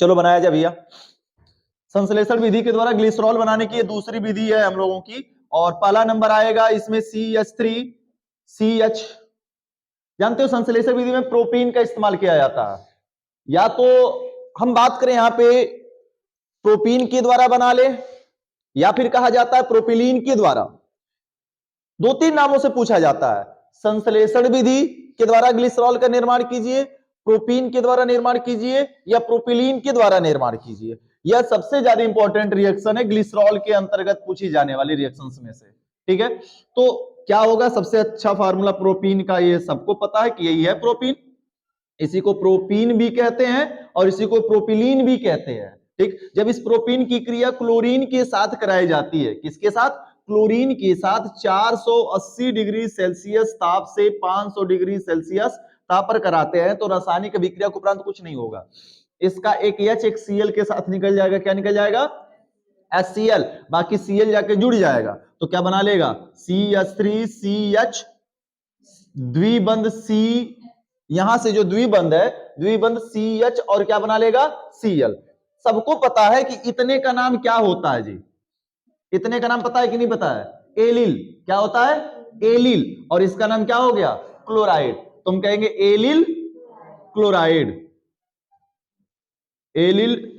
चलो बनाया जाए भैया। संश्लेषण विधि के द्वारा ग्लिसरॉल बनाने की ये दूसरी विधि है हम लोगों की। और पहला नंबर आएगा इसमें CH3CH। जानते हो संश्लेषण विधि में प्रोपीन का इस्तेमाल किया जाता है। या तो हम बात करें यहां पे प्रोपीन के द्वारा बना ले, या फिर कहा जाता है प्रोपिलीन के द्वारा। दो तीन नामों से पूछा जाता है। संश्लेषण विधि के द्वारा ग्लिसरॉल का निर्माण कीजिए, प्रोपीन के द्वारा निर्माण कीजिए, या प्रोपिलीन के द्वारा निर्माण कीजिए। यह सबसे ज्यादा इंपॉर्टेंट रिएक्शन है ग्लिसरॉल के अंतर्गत पूछी जाने वाली रिएक्शंस में से। ठीक है, तो क्या होगा सबसे अच्छा फार्मूला प्रोपीन का, ये सबको पता है कि यही है प्रोपीन। इसी को प्रोपीन भी कहते हैं और इसी को प्रोपिलीन भी कहते हैं। ठीक, जब इस प्रोपीन की क्रिया क्लोरीन के साथ कराई जाती है, किसके साथ? क्लोरीन के साथ 480 डिग्री सेल्सियस ताप से 500 डिग्री सेल्सियस ताप पर कराते हैं, तो रासायनिक अभिक्रिया के उपरांत कुछ नहीं होगा। इसका एक H एक Cl के साथ निकल जाएगा। क्या निकल जाएगा? HCl। बाकी Cl जाके जुड़ जाएगा तो क्या बना लेगा? CH3CH द्विबंध C। यहां से जो द्विबंध है, द्विबंध CH और क्या बना लेगा? Cl। सबको पता है कि इतने का नाम क्या होता है जी? इतने का नाम पता है कि नहीं पता है? एलिल। क्या होता है? एलिल। और इसका नाम क्या हो गया? क्लोराइड। तुम कहेंगे एलिल क्लोराइड, एलिल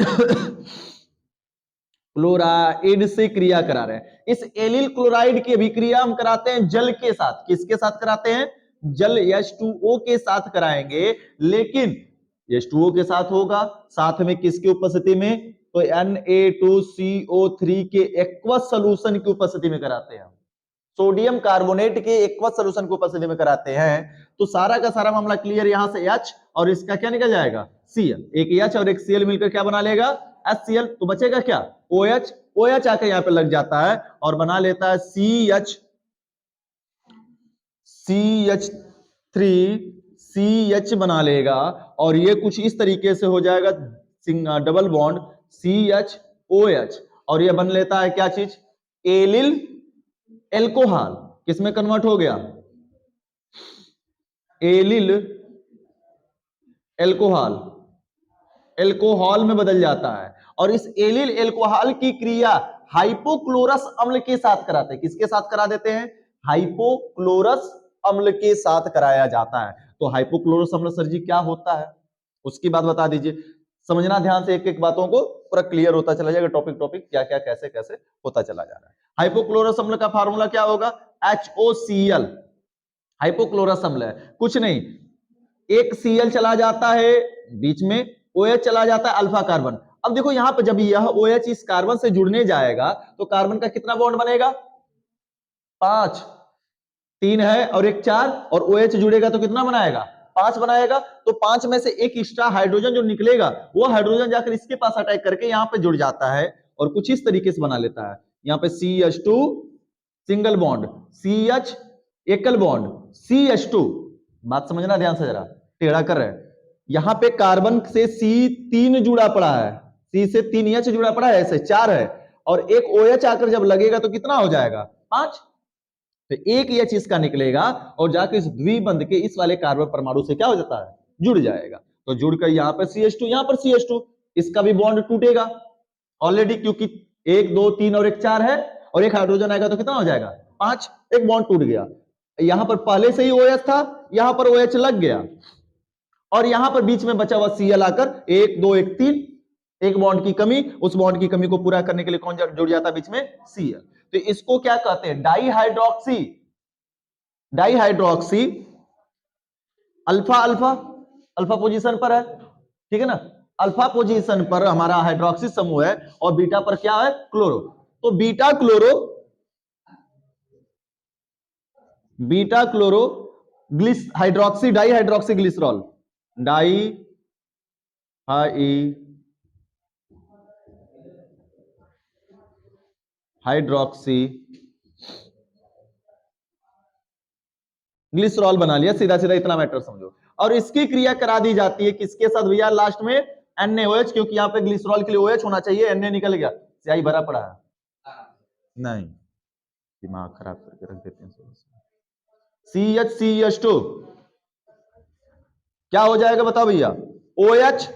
क्लोराइड से क्रिया करा रहे हैं। इस एलिल क्लोराइड की अभिक्रिया हम कराते हैं जल के साथ। किसके साथ कराते हैं? जल H2O के साथ कराएंगे। लेकिन H2O के साथ होगा, साथ में किसकी उपस्थिति में? तो Na2CO3 के एक्वस सॉल्यूशन की उपस्थिति में कराते हैं। सोडियम कार्बोनेट के एक्वस सॉल्यूशन की उपस्थिति में कराते हैं। तो सारा का सारा मामला क्लियर। यहां से H और इसका क्या निकल जाएगा? Cl। एक H और एक Cl मिलकर क्या बना लेगा? HCl। तो बचेगा क्या? OH। OH आकर यहां पे लग जाता है और बना लेता है CH3CH बना लेगा। और ये कुछ इस तरीके से हो जाएगा, डबल बॉन्ड CHOH। और ये बन लेता है क्या चीज? Allele alcohol. किसमें कन्वर्ट हो गया? Allele alcohol. एल्कोहल में बदल जाता है। और इस एलिल एल्कोहल की क्रिया हाइपोक्लोरस अम्ल के साथ कराते हैं। किसके साथ करा देते हैं? हाइपोक्लोरस अम्ल के साथ कराया जाता है। तो हाइपोक्लोरस अम्ल सर जी क्या होता है, उसकी बात बता दीजिए। समझना ध्यान से, एक एक बातों को पूरा क्लियर होता चला जाएगा। टॉपिक टॉपिक क्या क्या कैसे कैसे होता चला जा रहा है। हाइपोक्लोरस अम्ल का फार्मूला क्या होगा? HOCl। हाइपोक्लोरस अम्ल है कुछ नहीं, एक Cl चला जाता है बीच में, OH चला जाता है अल्फा कार्बन। अब देखो यहां पर जब यह OH इस कार्बन से जुड़ने जाएगा तो कार्बन का कितना बॉन्ड बनेगा? 5। 3 है और एक 4, और OH जुड़ेगा तो कितना बनाएगा? 5 बनाएगा। तो 5 में से एक एक्स्ट्रा हाइड्रोजन जो निकलेगा वो हाइड्रोजन जाकर इसके पास अटैक करके यहां पे जुड़ जाता है और कुछ इस तरीके से बना लेता है। यहां पे CH2 सिंगल बॉन्ड, CH एकल बॉन्ड, CH2। बात समझना ध्यान से, जरा टेढ़ा कर रहे हैं। यहां पे कार्बन से C3 जुड़ा पड़ा है, C से 3H जुड़ा पड़ा है, ऐसे 4 है, और एक OH आकर जब लगेगा तो कितना हो जाएगा? 5। तो एक H इसका निकलेगा और जाके इस द्विबंध के इस वाले कार्बन परमाणु से क्या हो जाता है? जुड़ जाएगा। तो जुड़कर यहां पर CH2, यहां पर CH2, इसका भी बॉन्ड टूटेगा ऑलरेडी, क्योंकि 1 2 3 और एक 4 है, और एक हाइड्रोजन आएगा तो कितना हो जाएगा? 5। एक बॉन्ड टूट गया। यहां पर पहले से ही OH था, यहां पर OH लग गया, और यहां पर बीच में बचा हुआ Cl आकर 1 2 1 3, एक बॉन्ड की कमी, उस बॉन्ड की कमी को पूरा करने के लिए कौन जुड़ जाता है बीच में? Cl। तो इसको क्या कहते हैं? Dihydroxy. Dihydroxy alpha alpha alpha position पर है, ठीक है ना? अल्फा पोजीशन पर हमारा हाइड्रोक्सी समूह है और बीटा पर क्या है? क्लोरो। तो बीटा क्लोरो ग्लिस hydroxy dihydroxy glycerol, di hydroxy glycerol बना लिया। सीधा सीधा इतना मैटर समझो। और इसकी क्रिया करा दी जाती है किसके साथ भैया? लास्ट में NaOH, क्योंकि यहां पे ग्लिसरॉल के लिए OH होना चाहिए, Na निकल गया, स्याही भरा पड़ा है। नहीं, दिमाग खराब करके रख देते हैं। CH2 क्या हो जाएगा बताओ भैया? OH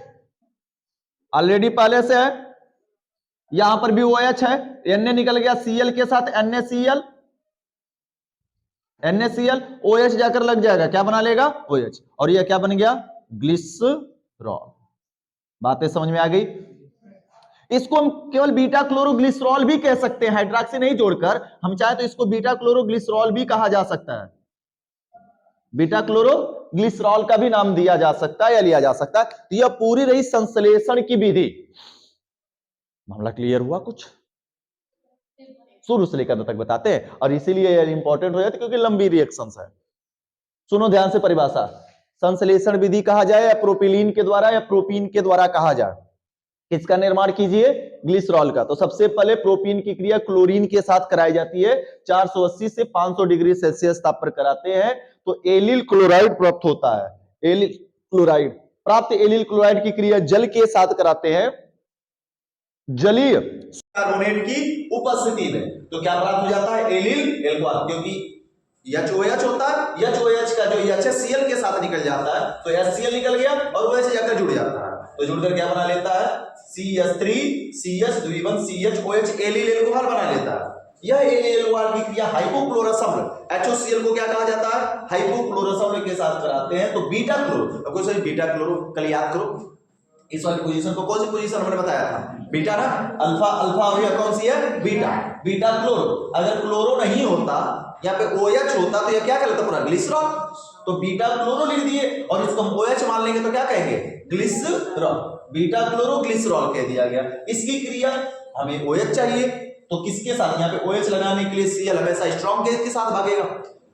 ऑलरेडी पहले से है, यहां पर भी OH है, Na निकल गया Cl के साथ NaCl, NaCl, OH जाकर लग जाएगा, क्या बना लेगा OH, और यह क्या बन गया ग्लिसरॉल। बातें समझ में आ गई। इसको हम केवल बीटा क्लोरोग्लिसरॉल भी कह सकते हैं, हाइड्रोक्सी नहीं जोड़कर, हम चाहे तो इसको बीटा क्लोरोग्लिसरॉल भी कहा जा सकता है, बीटा क्लोरोग्लिसरॉल का भी नाम दिया जा सकता है या लिया जा सकता है। तो यह पूरी रही संश्लेषण की विधि। मामला क्लियर हुआ? कुछ शुरू से लेकर तक बताते हैं, और इसीलिए यह इंपॉर्टेंट हो जाती है क्योंकि लंबी रिएक्शंस है। सुनो ध्यान से परिभाषा, संश्लेषण विधि कहा जाए या प्रोपिलीन के द्वारा या प्रोपीन के द्वारा कहा जाए, किसका निर्माण कीजिए ग्लिसरॉल का। तो सबसे पहले प्रोपीन की क्रिया क्लोरीन के साथ कराई जाती है, 480 से 500 डिग्री सेल्सियस ताप पर कराते हैं तो एलिल क्लोराइड प्राप्त होता है। एलिल क्लोराइड प्राप्त एलिल क्लोराइड की क्रिया जल के साथ कराते हैं, जलीय कार्बोनेट की उपस्थिति में। तो क्या प्राप्त हो जाता है एलिल एल्कोहल, क्योंकि HOH होता है, HOH का जो HCl के साथ निकल जाता है तो HCl निकल गया और OH जाकर जुड़ जाता है, तो जुड़कर क्या बना लेता है CH3CH द्विबंध CHOH एलिल एल्कोहल बना लेता है। यह एलिल एल्कोहल की क्रिया हाइपोक्लोरस अम्ल HOCl को क्या कहा जाता है हाइपोक्लोरस अम्ल के साथ कराते हैं तो बीटा क्लोरो। अब कोई सही बीटा क्लोरो कल याद करो, इस वाली पोजीशन को कौन सी पोजीशन हमने बताया था बीटा ना, अल्फा अल्फा और यह कौन सी है बीटा, बीटा क्लोरो। अगर क्लोरो नहीं होता यहाँ पे OH होता तो यह क्या कहलाता पूरा ग्लिसरॉल, तो बीटा क्लोरो लिख दिए और इसको हम OH मान लेंगे तो क्या कहेंगे ग्लिसरॉल, बीटा क्लोरो ग्लिसरॉल कह दिया गया। इसकी क्रिया हमें OH चाहिए तो किसके साथ, यहाँ पे OH लगाने के लिए Cl हमेशा स्ट्रॉन्ग गैस के साथ भागेगा,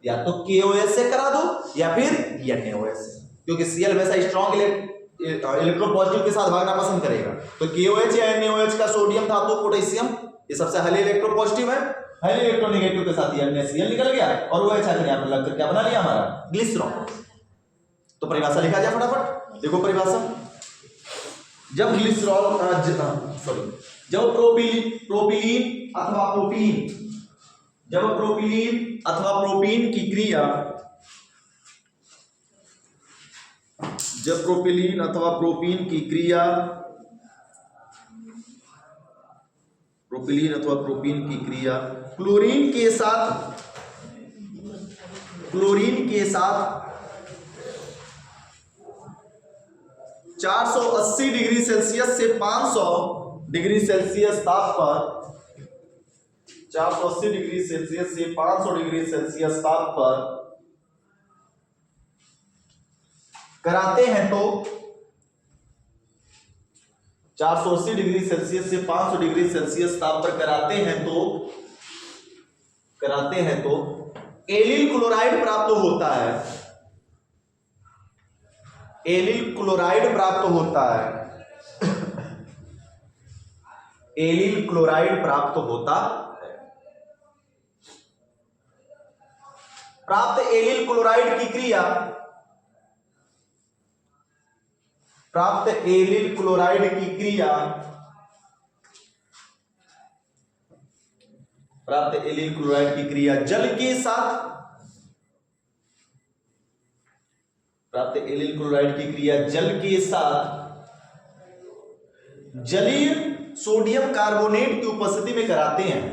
या तो KOH से करा दो या फिर NaOH से, क्योंकि Cl हमेशा स्ट्रॉन्ग इलेक्ट्रोपॉजिटिव के साथ भागना पसंद करेगा। तो KOH या NaOH का सोडियम धातु पोटेशियम ये सबसे हाईली इलेक्ट्रोपॉजिटिव है, हाईली इलेक्ट्रोनेगेटिव के साथ NaCl निकल गया और OH आकर यहाँ पर लगकर क्या बना लिया हमारा ग्लिसरॉल। तो परिभाषा लिखा जाए फटाफट, देखो परिभाषा, जब ग्लिसरॉल जब प्रोपिलीन अथवा प्रोपीन, जब प्रोपिलीन अथवा प्रोपीन की क्रिया, जब प्रोपिलीन अथवा प्रोपीन की क्रिया, प्रोपिलीन अथवा प्रोपीन की क्रिया क्लोरीन के साथ 480 डिग्री सेल्सियस से 500 डिग्री सेल्सियस ताप पर, 480 डिग्री सेल्सियस से 500 डिग्री सेल्सियस ताप पर कराते हैं तो 480 डिग्री सेल्सियस से 500 डिग्री सेल्सियस ताप पर कराते हैं तो एलिल क्लोराइड प्राप्त होता है, एलिल क्लोराइड प्राप्त होता है, एलिल क्लोराइड प्राप्त होता है। प्राप्त एलिल क्लोराइड की क्रिया, प्राप्त एलिल क्लोराइड की क्रिया, प्राप्त एलिल क्लोराइड की क्रिया जल के साथ, प्राप्त एलिल क्लोराइड की क्रिया जल के साथ जलीय सोडियम कार्बोनेट की उपस्थिति में कराते हैं,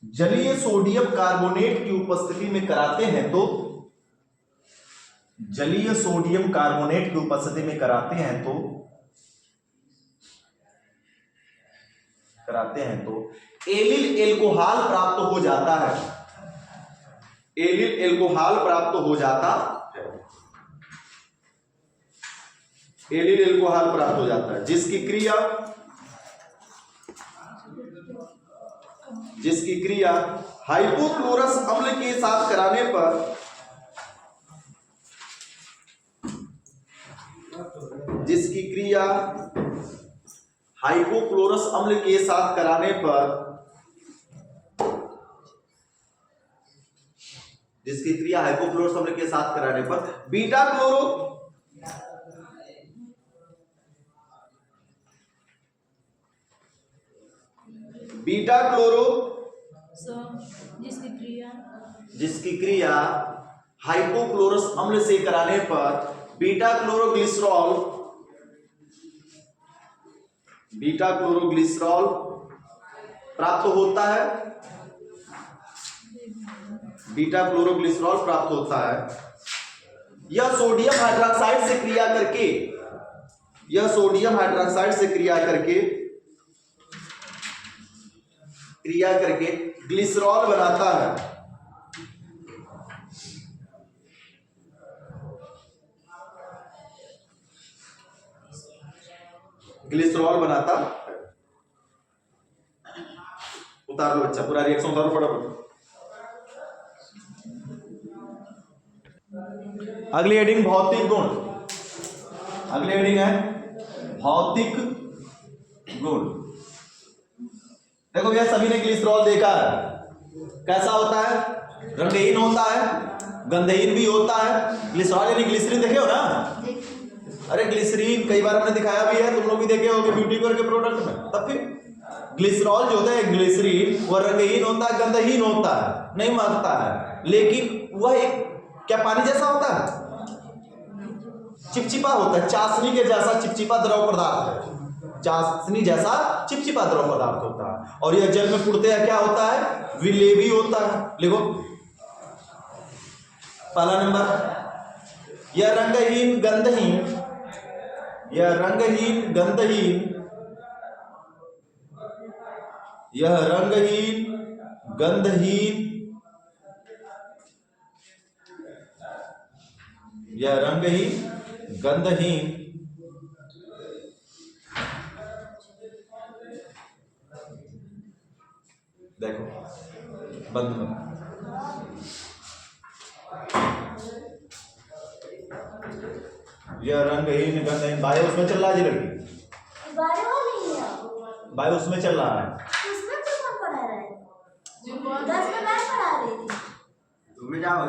जलीय सोडियम कार्बोनेट की उपस्थिति में कराते हैं तो, जलीय सोडियम कार्बोनेट की उपस्थिति में कराते हैं तो एलिल एल्कोहल प्राप्त हो जाता है, एलिल एल्कोहल प्राप्त हो जाता है, एलिल एल्कोहल प्राप्त हो जाता है, जिसकी क्रिया हाइपोक्लोरस अम्ल के साथ कराने पर, जिसकी क्रिया हाइपोक्लोरस अम्ल के साथ कराने पर, जिसकी क्रिया हाइपोक्लोरस अम्ल के साथ कराने पर बीटा क्लोरो, बीटा क्लोरो जिसकी क्रिया हाइपोक्लोरस अम्ल से कराने पर बीटा क्लोरोग्लिसरॉल, बीटा क्लोरोग्लिसरॉल प्राप्त होता है, बीटा क्लोरोग्लिसरॉल प्राप्त होता है। यह सोडियम हाइड्रोक्साइड से क्रिया करके, यह सोडियम हाइड्रोक्साइड से क्रिया करके ग्लिसरॉल बनाता है। ग्लिसरॉल बनाता, उतार लो बच्चा, पूरा रिएक्शन उतारो फटाफट। अगली हेडिंग भौतिक गुण, अगली हेडिंग है भौतिक गुण। देखो भैया सभी ने ग्लिसरॉल देखा है, कैसा होता है, रंगहीन होता है, गंधहीन भी होता है। ग्लिसरॉल यानी ग्लिसरीन देखे हो ना, अरे ग्लिसरीन कई बार हमने दिखाया भी है, तुम लोग भी देखे होंगे ब्यूटी केयर के प्रोडक्ट में। तब फिर ग्लिसरॉल जो होता है ग्लिसरीन, वह रंगहीन होता है, गंधहीन होता है, नहीं महकता है, लेकिन वह एक क्या पानी जैसा होता है, चिपचिपा होता है, चाशनी के जैसा चिपचिपा द्रव पदार्थ है, चाशनी जैसा चिपचिपा द्रव पदार्थ होता है। और यह जल में पूर्णतः क्या होता है, विलेवी होता है। लिखो पहला नंबर, यह रंगहीन गंधहीन, यह रंगहीन गंधहीन, यह रंगहीन गंधहीन, यह रंगहीन गंधहीन देखो बंद में, यह रंगहीन गंधहीन। बायो उसमें चल रहा है जी लड़की, बायो नहीं है, बायो उसमें चल रहा है, उसमें तो कौन पढ़ा रहा है, 10 में मैं पढ़ा रही थी। तुम्हें जाओ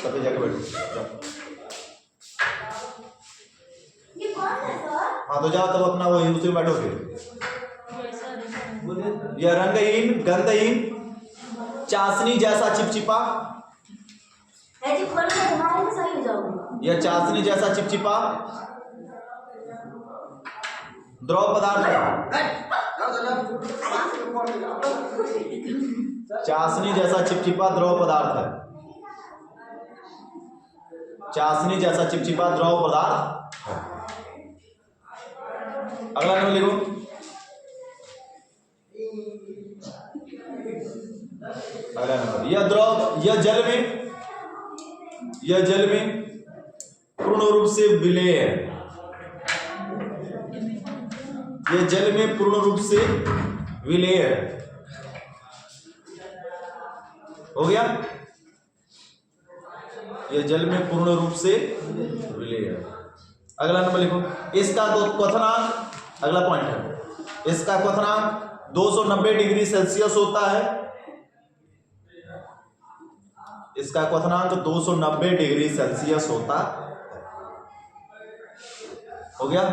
तब जाके बैठो। ये कौन है सर? हाँ तो जाओ तब अपना वो उसी में बैठो फिर। यह रंगहीन गंधहीन, चाशनी जैसा चिपचिपा, ऐसे खोल के हमारे में सही हो जाओगे। यह चाशनी जैसा चिपचिपा द्रव पदार्थ है, चाशनी जैसा चिपचिपा द्रव पदार्थ है, चाशनी जैसा चिपचिपा द्रव पदार्थ है। अगला नंबर लिखो, अगला नंबर, यह द्रव, यह जल में पूर्ण रूप से विलेय है, यह जल में पूर्ण रूप से विलेय है। हो गया, यह जल में पूर्ण रूप से विलेय है। अगला नंबर लिखो, इसका क्वथनांक, अगला पॉइंट है, इसका क्वथनांक 290 डिग्री सेल्सियस होता है, इसका क्वथनांक 290 डिग्री सेल्सियस होता हो गया।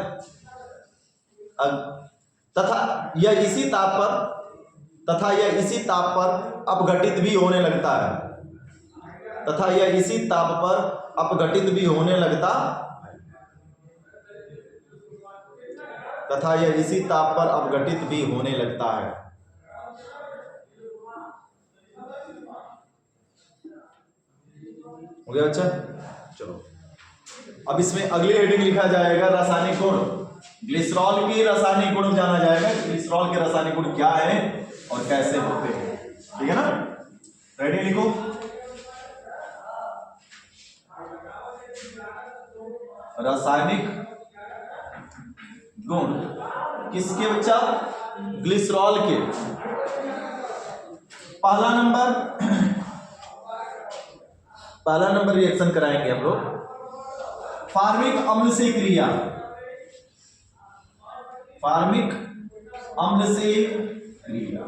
तथा यह इसी ताप पर अपघटित भी होने लगता है, तथा यह इसी ताप पर अपघटित भी होने लगता, तथा यह इसी ताप पर अपघटित भी होने लगता है। हो गया अच्छा, चलो अब इसमें अगली हेडिंग लिखा जाएगा रासायनिक गुण। ग्लिसरॉल की रासायनिक गुण जाना जाएगा, ग्लिसरॉल के रासायनिक गुण क्या है और कैसे होते हैं, ठीक है ना। रेडी, लिखो रासायनिक गुण किसके बच्चा, ग्लिसरॉल के। पहला नंबर रिएक्शन कराएंगे हम लोग, फार्मिक अम्ल से क्रिया, फार्मिक अम्ल से क्रिया।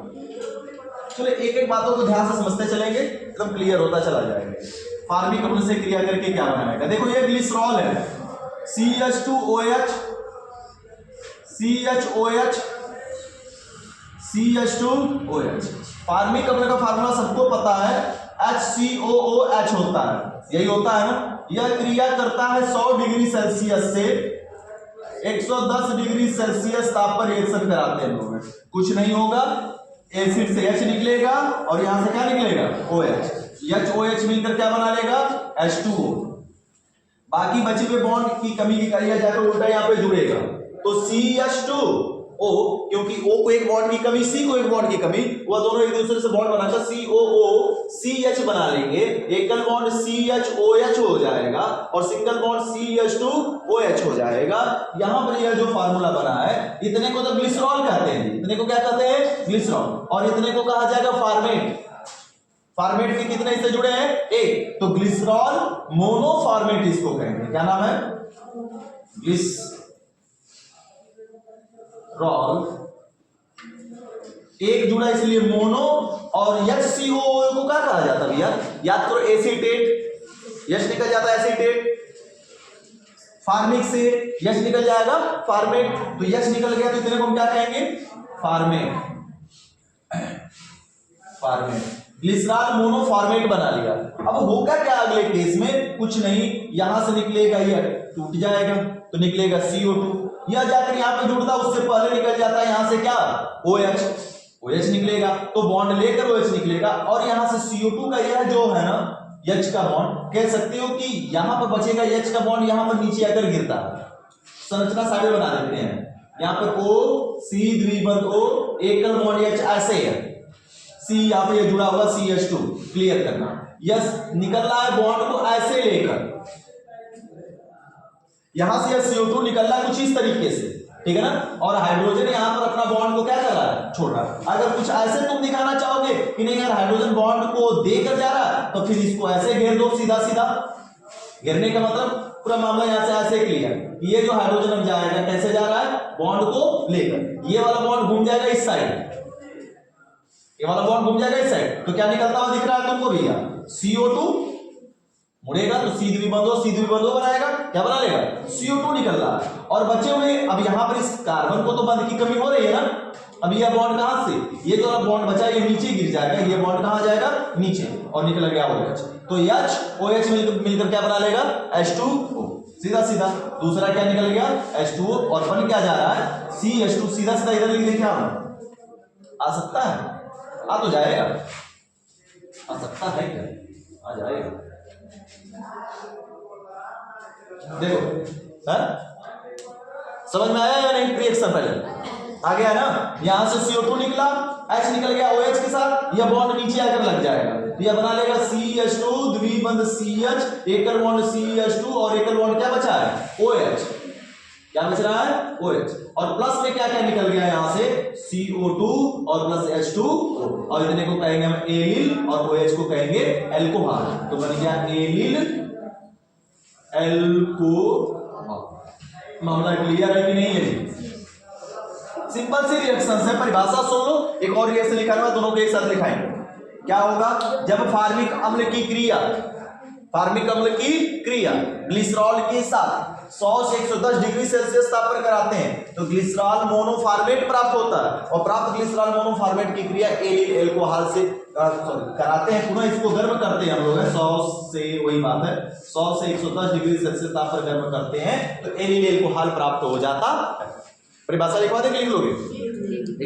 चलो एक एक बातों को ध्यान से समझते चलेंगे, एकदम क्लियर होता चला जाएगा। फार्मिक अम्ल से क्रिया करके क्या बनाएगा, देखो ये ग्लिसरॉल है, CH2OH, CH2OH, CH2OH। फार्मिक अम्ल का फार्मूला सबको पता है, HCOOH होता है, यही होता है ना। यह क्रिया करता है 100 डिग्री सेल्सियस से 110 डिग्री सेल्सियस ताप पर रिएक्शन कराते हैं लोग, कुछ नहीं होगा, एसिड से H निकलेगा और यहां से क्या निकलेगा OH, HOH मिलकर क्या बना लेगा H2O। बाकी बचे हुए बॉन्ड की कमी की करिया जाकर उल्टा यहां पे जुड़ेगा, तो CH2O, क्योंकि O को एक बॉन्ड की कमी, C को एक बॉन्ड की कमी, वह दोनों एक दूसरे से बॉन्ड बनाकर COO CH बना लेंगे, एकल बॉन्ड CHOH हो जाएगा और सिंगल बॉन्ड CH2OH हो जाएगा। यहां पर यह जो फार्मूला बना है, इतने को तो ग्लिसरॉल कहते हैं, इतने को क्या कहते हैं ग्लिसरॉल, और इतने को कहा जाएगा फार्मेट। फार्मेट के कितने इससे जुड़े हैं एक, तो ग्लिसरॉल मोनोफॉर्मेट इसको कहेंगे, क्या नाम है ग्लिसरॉल, एक जुड़ा इसलिए मोनो, और HCOO को क्या कहा जाता है भैया, याद करो एसीटेट, H निकल जाता है एसीटेट, फार्मिक से H निकल जाएगा फार्मेट, तो H निकल गया तो इतने को हम क्या कहेंगे फार्मेट, फार्मेट, ग्लिसरॉल मोनोफॉर्मेट बना लिया। अब होगा क्या अगले केस में, कुछ नहीं, यहां से निकलेगा यह टूट जाएगा तो निकलेगा CO2, यह जाकर यहां पे जुड़ता उससे पहले निकल जाता है यहां से क्या OH निकलेगा, तो बॉन्ड लेकर OH निकलेगा, और यहां से CO2 का यह जो है ना H का बॉन्ड, कह सकते हो कि यहां पर बचेगा H का बॉन्ड, यहां पर नीचे आकर गिरता है, संरचना साइड बना देते हैं, यहां पर O C द्विबंध O एकल बॉन्ड H ऐसे है, C यहां पे ये जुड़ा हुआ CH2, क्लियर करना, यस निकल रहा है बॉन्ड को ऐसे लेकर, यहां से यह CO2 निकल रहा है कुछ इस तरीके से, ठीक है ना, और हाइड्रोजन यहां पर अपना बॉन्ड को क्या कर रहा है छोड़ रहा है। अगर कुछ ऐसे तुम दिखाना चाहोगे कि नहीं यार हाइड्रोजन बॉन्ड को देकर जा रहा है, तो फिर इसको ऐसे घेर दो, सीधा सीधा घेरने का मतलब पूरा मामला यहां से ऐसे क्लियर, ये जो हाइड्रोजन अब जाएगा कैसे जा रहा है बॉन्ड को लेकर, ये वाला बॉन्ड घूम जाएगा इस साइड, ये वाला बॉन्ड घूम जाएगा इस साइड, तो क्या निकलता हुआ दिख रहा है तुमको भैया CO2 मुड़ेगा तो C द्विबंधो बनाएगा, क्या बना लेगा CO2 निकल रहा है, और बचे हुए अब यहां पर इस कार्बन को तो बंध की कमी हो रही है ना, अब यह बॉन्ड कहां से, ये जो बॉन्ड बचा ये नीचे गिर जाएगा, ये बॉन्ड कहां जाएगा नीचे, और निकल गया OH, तो HOH मिलकर क्या बना लेगा H2O, सीधा सीधा, दूसरा क्या निकल गया H2O, और बन क्या जा रहा है CH2, सीधा सीधा इधर लिख दें क्या आ सकता है, आ तो जाएगा, आ सकता है क्या, आ जाएगा, देखो है समझ में आया या नहीं, रिएक्शन पहले आ गया ना, यहां से CO2 निकला, H निकल गया OH के साथ, यह बॉन्ड नीचे आकर लग जाएगा, तो यह बना लेगा CH2 द्विबंध CH, एकल बॉन्ड CH2, और एकल बॉन्ड क्या बचा है OH, क्या बच रहा है OH, और प्लस में क्या क्या निकल गया यहां से CO2 और प्लस H2O, और इतने को कहेंगे हम एलिल और OH को कहेंगे एल्कोहल, तो बन गया एलिल एल्कोहल। मामला क्लियर है कि नहीं है, सिंपल सी रिएक्शन है, परिभाषा सुन लो, एक और रिएक्शन लिखा दोनों को एक साथ लिखाएंगे, क्या होगा जब फार्मिक अम्ल की क्रिया ग्लिसरॉल के साथ 100 से 110 डिग्री सेल्सियस ताप पर कराते हैं तो ग्लिसरॉल मोनोफॉर्मेट प्राप्त होता है, और प्राप्त ग्लिसरॉल मोनोफॉर्मेट की क्रिया एलिल एल्कोहल से कराते हैं, पुनः इसको गर्म करते हैं हम लोग 100 से, वही बात है 100 से 110 डिग्री सेल्सियस ताप पर गर्म करते हैं तो एलिल एल्कोहल प्राप्त हो जाता है। परिभाषा लिखवा दे, लिख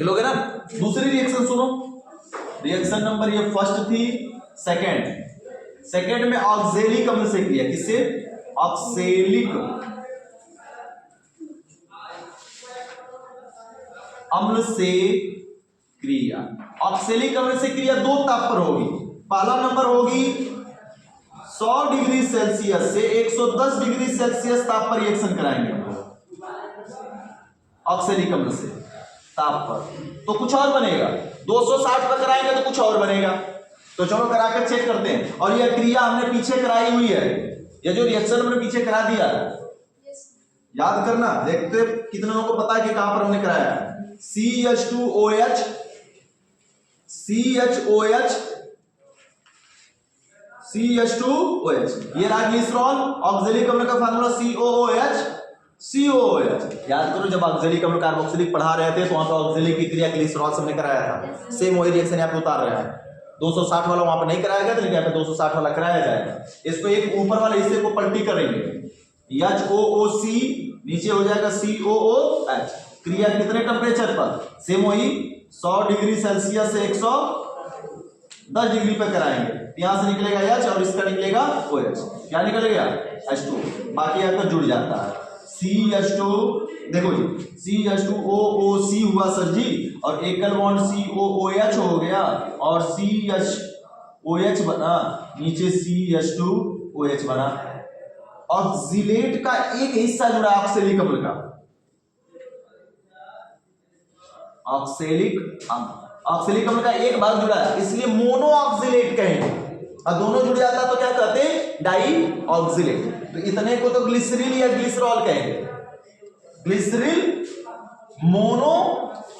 लोगे ना। दूसरी रिएक्शन सुनो, रिएक्शन नंबर ये फर्स्ट थी, सेकंड में ऑक्जेलिक अम्ल से क्रिया, किससे ऑक्सेलिक अम्ल से क्रिया, ऑक्सेलिक अम्ल से क्रिया दो ताप पर होगी, पहला नंबर होगी 100 डिग्री सेल्सियस से 110 डिग्री सेल्सियस ताप पर रिएक्शन कराएंगे हम लोग ऑक्सेलिक अम्ल से ताप पर, तो कुछ और बनेगा, 260 पर कराएंगे तो कुछ और बनेगा, तो चलो कराकर चेक करते हैं। और यह क्रिया हमने पीछे कराई हुई है, यह जो रिएक्शन हमने पीछे करा दिया है, याद करना, देखते कितने लोगों को पता है कि कहां पर हमने कराया है, CH2OH CH2OH, ये रहा ग्लिसरॉल, ऑक्जेलिक अम्ल का फार्मूला COOH। याद करो जब ऑक्जेलिक अम्ल कार्बोक्सिलिक पढ़ा रहे थे तो वहां पर ऑक्जेलिक की क्रिया ग्लिसरॉल से हमने कराया था, सेम वही रिएक्शन यहां पे उतार रहे हैं, 260 वाला वहां पर नहीं कराया गया, लेकिन यहाँ पे 260 वाला कराया जाएगा। इसको एक ऊपर वाले हिस्से को पलटी करेंगे, HOOC नीचे हो जाएगा COOH। क्रिया कितने टेम्परेचर पर? सेम वही 100 डिग्री सेल्सियस से 110 डिग्री पर कराएंगे। यहां से निकलेगा H और इसका निकलेगा OH। क्या निकल गया? H2। बाकी आकर जुड़ जाता है CH2। देखो जी CH2OOC हुआ सर जी, और एकल बॉन्ड COOH हो गया और CHOH बना, नीचे CH2OH बना। ऑक्सीलेट का एक हिस्सा जुड़ा ऑक्सेलिक अम्ल का, ऑक्सेलिक अम्ल का एक भाग जुड़ा है, इसलिए मोनो ऑक्सीलेट कहेंगे। और दोनों जुड़ जाता तो क्या कहते हैं? Dioxalate. तो इतने को तो ग्लिसरीन या ग्लिसरॉल कहेंगे। ग्लिसरीन मोनो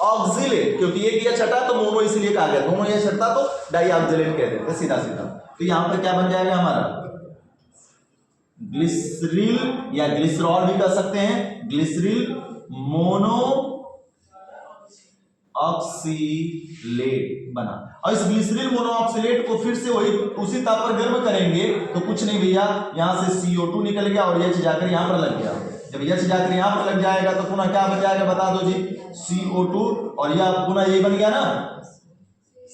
ऑक्सीलेट, क्योंकि एक ये छटा तो मोनो इसलिए कहा गया, दोनों ये छटा तो डाई ऑक्सीलेट कह देते सीधा सीधा। तो यहां पर क्या बन जाएगा हमारा? ग्लिसरील या ग्लिसरॉल भी कर सकते हैं। ग्लिसरील मोनो ऑक्सीलेट बना। और इस ग्लिसरील मोनोऑक्सीलेट को फिर से वही उसी ताप पर गर्म करेंगे तो कुछ नहीं भैया, यहां से CO2 निकल गया और H जाकर यहां पर लग गया। जब H जाकर यहां पर लग जाएगा तो पुनः क्या बन जाएगा बता दो जी? CO2 और यह पुनः ये बन गया ना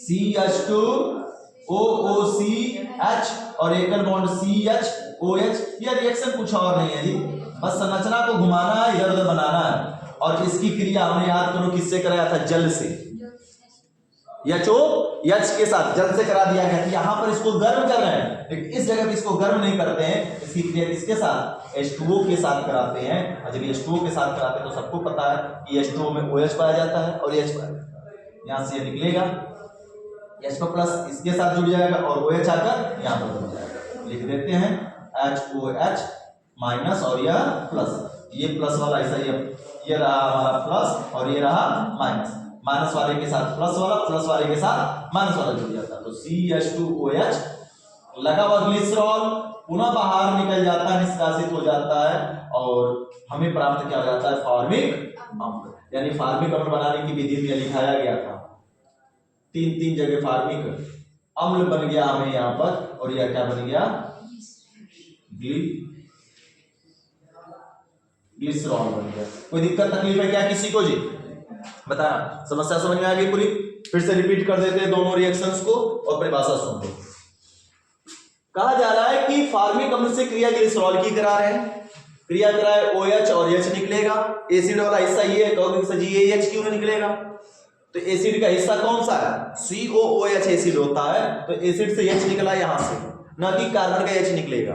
CH2OOCH और एकल बॉन्ड CHOH। यह रिएक्शन कुछ और नहीं है जी, बस संरचना को घुमाना है, इधर उधर बनाना है। और इसकी क्रिया हमने याद करो किससे कराया था? जल से। HOH के साथ जल से करा दिया गया। यहां पर इसको गर्म कर रहे हैं, लेकिन इस जगह पे इसको गर्म नहीं करते हैं। इसकी क्रिया किसके साथ? H2O के साथ कराते हैं। और जब H2O के साथ कराते हैं तो सबको पता है कि H2O में OH पाया जाता है और H पाया जाता है। यहां से निकलेगा H प्लस इसके साथ जुड़ जाएगा और OH आकर यहां पर जुड़ जाएगा। लिख देते हैं HOH माइनस और यह प्लस, ये प्लस वाला ऐसा ये रहा हमारा प्लस और ये रहा माइनस। माइनस वाले के साथ प्लस वाला, प्लस वाले के साथ माइनस वाला जुड़ जाता है। तो CH2OH लगा हुआ ग्लिसरॉल पुनः बाहर निकल जाता है, निष्कासित हो जाता है और हमें प्राप्त क्या हो जाता है? फॉर्मिक अम्ल। यानी फॉर्मिक अम्ल बनाने की विधि में लिखाया गया था, तीन जगह फॉर्मिक अम्ल बन गया हमें यहाँ पर। और यह क्या बन गया? ग्लिसरॉल बन गया। कोई दिक्कत तकलीफ है क्या किसी को जी? बताया, समस्या समझ में आ गई पूरी? फिर से रिपीट कर देते हैं दोनों रिएक्शंस को और परिभाषा सुन लो। कहा जा रहा है कि फॉर्मिक अम्ल से क्रिया ग्लिसरॉल की करा रहे हैं, क्रिया कराए OH और H निकलेगा। एसिड वाला हिस्सा ये है, कहोगे जी AH क्यों नहीं निकलेगा? तो एसिड का हिस्सा कौन सा है? COOH एसिड होता है, तो एसिड से H निकला यहां से, ना कि कार्बन का H निकलेगा।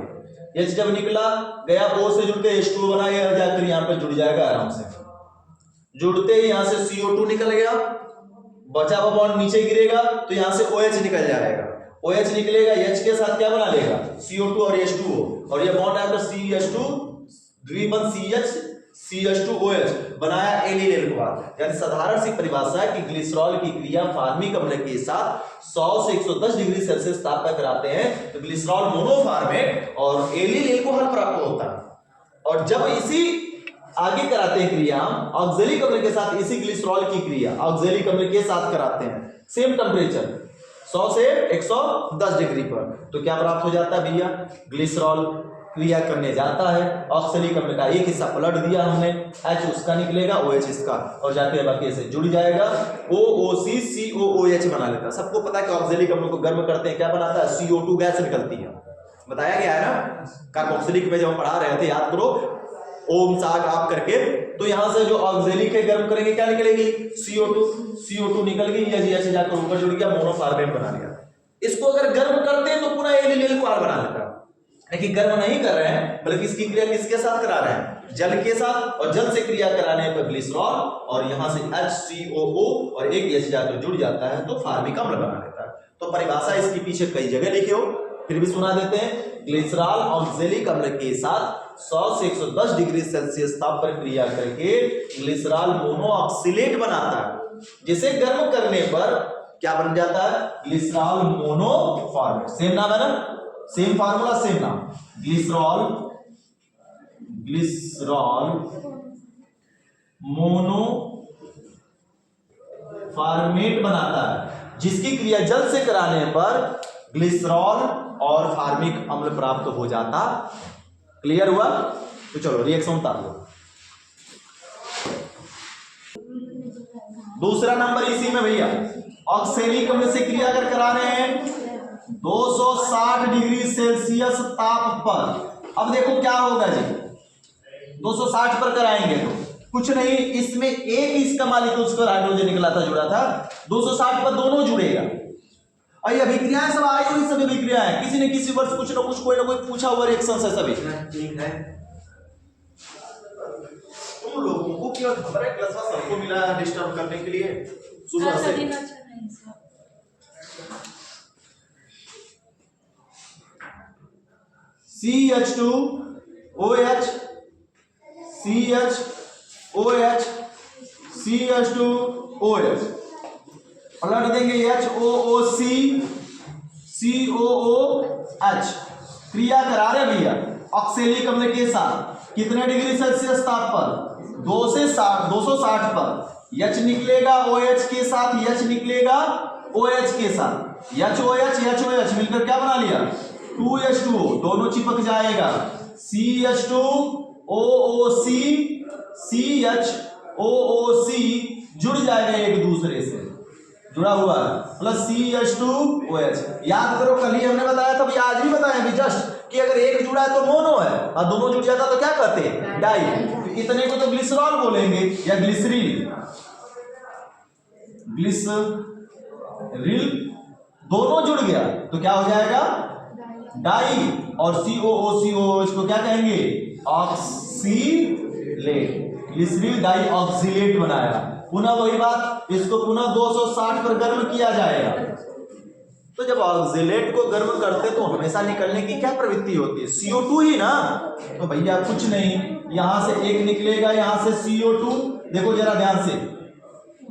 H जब निकला गया O से जुड़ के H2 बना, यह जाकर यहां पे जुड़ जाएगा आराम से। जुड़ते ही यहां से CO2 निकल गया, बचा हुआ बॉन्ड नीचे गिरेगा तो यहां से OH निकल जाएगा। OH निकलेगा, H के साथ क्या बना लेगा? CO2 और H2O, और यह बॉन्ड आकर CH2 द्विबंध CH2OH बनाया एलिल एल्कोहल। यानी साधारण सी परिभाषा है कि ग्लिसरॉल की क्रिया फॉर्मिक अम्ल के साथ 100 से 110 डिग्री सेल्सियस ताप पर कराते हैं तो ग्लिसरॉल मोनोफॉर्मेट और एलिल एल्कोहल प्राप्त होता है। और जब इसी आगे कराते हैं क्रिया ऑक्जेलिक अम्ल के साथ, इसी ग्लिसरॉल की क्रिया ऑक्जेलिक अम्ल के साथ कराते हैं सेम टेम्परेचर 100 से 110 डिग्री पर, तो क्या प्राप्त हो जाता है भैया? ग्लिसरॉल क्रिया करने जाता है, ऑक्जेलिक अम्ल का एक हिस्सा पलट दिया हमने, H उसका निकलेगा, OH इसका, और जाके बाकी से जुड़ जाएगा, OOCCOOH बना लेता है। सबको पता है कि ऑक्जेलिक अम्ल को गर्म करते हैं क्या बनाता है? CO2 गैस निकलती है, बताया गया है ना कार्बोक्सिलिक में जब हम पढ़ा रहे थे, याद करो ओम साग आप करके। तो यहां से जो ऑक्जेलिक है गर्म करेंगे क्या निकलेगी? CO2 निकल गई, H जाकर ऊपर जुड़ गया, मोनोफॉर्मेट बना लिया। इसको अगर गर्म करते हैं तो पुनः एलिल एल्कोहल बना लेता है, लेकिन गर्म नहीं कर रहे हैं, बल्कि इसकी क्रिया किसके साथ करा रहे हैं? जल के साथ, और जल से क्रिया कराने पर ग्लिसरॉल और यहां से HCOO और एक H जाकर जुड़ जाता है तो फॉर्मिक अम्ल बना लेता है। तो परिभाषा इसके पीछे कई जगह लिखे हो, फिर भी सुना देते हैं। ग्लिसरॉल ऑक्जेलिक अम्ल के साथ 100 से 110 डिग्री सेल्सियस ताप पर क्रिया करके ग्लिसरॉल मोनोऑक्सीलेट बनाता है, जिसे गर्म करने पर क्या बन जाता है? ग्लिसरॉल मोनोफॉर्मेट। सेम नाम है ना, सेम फार्मूला सेम नाम, ग्लिसरॉल मोनोफॉर्मेट बनाता है, जिसकी क्रिया जल से कराने पर ग्लिसरॉल और फॉर्मिक अम्ल प्राप्त हो जाता। क्लियर हुआ? तो चलो रिएक्शन उतार लो। दूसरा नंबर इसी में भैया, ऑक्सेलिक अम्ल से क्रिया अगर करा रहे हैं 260 डिग्री सेल्सियस ताप पर। अब देखो क्या होगा जी, 260 पर कराएंगे तो कुछ नहीं, इसमें एक इसका मालिक्यूल्स पर हाइड्रोजन निकला था, जुड़ा था, 260 पर दोनों जुड़ेगा। और ये अभिक्रियाएं सब आई हुई, सभी अभिक्रियाएं, किसी न किसी वर्ष कुछ न कुछ कोई ना कोई पूछा हुआ रिएक्शन है सभी। ठीक है, तुम लोगों को क्या खबर है, क्लास में सबको मिला डिस्टर्ब करने के लिए सुबह से। CH2OH CHOH CH2OH पलट देंगे HOOC COOH। क्रिया करा रहे भैया ऑक्सेलिक अम्ल के साथ कितने डिग्री सेल्सियस ताप पर, 260 पर। H निकलेगा OH के साथ, H निकलेगा OH के साथ, HOH मिलकर क्या बना लिया 2H2O, दोनों चिपक जाएगा, CH2OOC CHOOC जुड़ जाएगा एक दूसरे से, जुड़ा हुआ प्लस CH2OH। याद करो कल ही हमने बताया था, आज भी बताया अभी जस्ट, कि अगर एक जुड़ा है तो मोनो है और दोनों जुड़ जाता तो क्या कहते हैं डाई। तो इतने को तो ग्लिसरॉल बोलेंगे या ग्लिसरीन, ग्लिसरीन दोनों जुड़ गया तो क्या हो जाएगा डाई, और COOCOH को क्या कहेंगे ऑक्सीलेट, ग्लिसरीन डाई ऑक्सीलेट बनाया। पुनः वही बात, इसको पुनः 260 पर गर्म किया जाएगा। तो जब ऑक्सीलेट को गर्म करते तो हमेशा निकलने की क्या प्रवृत्ति होती है, CO2 ही ना। तो भैया कुछ नहीं, यहां से एक निकलेगा, यहां से CO2, देखो जरा ध्यान से,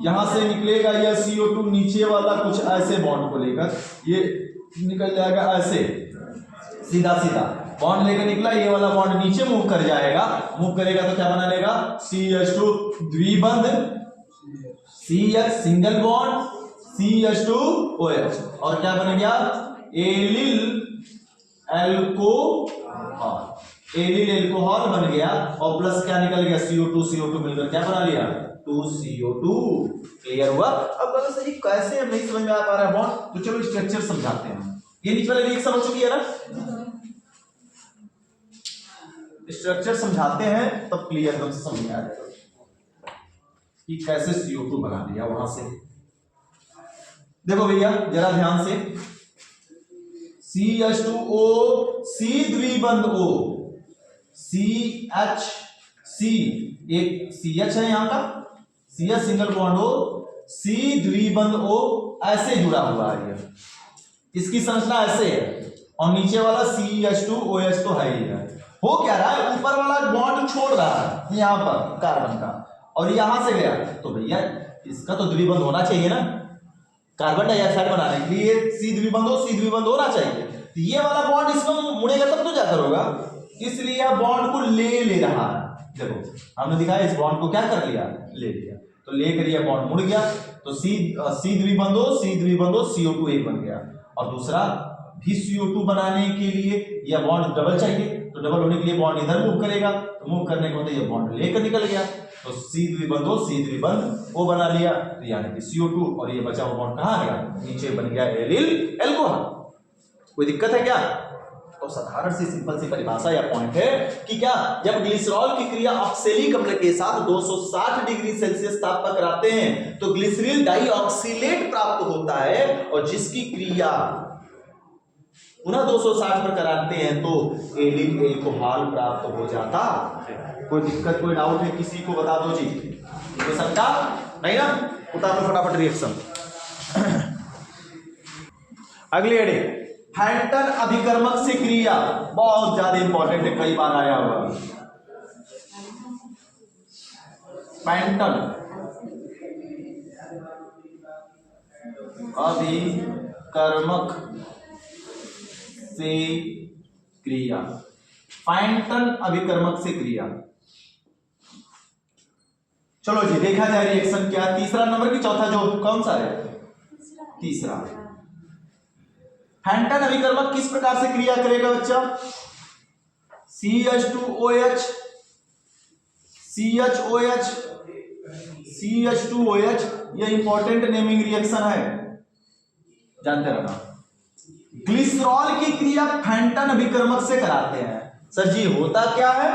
यहां से निकलेगा यह CO2, नीचे वाला कुछ ऐसे बॉन्ड को लेकर ये निकल जाएगा, ऐसे सीधा सीधा बॉन्ड लेकर निकला, ये वाला बॉन्ड नीचे मूव कर जाएगा, मूव करेगा तो क्या बना लेगा CH2 द्विबंध, CH single bond, CH2OH, और क्या बन गया एलिल एल्कोहल, एलिल एल्कोहल बन गया, और प्लस क्या निकल गया CO2 मिलकर क्या बना लिया 2CO2। क्लियर हुआ। अब अगर सही कैसे हम नहीं समझ में आ पा रहा है बॉन्ड, तो चलो स्ट्रक्चर समझाते हैं। ये नीचे वाली रिएक्शन हो चुकी है ना, स्ट्रक्चर समझाते हैं तब क्लियर एकदम से समझ में आ जाएगा कि कैसे CO2 बना दिया वहां से। देखो भैया जरा ध्यान से, CH2O C द्विबंध O, CHC एक CH है यहां का, CH single bond O, C द्विबंध O ऐसे जुड़ा हुआ है, इसकी संरचना ऐसे है, और नीचे वाला CH2OH तो है ही है। हो क्या रहा है, ऊपर वाला बॉन्ड छोड़ रहा है यहां पर कार्बन का, और यहां से गया, तो भैया इसका तो द्विबंध होना चाहिए ना, कार्बन डाइऑक्साइड बनाने के लिए C द्विबंध होना चाहिए। तो ये वाला बॉन्ड इसमें मुड़ेगा तब तो जाकर होगा, इसलिए यह बॉन्ड को ले रहा है। देखो हमने दिखाया इस बॉन्ड को क्या कर लिया, ले लिया, तो लेकर यह बॉन्ड मुड़ गया, तो C द्विबंधो CO2 एक बन गया, और दूसरा भी CO2 बनाने के लिए यह बॉन्ड डबल चाहिए, तो डबल होने के लिए बॉन्ड इधर मूव करेगा, तो मूव करने के बाद यह बॉन्ड लेकर निकल गया, तो C द्विबंध O बना लिया, तो यानी कि CO2, और ये बचा हुआ बॉन्ड कहां गया, नीचे बन गया एलिल एल्कोहल। कोई दिक्कत है क्या? तो साधारण सी सिंपल सी परिभाषा या पॉइंट है कि क्या, जब ग्लिसरॉल की क्रिया ऑक्सेलिक अम्ल के साथ 260 डिग्री सेल्सियस ताप पर कराते हैं तो ग्लिसरीन डाइऑक्सिलेट प्राप्त होता है, और जिसकी क्रिया पुनः 260 पर कराते हैं तो एलिल एल्कोहल प्राप्त हो जाता। कोई दिक्कत कोई डाउट है किसी को बता दो जी, कोई शंका नहीं ना, उतार दो फटाफट रिएक्शन। अगली हेडिंग, फैंटन अभिकर्मक से क्रिया, बहुत ज्यादा इंपॉर्टेंट है, कई बार आया हुआ। फैंटन अभिकर्मक से क्रिया, फैंटन अभिकर्मक से क्रिया। चलो जी देखा जाए रिएक्शन क्या, तीसरा नंबर की चौथा जो कौन सा है, तीसरा। फैंटन अभिकर्मक किस प्रकार से क्रिया करेगा बच्चा, CH2OH CHOH CH2OH, ये इंपॉर्टेंट नेमिंग रिएक्शन है, जानते रहना। ग्लिसरॉल की क्रिया फेंटन अभिकर्मक से कराते हैं। सर जी होता क्या है?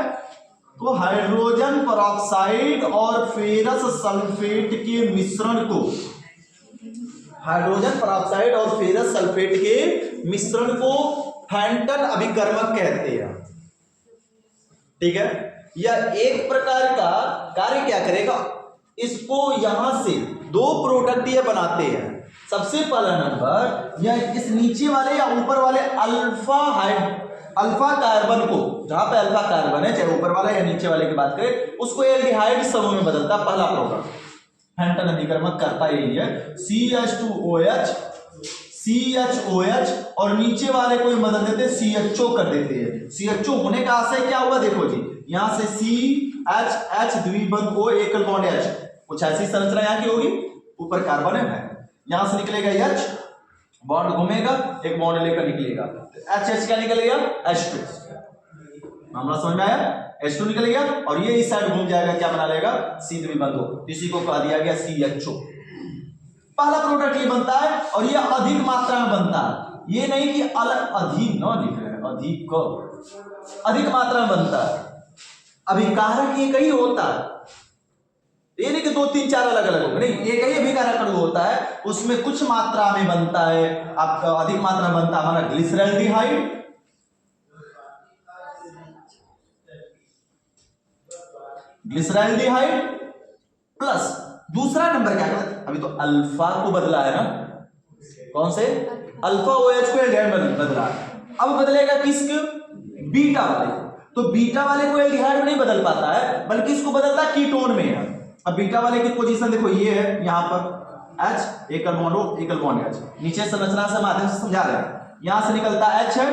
तो हाइड्रोजन परऑक्साइड और फेरस सल्फेट के मिश्रण को, हाइड्रोजन परऑक्साइड और फेरस सल्फेट के मिश्रण को फेंटन अभिकर्मक कहते हैं। ठीक है, यह एक प्रकार का कार्य क्या करेगा, इसको यहां से दो प्रोडक्ट ये बनाते हैं। सबसे पहला नंबर, यह इस नीचे वाले या ऊपर वाले अल्फा कार्बन को, जहां पे अल्फा कार्बन है, चाहे ऊपर वाला या नीचे वाले की बात करें, उसको एल्डिहाइड समूह में बदलता। पहला प्रोडक्ट फेंटन अभिकर्मक करता यही है, CH2OH और नीचे वाले को बदल देते CHO कर देते हैं। CHO होने का आशय क्या हुआ, देखो जी, यहां से CH द्विबंध O एकल बॉन्ड H, कुछ ऐसी संरचना यहाँ की होगी, ऊपर कार्बन है, यहां से निकलेगा H, बॉन्ड घूमेगा, एक बॉन्ड लेकर निकलेगा, H क्या निकल गया, H2। मामला समझ में आया? H2 निकल गया और ये इस साइड घूम जाएगा, क्या बना लेगा, C द्विबंध O, इसी को कहा दिया गया CHO। पहला प्रोडक्ट ये बनता है और ये अधिक मात्रा में बनता है, ये नहीं कि अलग अधिक न लिख रहे हैं, अधिक मात्रा में बनता है। अभिकारक एक ही होता है, ये नहीं कि 2 3 4 अलग अलग होगा, नहीं, एक ही अभिकारक अणु होता है, उसमें कुछ मात्रा में बनता है। आपका अधिक मात्रा में बनता है हमारा ग्लिसरॉल्डिहाइड, प्लस दूसरा नंबर क्या करता है, अभी तो अल्फा को बदला है ना, कौन से, अल्फा OH को एल्डिहाइड बदला है, अब बदलेगा किसको, बीटा वाले। तो बीटा वाले को एल्डिहाइड में नहीं बदल पाता है, बल्कि इसको बदलता है कीटोन में है। अब बीटा वाले की पोजीशन देखो, ये है यहां पर H एकल बॉन्ड O एकल बॉन्ड H, नीचे संरचना से माध्यम से समझा रहे हैं, यहां से निकलता H है,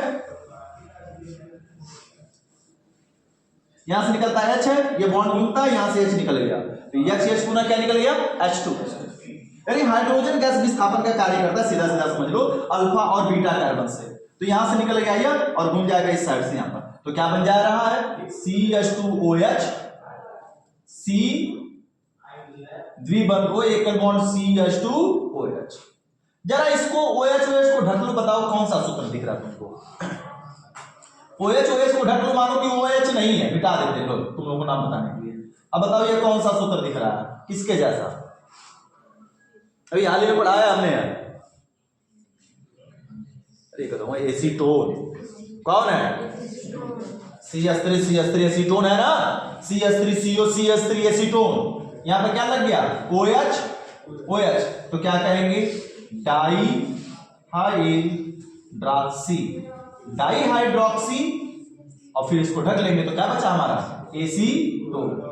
यहां से निकलता H है, ये बॉन्ड घूमता है, यहां से H निकल गया, तो H पुनः क्या निकल गया, H2। यानी हाइड्रोजन गैस विस्थापन का कार्य करता है, सीधा सीधा समझ लो, अल्फा और बीटा कार्बन से। तो यहां से निकल गया ये और घूम जाएगा इस साइड से यहां पर, तो क्या बन जा रहा है, CH2OH, C द्विबंध O एकल बॉन्ड CH2OH। जरा इसको OH को ढक लो, बताओ कौन सा सूत्र दिख रहा है तुमको, OH को ढक लो, मानो कि OH नहीं है, मिटा देते लोग तुम लोगों को नाम बताने के लिए। अब बताओ ये कौन सा सूत्र दिख रहा है, किसके जैसा, अभी हाल ही में पढ़ाया हमने, अरे कहता हूं एसीटोन, कौन है, CH3 एसीटोन है ना, CH3CO CH3 एसीटोन। यहां पर क्या लग गया, OH, तो क्या कहेंगे, डाइहाइड्रॉक्सी, और फिर इसको ढक लेंगे तो क्या बचा हमारा, एसीटोन।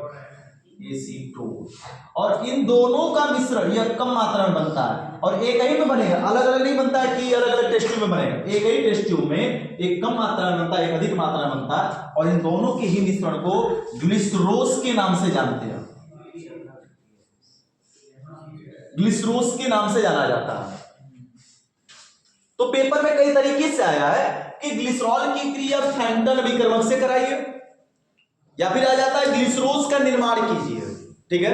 और इन दोनों का मिश्रण यह कम मात्रा में बनता है और एक ही में बनेगा, अलग अलग नहीं बनता है कि अलग अलग टेस्ट ट्यूब में बनेगा, एक ही टेस्ट ट्यूब में एक कम मात्रा में बनता है, एक अधिक मात्रा में बनता है, और इन दोनों के ही मिश्रण को ग्लिसरोस के नाम से जानते हैं, ग्लिसरोस के नाम से जाना जाता है। तो पेपर में कई तरीके से आया है कि ग्लिसरॉल की क्रिया फेंटन अभिकर्मक से कराइए, या फिर आ जाता है ग्लिसरोस का निर्माण कीजिए। ठीक है,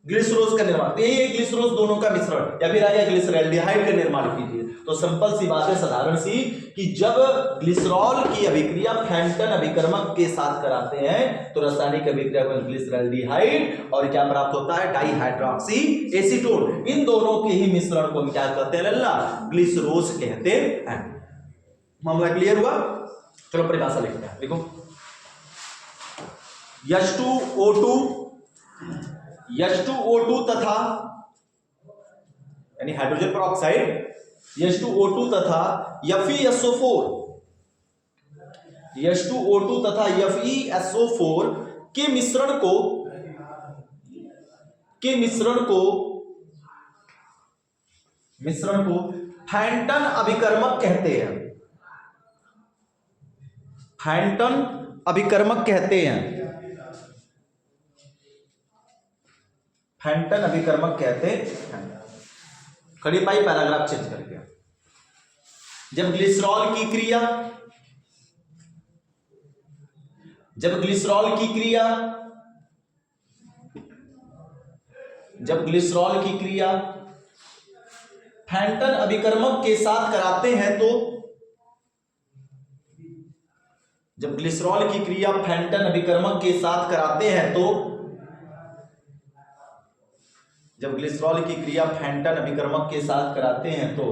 ग्लिसरोस का निर्माण, यही है ग्लिसरोस दोनों का मिश्रण, या फिर आ गया ग्लिसरॉल्डिहाइड का निर्माण कीजिए। तो सिंपल सी बात है, साधारण सी, कि जब ग्लिसरॉल की अभिक्रिया फेंटन अभिकर्मक के साथ कराते हैं तो रासायनिक अभिक्रिया में ग्लिसरॉल्डिहाइड और क्या प्राप्त होता है, डाइहाइड्रॉक्सी एसीटोन। इन दोनों के ही मिश्रण को हम क्या कहते हैं, लल्ला, ग्लिसरोस कहते हैं। मामला क्लियर हुआ? चलो परिभाषा लिखते हैं, देखो, H2O2 तथा यानी हाइड्रोजन परऑक्साइड, H2O2 तथा FeSO4, H2O2 तथा FeSO4 के मिश्रण को फेंटन अभिकर्मक कहते हैं, फेंटन अभिकर्मक कहते हैं, फेंटन अभिकर्मक कहते हैं। खड़ी पाई पैराग्राफ चेंज करके, जब ग्लिसरॉल की क्रिया जब ग्लिसरॉल की क्रिया फेंटन अभिकर्मक के साथ कराते हैं तो, जब ग्लिसरॉल की क्रिया फेंटन अभिकर्मक के साथ कराते हैं तो, जब ग्लिसरॉल की क्रिया फेंटन अभिकर्मक के साथ कराते हैं तो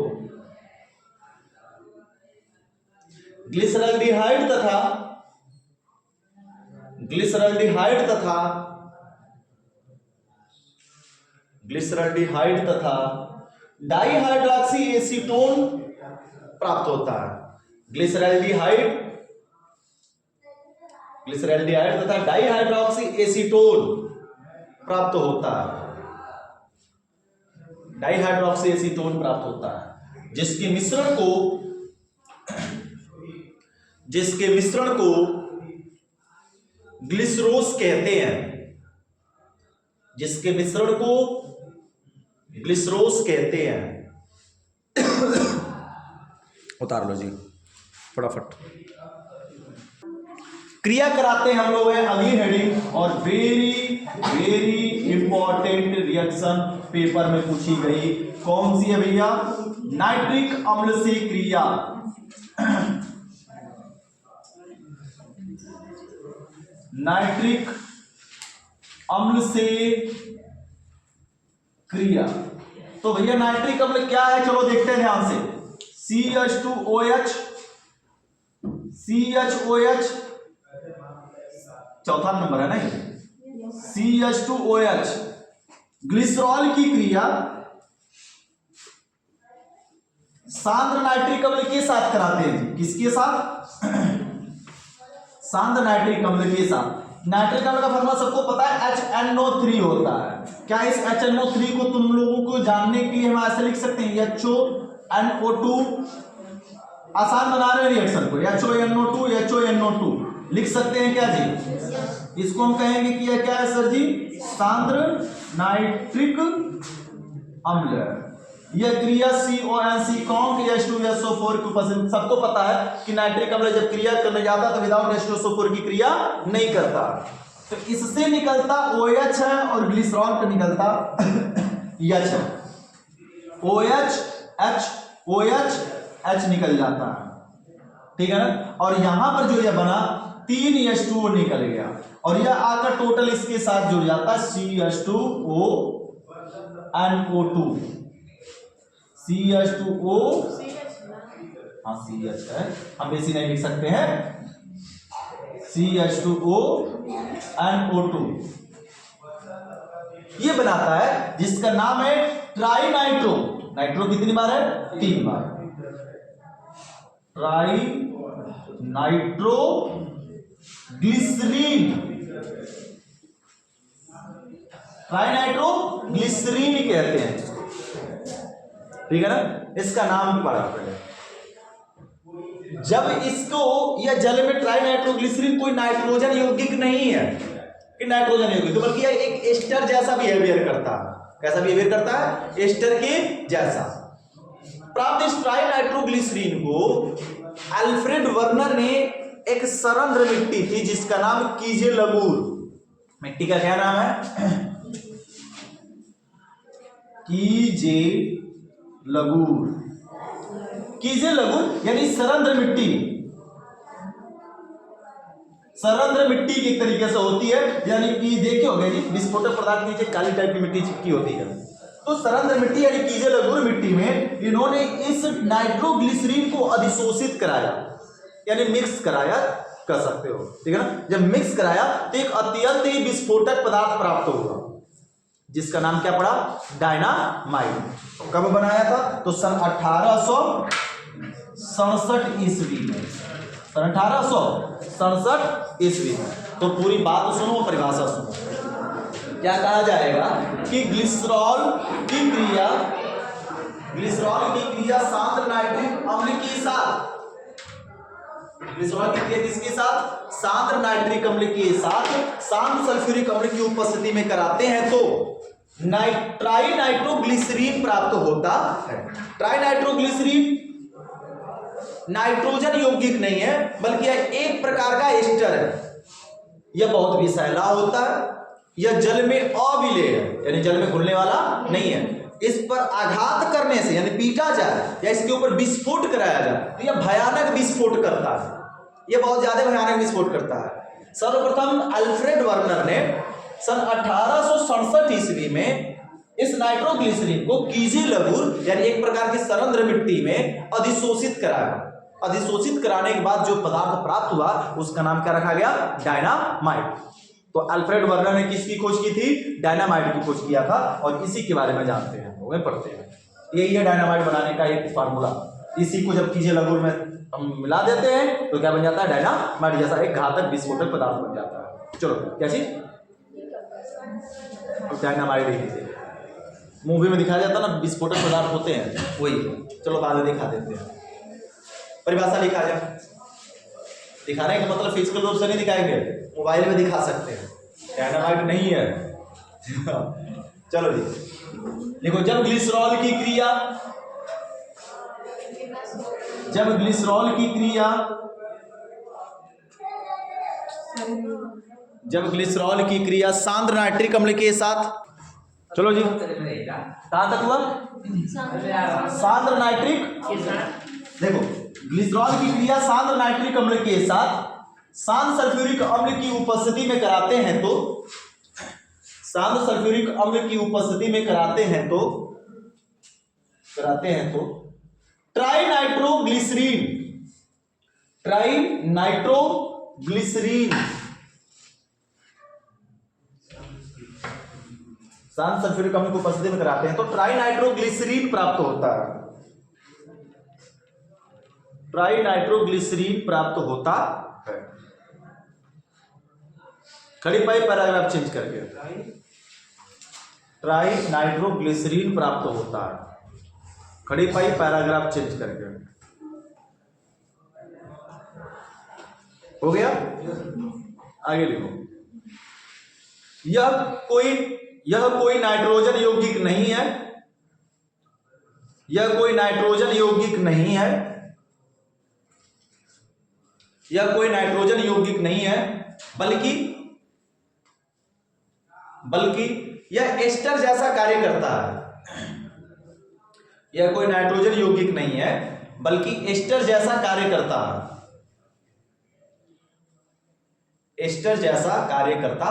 ग्लिसरल्डिहाइड तथा डाइहाइड्रॉक्सी एसीटोन प्राप्त होता है। ग्लिसरल्डिहाइड तथा डाइहाइड्रॉक्सी एसीटोन प्राप्त होता है। डाइहाइड्रॉक्सी एसीटोन प्राप्त होता है, जिसके मिश्रण को ग्लिसरोस कहते हैं, जिसके मिश्रण को ग्लिसरोस कहते हैं। उतार लो जी फटाफट। क्रिया कराते हैं हम लोग हैं अगली हेडिंग, और very very important reaction paper में पूछी गई। कौन सी है भैया? नाइट्रिक अम्ल से क्रिया। नाइट्रिक अम्ल से क्रिया। तो भैया नाइट्रिक अम्ल क्या है, चलो देखते हैं ध्यान से। CH2OH, चौथा नंबर है ना ये, CH2OH ग्लिसरॉल की क्रिया सांद्र नाइट्रिक अम्ल के साथ कराते हैं। किसके साथ? सांद्र नाइट्रिक अम्ल के साथ। नाइट्रिक अम्ल का फॉर्मूला सबको पता है, HNO3 होता है। क्या इस HNO3 को तुम लोगों को जानने के लिए हम ऐसे लिख सकते हैं, HONO2, आसान बना रहे रिएक्शन को, HONO2 लिख सकते हैं क्या जी? इसको हम कहेंगे कि यह क्या है सर जी? सांद्र नाइट्रिक अम्ल। यह क्रिया CONC(H2SO4) की उपस्थिति, सबको पता है कि नाइट्रिक अम्ल जब क्रिया करने जाता है तो विदाउट H2SO4 की क्रिया नहीं करता। तो इससे निकलता OH है और ग्लिसरॉल का निकलता H है। OH निकल जाता है, ठीक है ना। और यहां पर जो यह बना 3 H2O निकल गया, और यह आकर टोटल इसके साथ जुड़ जाता है CH2O CH2O, हाँ CH है, हम बेसी नहीं लिख सकते हैं, CH2O ये बनाता है, जिसका नाम है ट्राई नाइट्रो। नाइट्रो कितनी बार है? 3 बार। Tri nitro glycerine, tri nitro glycerine कहते हैं इसको, ठीक है ना। इसका नाम पड़ा पहले। जब इसको यह जल में ट्राई नाइट्रोग्लिसरीन कोई नाइट्रोजन यौगिक नहीं है कि नाइट्रोजन यौगिक, बल्कि यह एक एस्टर जैसा बिहेवियर करता है। कैसा बिहेवियर करता है? एस्टर के जैसा। प्राप्त इस ट्राई नाइट्रोग्लिसरीन को अल्फ्रेड वर्नर ने एक सरंध्र मिट्टी थी जिसका नाम कीजे लगूर, मिट्टी का क्या नाम है? कीजे लगूर। कीजे लगूर यानी सरंध्र मिट्टी। सरंध्र मिट्टी की एक तरीके से होती है, यानी कि देखे होंगे जी विस्फोटक पदार्थ नीचे काली टाइप की मिट्टी चिपकी होती है। तो सरंध्र मिट्टी यानी कीजे लगूर मिट्टी में इन्होंने इस नाइट्रोग्लिसरीन को अधिशोषित कराया, यानी मिक्स कराया, कर सकते हो, ठीक है ना। जब मिक्स कराया तो एक अत्यंत ही विस्फोटक पदार्थ प्राप्त हुआ, जिसका नाम क्या पड़ा? डायनामाइट। कब बनाया था? तो सन 1867 ईस्वी में, सन 1867 ईस्वी में। तो पूरी बात सुनो, परिभाषा सुनो। क्या कहा जाएगा कि ग्लिसरॉल की क्रिया सांद्र नाइट्रिक अम्ल के साथ, ग्लिसरॉल की क्रिया किसके साथ? सांद्र नाइट्रिक अम्ल के साथ सांद्र सल्फ्यूरिक अम्ल की उपस्थिति में कराते हैं तो ट्राई नाइट्रोग्लिसरीन प्राप्त होता है। ट्राई नाइट्रोग्लिसरीन नाइट्रोजन यौगिक नहीं है, बल्कि यह एक प्रकार का एस्टर है। यह बहुत विषैला होता है, यह जल में अविलेय है, यानी जल में घुलने वाला नहीं है। इस पर आघात करने से यानी पीटा जाए या इसके ऊपर विस्फोट कराया जाए तो यह भयानक विस्फोट करता है, यह बहुत ज्यादा भयानक विस्फोट करता है। सर्वप्रथम अल्फ्रेड वर्नर ने सन 1867 ईस्वी में इस नाइट्रोग्लिसरीन को कीजे लगूर यानी एक प्रकार की सरंध्र मिट्टी में अधिशोषित कराया। अधिशोषित कराने के बाद जो पदार्थ प्राप्त हुआ उसका नाम क्या रखा गया? डायनामाइट। तो अल्फ्रेड वर्नर ने किसकी खोज की थी? डायनामाइट की खोज किया था और इसी के बारे में जानते हैं, लोग पढ़ते हैं। यही है डायनामाइट बनाने का एक फार्मूला। इसी को जब कीजे लगूर में हम मिला देते हैं तो क्या बन जाता है? डायनामाइट जैसा एक घातक विस्फोटक पदार्थ बन जाता है। चलो क्या चीज? डायनामाइट ही मूवी में दिखाया जाता है ना, विस्फोटक पदार्थ होते हैं वही। चलो बाद में दिखा देते हैं, परिभाषा लिखा जाए। दिखाने का मतलब फिजिकल रूप से नहीं दिखाएंगे, मोबाइल में दिखा सकते हैं, डायनामाइट नहीं है। चलो जी देखो, जब ग्लिसरॉल की क्रिया सांद्र नाइट्रिक अम्ल के साथ, चलो जी कहां तक हुआ? सांद्र नाइट्रिक, देखो ग्लिसरॉल की क्रिया सांद्र नाइट्रिक अम्ल के साथ सांद्र सल्फ्यूरिक अम्ल की उपस्थिति में कराते हैं तो सांद्र सल्फ्यूरिक अम्ल की उपस्थिति में कराते हैं तो ट्राइनाइट्रोग्लिसरीन सांद्र सल्फ्यूरिक अम्ल की उपस्थिति में कराते हैं तो ट्राइनाइट्रोग्लिसरीन प्राप्त होता है। ट्राइनाइट्रोग्लिसरीन प्राप्त होता है। खड़ी पाई पैराग्राफ चेंज करके, ट्राइनाइट्रोग्लिसरीन प्राप्त होता है। खड़ी पाई पैराग्राफ चेंज करके हो गया। आगे लिखो, यह कोई नाइट्रोजन यौगिक नहीं है। यह कोई नाइट्रोजन यौगिक नहीं है बल्कि यह एस्टर जैसा कार्य करता है। यह कोई नाइट्रोजन यौगिक नहीं है बल्कि एस्टर जैसा कार्य करता है। एस्टर जैसा कार्य करता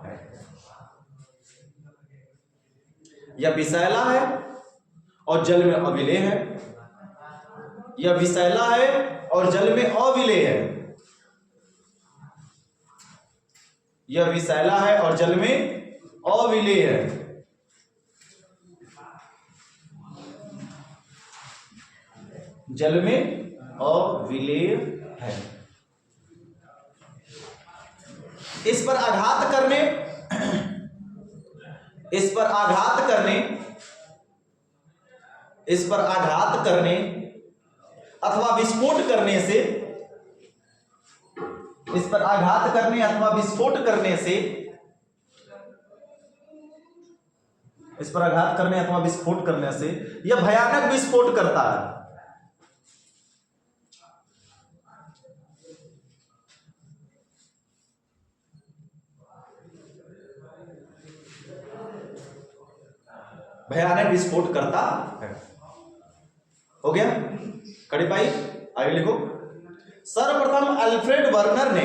है। यह विषैला है और जल में अविलेय है। यह विषैला है और जल में अविलेय है। यह विषैला है और जल में अविलेय है। जल में अविलेय है। इस पर आघात करने अथवा विस्फोट करने से यह भयानक विस्फोट करता है। भयानक विस्फोट करता है। हो गया? कड़ी पाई आगे लिखो। सर्वप्रथम अल्फ्रेड वर्नर ने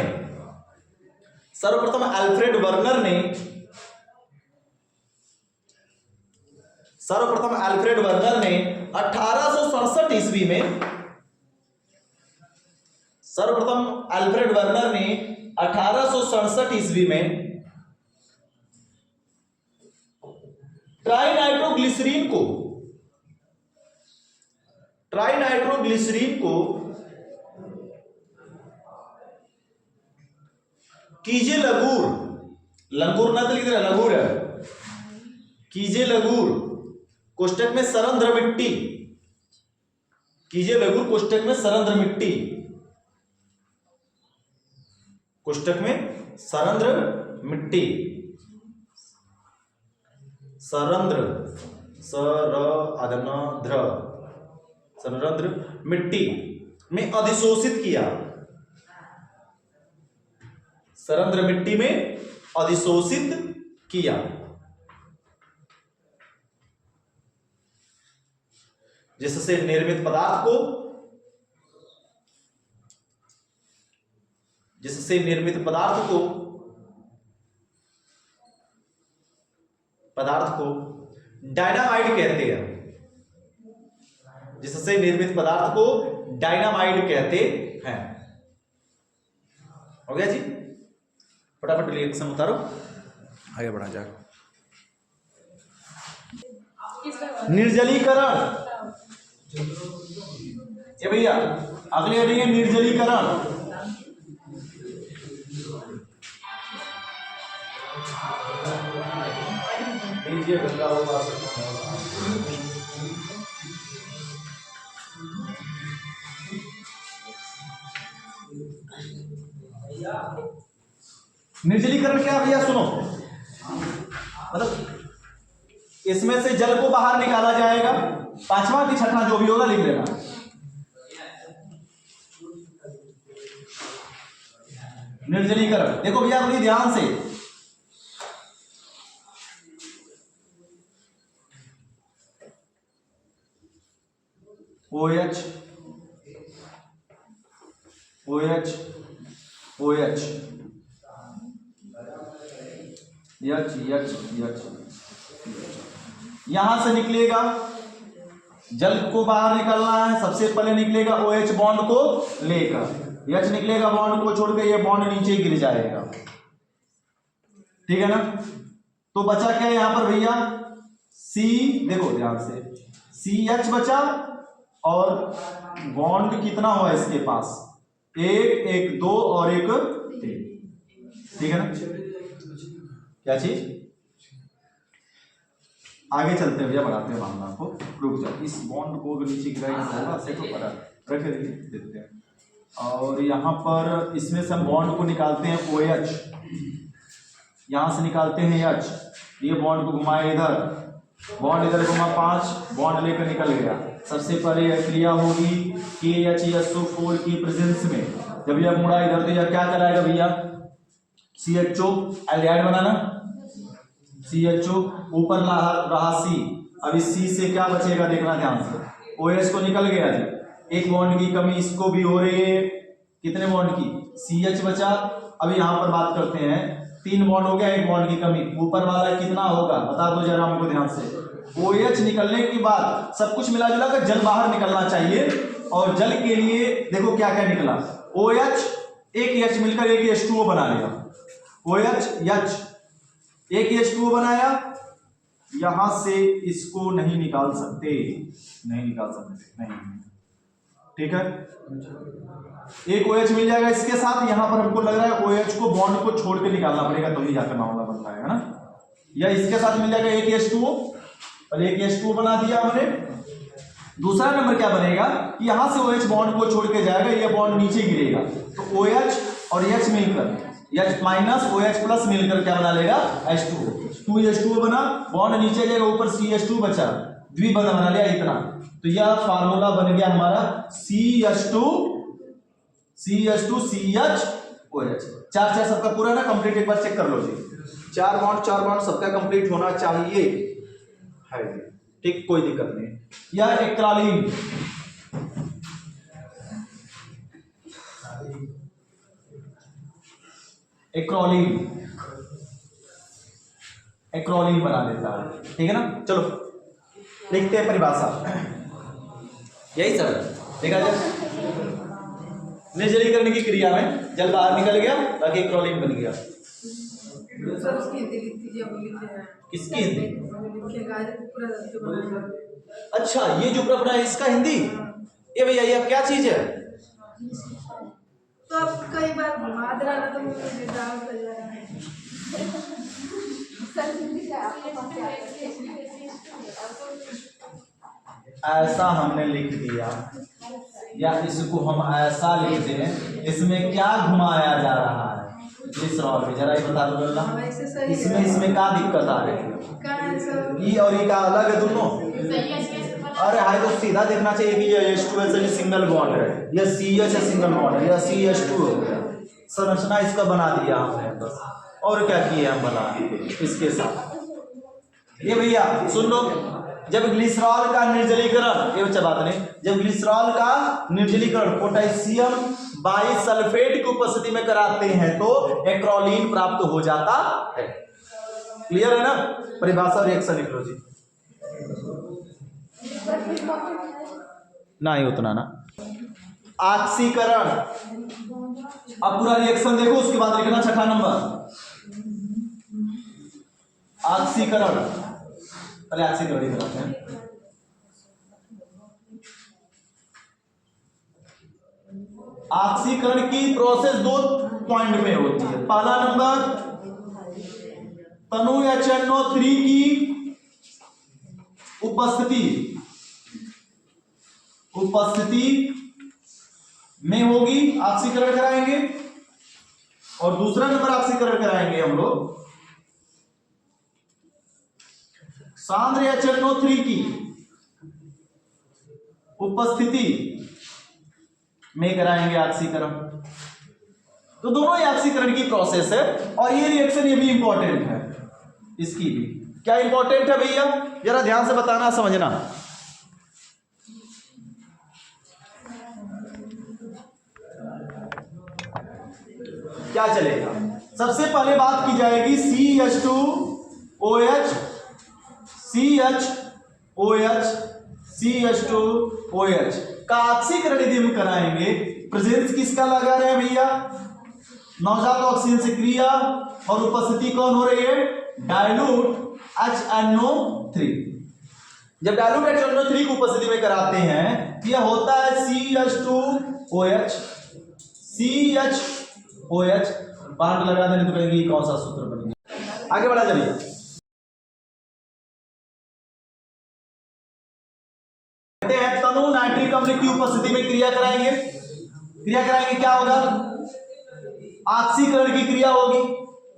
1867 ईस्वी में ट्राइनाइट्रोग्लिसरीन को कीजे लगूर ना तो लिख रहा, लगूर है, कीजे लगूर कोष्टक में सरंध्र मिट्टी, कीजे लगूर कोष्टक में सरंध्र मिट्टी, कोष्टक में सरंध्र मिट्टी, सरंध्र मिट्टी में अधिशोषित किया। सरंध्र मिट्टी में अधिशोषित किया। जिससे निर्मित पदार्थ को डायनामाइड कहते हैं, जिससे निर्मित पदार्थ को डायनामाइड कहते हैं। हो गया जी, फटाफट रिएक्शन उतारो, आगे बढ़ा जाए। निर्जलीकरण, ये भैया अगली हेडिंग है निर्जलीकरण। निर्जलीकरण क्या भैया, सुनो, मतलब इसमें से जल को बाहर निकाला जाएगा, पांचवा की छठा जो भी होगा लिख लेना। निर्जलीकरण देखो भैया बड़ी ध्यान से, OH OH OH H यहां से निकलेगा, जल को बाहर निकलना है, सबसे पहले निकलेगा OH बॉन्ड को लेकर, H निकलेगा बॉन्ड को छोड़ के, ये बॉन्ड नीचे गिर जाएगा, ठीक है ना। तो बचा क्या है यहां पर भैया, C, देखो ध्यान से, CH बचा, और बॉन्ड कितना हुआ इसके पास, एक, एक, दो और एक तीन, ठीक है ना। क्या चीज, आगे चलते हैं भैया, बढ़ाते हैं मामला को, रुक जाओ, इस बॉन्ड को नीचे गिराएंगे तो होगा, से तो पता रख देते हैं। और यहाँ पर इसमें से हम बॉन्ड को निकालते हैं OH, यहाँ से निकालते हैं H, ये बॉन्ड को घुमाए इधर, बॉन्ड इधर घुमा, 5 बॉन्ड लेकर निकल गया। सबसे पहले यह क्रिया होगी KHSO4 की प्रेजेंस में, जब यह मुड़ा इधर तो यह क्या कराएगा भैया, CHO एल्डिहाइड बनाना, CHO ऊपर रहा C, अब इस C से क्या बचेगा देखना ध्यान से, OH को निकल गया जी, एक बॉन्ड की कमी इसको भी हो रही है, कितने बॉन्ड की, CH बचा। अब यहाँ पर बात करते हैं, 3 बॉन्ड हो गया, एक बॉन्ड की कमी, ऊपर वाला कितना होगा बता दो जरा हमको ध्यान से। OH निकलने के बाद सब कुछ मिला जुला कर जल बाहर निकलना चाहिए, और जल के लिए देखो क्या क्या निकला, OH एक H मिलकर एक H2O बना लिया, OH H एक H2O बनाया, यहां से इसको नहीं निकाल सकते, नहीं, ठीक है। एक OH मिल जाएगा इसके साथ, यहां पर हमको लग रहा है OH को बॉन्ड को छोड़ के निकालना पड़ेगा, तभी जाकर मामला बन पाएगा ना। या इसके साथ मिल जाएगा एक H2O, और एक H2O बना दिया हमने। दूसरा नंबर क्या बनेगा कि यहां से OH बॉन्ड को छोड़ के जाएगा, ये बॉन्ड नीचे गिरेगा, तो OH और H मिलकर, H माइनस OH प्लस मिलकर क्या बना लेगा, H2O, 2H2O बना, बॉन्ड नीचे जाएगा, ऊपर CH2 बचा, द्विबंध बना लिया इतना। तो यह फार्मूला बन गया हमारा CH2 CH2CHOH। 4 सबका पूरा ना कंप्लीट, एक बार चेक कर लो जी, 4 बॉन्ड सबका कंप्लीट होना चाहिए, है ठीक, कोई दिक्कत नहीं। यह एक्रालीन, एक्रोलीन बना देता है, ठीक है ना। चलो लिखते हैं परिभाषा, यही सब देखा जाए, निर्जलीकरण की क्रिया में जल बाहर निकल गया, बाकी एक्रोलीन बन गया। किसकी हिंदी, अच्छा ये जो प्रपड़ा है इसका हिंदी, ये भैया ये क्या चीज है, तो अब कई बार घुमा दे रहा, तो मुझे डाउट हो जा रहा है। ऐसा हमने लिख दिया, या इसको हम ऐसा लिख दें, इसमें क्या घुमाया जा रहा है, इस सवाल में जरा ये बता दो अल्लाह, इसमें क्या दिक्कत आ रही है, ई और ई का अलग है दोनों, अरे हाय तो सीधा देखना चाहिए कि ये H2 सिंगल बॉन्ड है, या CH सिंगल बॉन्ड है, या CH2 हो गया, संरचना इसका बना दिया हमने बस, और क्या किए हम बना इसके साथ। ये भैया सुन लो, जब ग्लिसरॉल का निर्जलीकरण, ये बच्चा बात नहीं, जब ग्लिसरॉल का निर्जलीकरण पोटेशियम बाइसल्फेट की उपस्थिति में कराते हैं तो एक्रोलीन प्राप्त हो जाता है। क्लियर है ना? परिभाषा रिएक्शन लिख लो जी। ना ही उतना ना। ऑक्सीकरण, अब पूरा रिएक्शन देखो उसके बाद लिखना छठा नंबर। ऑक्सीकरण, पहले ऑक्सीकरण ही कराते हैं। ऑक्सीकरण की प्रोसेस 2 पॉइंट में होती है। पहला नंबर तनु HNO3 की उपस्थिति में होगी, ऑक्सीकरण कराएंगे। और दूसरा नंबर ऑक्सीकरण कराएंगे हम लोग सांद्र HNO3 की उपस्थिति में कराएंगे ऑक्सीकरण। तो दोनों ही ऑक्सीकरण की प्रोसेस है। और ये रिएक्शन ये भी इंपॉर्टेंट है, इसकी भी क्या इंपॉर्टेंट है भैया, जरा ध्यान से बताना समझना। क्या चलेगा? सबसे पहले बात की जाएगी CH2OH का ऑक्सीकरण यदि हम कराएंगे, प्रेजेंस किसका लगा रहे हैं भैया? नवजात ऑक्सीजन से क्रिया, और उपस्थिति कौन हो रही है? Dilute HNO3। जब डाइल्यूट HNO3 की उपस्थिति में कराते हैं तो यह होता है CH2OH। बांट लगा देने तो कहेंगे कौन सा सूत्र बन गया। आगे बढ़ा चलिए। कहते हैं तनु नाइट्रिक अम्ल की उपस्थिति में क्रिया कराएंगे। क्या होगा? ऑक्सीकरण की क्रिया होगी।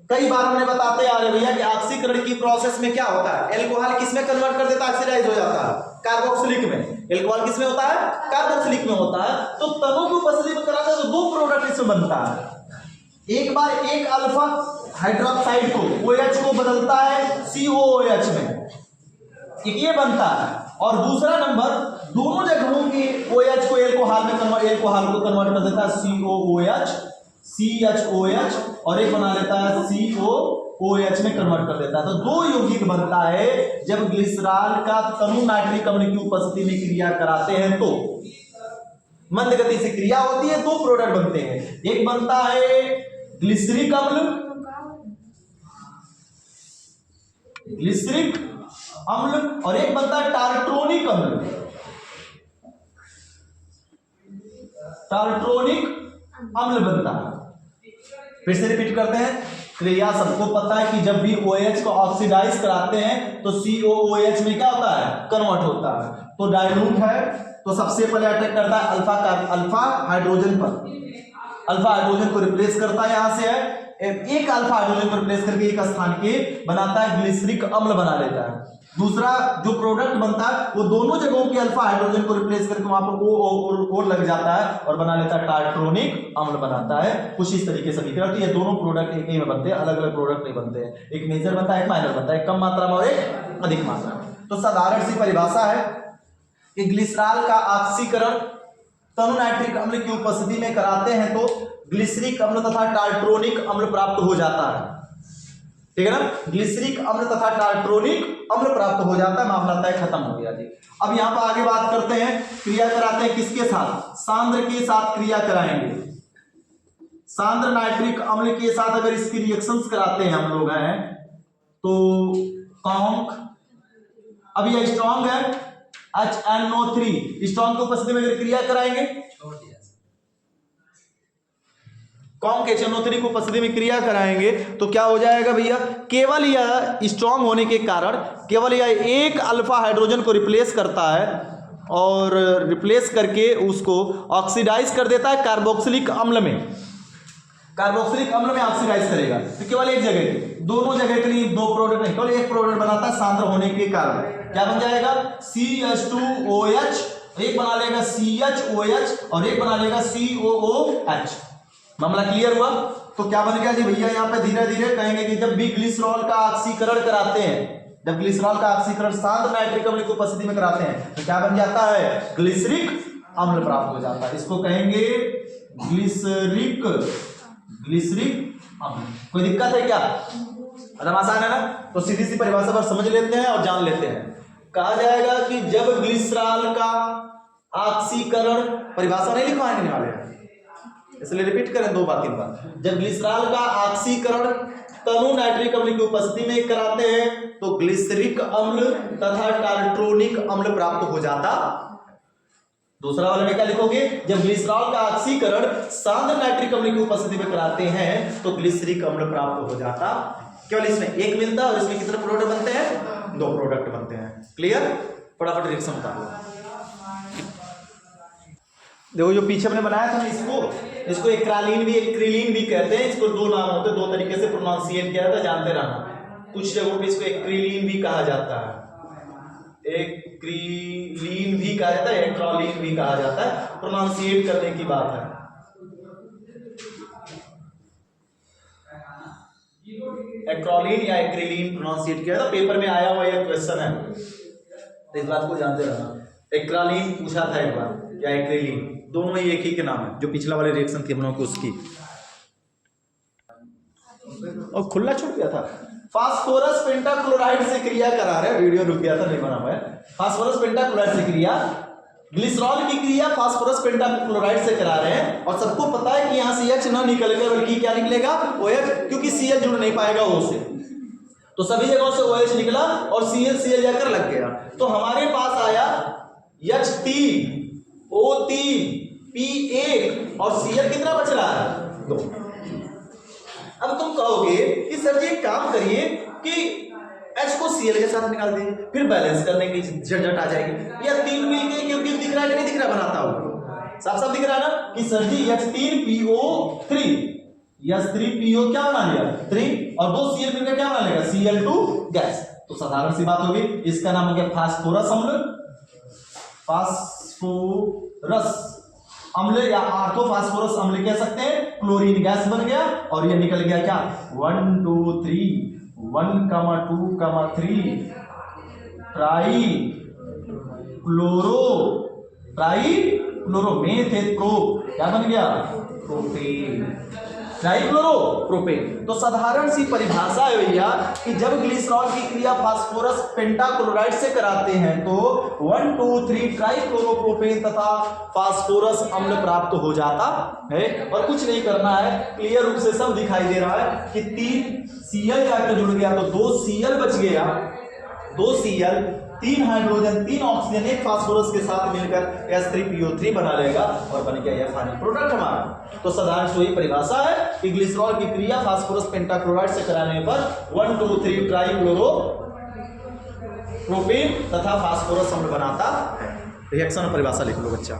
कई बार हमने बताते आ रहे भैया कि ऑक्सीकरण की प्रोसेस में क्या होता है? एल्कोहल किस में कन्वर्ट कर देता है? ऑक्सीडाइज हो जाता है कार्बोक्सिलिक में। एल्कोहल किस में होता है? कार्बोक्सिलिक में होता है। तो तनु की उपस्थिति में कराते हैं तो 2 प्रोडक्ट इसमें बनता है। एक बार एक अल्फा हाइड्रोक्साइड को OH को बदलता है COOH में, एक ये बनता है। और दूसरा नंबर दोनों जगहों के OH को एल्कोहल को कन्वर्ट कर देता है COOH CHOH, और एक बना लेता है COOH में कन्वर्ट कर देता है। तो 2 यौगिक बनता है जब ग्लिसरॉल का तनु नाइट्रिक अम्ल की उपस्थिति में क्रिया कराते हैं तो मंद गति से क्रिया होती है। 2 प्रोडक्ट बनते हैं, एक बनता है ग्लिसरिक अम्ल और एक बनता है टार्ट्रोनिक अम्ल बनता है। फिर से रिपीट करते हैं। क्रिया सबको पता है कि जब भी OH को ऑक्सीडाइज कराते हैं तो COOH में क्या होता है? कन्वर्ट होता है। तो डाइल्यूट है तो सबसे पहले अटैक करता है अल्फा हाइड्रोजन पर, अल्फा हाइड्रोजन को रिप्लेस करता है। यहां से है एक अल्फा हाइड्रोजन को रिप्लेस करके एक स्थान के बनाता है ग्लिसरिक अम्ल बना लेता है। दूसरा जो प्रोडक्ट बनता है वो दोनों जगहों के अल्फा हाइड्रोजन को रिप्लेस करके वहां पर O लग जाता है और बना लेता है टार्ट्रोनिक अम्ल बनाता है। कुछ इस तरीके से दिख रहा है। तो ये दोनों प्रोडक्ट एक ही में बनते हैं, अलग अलग प्रोडक्ट नहीं बनते हैं। एक मेजर बनता है, एक माइनर बनता है, एक कम मात्रा में और एक अधिक मात्रा में। तो साधारण सी परिभाषा है कि ग्लिसरॉल का ऑक्सीकरण तनु नाइट्रिक अम्ल की उपस्थिति में कराते हैं तो ग्लिसरिक अम्ल तथा टार्ट्रोनिक अम्ल प्राप्त हो जाता है। ठीक है ना? ग्लिसरिक अम्ल तथा टार्ट्रोनिक अम्ल प्राप्त हो जाता है। मामला तय खत्म हो गया जी। अब यहां पर आगे बात करते हैं, क्रिया कराते हैं किसके साथ? सांद्र के साथ क्रिया कराएंगे। सांद्र नाइट्रिक अम्ल के साथ अगर इसकी रिएक्शंस कराते हैं हम लोग हैं तो कॉन्क, अब यह स्ट्रॉन्ग है HNO3, स्ट्रॉन्ग की उपस्थिति में अगर क्रिया कराएंगे, कॉन्क HNO3 की उपस्थिति में क्रिया कराएंगे तो क्या हो जाएगा भैया? केवल यह स्ट्रॉन्ग होने के कारण केवल यह एक अल्फा हाइड्रोजन को रिप्लेस करता है और रिप्लेस करके उसको ऑक्सीडाइज कर देता है कार्बोक्सिलिक अम्ल में। कार्बोक्सिलिक अम्ल में ऑक्सीडाइज करेगा तो केवल एक जगह के, दोनों जगह के लिए 2 प्रोडक्ट नहीं, केवल एक प्रोडक्ट बनाता है सांद्र होने के कारण। क्या बन जाएगा? CH2OH, एक बना लेगा CHOH और एक बना लेगा COOH। मामला क्लियर हुआ? तो क्या बन गया जी भैया? यहाँ पे धीरे धीरे कहेंगे कि जब भी ग्लिसरॉल का ऑक्सीकरण कराते हैं जब ग्लिसरॉल का ऑक्सीकरण शांत नाइट्रिक अम्ल की उपस्थिति में कराते हैं तो क्या बन जाता है, ग्लिसरिक अम्ल प्राप्त हो जाता है। इसको कहेंगे ग्लिसरिक अम्ल। कोई दिक्कत है क्या? मतलब आसान है ना? तो सीधी सी परिभाषा पर समझ लेते हैं और जान लेते हैं। कहा जाएगा कि जब ग्लिसरॉल का ऑक्सीकरण, परिभाषा नहीं लिखवाने वाले हैं इसलिए रिपीट करें 2 बार 3 बार। जब ग्लिसरॉल का ऑक्सीकरण तनु नाइट्रिक अम्ल की उपस्थिति में कराते हैं तो ग्लिसरिक अम्ल तथा टार्ट्रोनिक अम्ल प्राप्त हो जाता। दूसरा वाले में क्या लिखोगे, जब ग्लिसरॉल का ऑक्सीकरण शांत नाइट्रिक अम्ल की उपस्थिति में कराते हैं तो ग्लिसरिक अम्ल प्राप्त हो जाता। केवल इसमें एक मिलता है और इसमें कितने प्रोडक्ट बनते हैं, 2 प्रोडक्ट बनते हैं। क्लियर? फटाफट रिएक्शन बता दो। देखो जो पीछे हमने बनाया था ना, इसको एक्रालीन भी एक्रिलीन भी कहते हैं। इसको 2 नाम होते हैं, 2 तरीके से प्रोनाउंसिएट किया जाता है, जानते रहना। कुछ जगहों पे इसको एक्रिलीन भी कहा जाता है, एक्रिलीन भी कहा जाता है, एक्रालीन भी कहा जाता है। प्रोनाउंसिएट करने की बात है। एक्रालीन या एक्रिलीन प्रोनाउंसिएट किया था, पेपर में आया हुआ यह क्वेश्चन है, तो इस बात को जानते रहना। एक्रालीन पूछा था एक बार या एक्रिलीन, दोनों ही एक ही के नाम है। जो पिछला वाले रिएक्शन थी हम लोगों की उसकी, और खुला छूट गया था। फास्फोरस पेंटाक्लोराइड से क्रिया करा रहे, वीडियो रुक गया था, नहीं बना हुआ है। फास्फोरस पेंटाक्लोराइड से क्रिया, ग्लिसरॉल की क्रिया फास्फोरस पेंटाक्लोराइड से करा रहे हैं। और सबको पता है कि यहां CH ना निकलेगा बल्कि क्या निकलेगा, OH, क्योंकि Cl जुड़ नहीं पाएगा O से, तो सभी जगहों से OH निकला और Cl जाकर लग गया। तो हमारे पास आया H3, O3, P1 और Cl कितना बच रहा है, 2। अब तुम कहोगे कि सर जी एक काम करिए कि H को Cl के साथ निकाल दीजिए, फिर बैलेंस करने की झंझट आ जाएगी। या 3 मिलके क्योंकि दिख रहा है कि नहीं दिख रहा, बनाता हूं, साफ साफ दिख रहा है ना कि सर जी H3PO3, H3PO क्या बना लिया 3, और 2 Cl मिलकर क्या बना लेगा Cl2 गैस। तो साधारण सी बात होगी, इसका नाम हो गया फास्फोरस अम्ल, फास्फोरस अम्ल या आर्थोफास्फोरस अम्ल कह सकते हैं। क्लोरीन गैस बन गया और ये निकल गया क्या 1 2 3 1, 2, 3 ट्राई क्लोरो मेथेप्रो, क्या बन गया प्रोपेन, ट्राइक्लोरोप्रोपेन। तो साधारण सी परिभाषा है भैया कि जब ग्लिसरॉल की क्रिया फास्फोरस पेंटाक्लोराइड से कराते हैं तो 1 2 3 ट्राइक्लोरोप्रोपेन तथा फास्फोरस अम्ल प्राप्त हो जाता है। और कुछ नहीं करना है, क्लियर रूप से सब दिखाई दे रहा है कि 3 Cl जाकर जुड़ गया तो 2 Cl बच गया, 2 Cl, 3 हाइड्रोजन, 3 ऑक्सीजन, 1 फास्फोरस के साथ मिलकर H3PO3 बना लेगा और बन गया यह फाइनल प्रोडक्ट हमारा। तो साधारण से वही परिभाषा है कि ग्लिसरॉल की क्रिया फास्फोरस पेंटाक्लोराइड से कराने पर 1 2 3 ट्राइक्लोरो प्रोपेन तथा फास्फोरस अम्ल बनाता है। रिएक्शन और परिभाषा लिख लो बच्चा।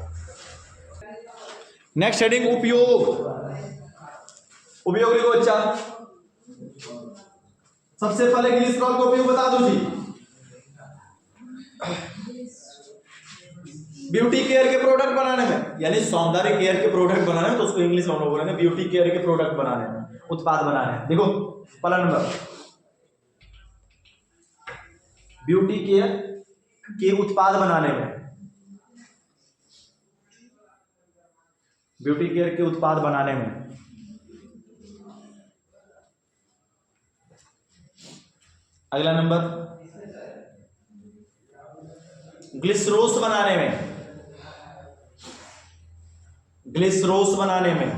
नेक्स्ट हेडिंग उपयोग। उपयोग लिखो बच्चा। सबसे पहले ग्लिसरॉल का उपयोग बता दो जी। ब्यूटी केयर के प्रोडक्ट बनाने में, यानी सौंदर्य केयर के प्रोडक्ट बनाने में, तो उसको इंग्लिश में हम लोग बोलेंगे ब्यूटी केयर के प्रोडक्ट बनाने में, उत्पाद बनाने में। देखो पहला नंबर, ब्यूटी केयर के उत्पाद बनाने में, ब्यूटी केयर के उत्पाद बनाने में। अगला नंबर, ग्लिसरोस बनाने में, ग्लिसरोस बनाने में,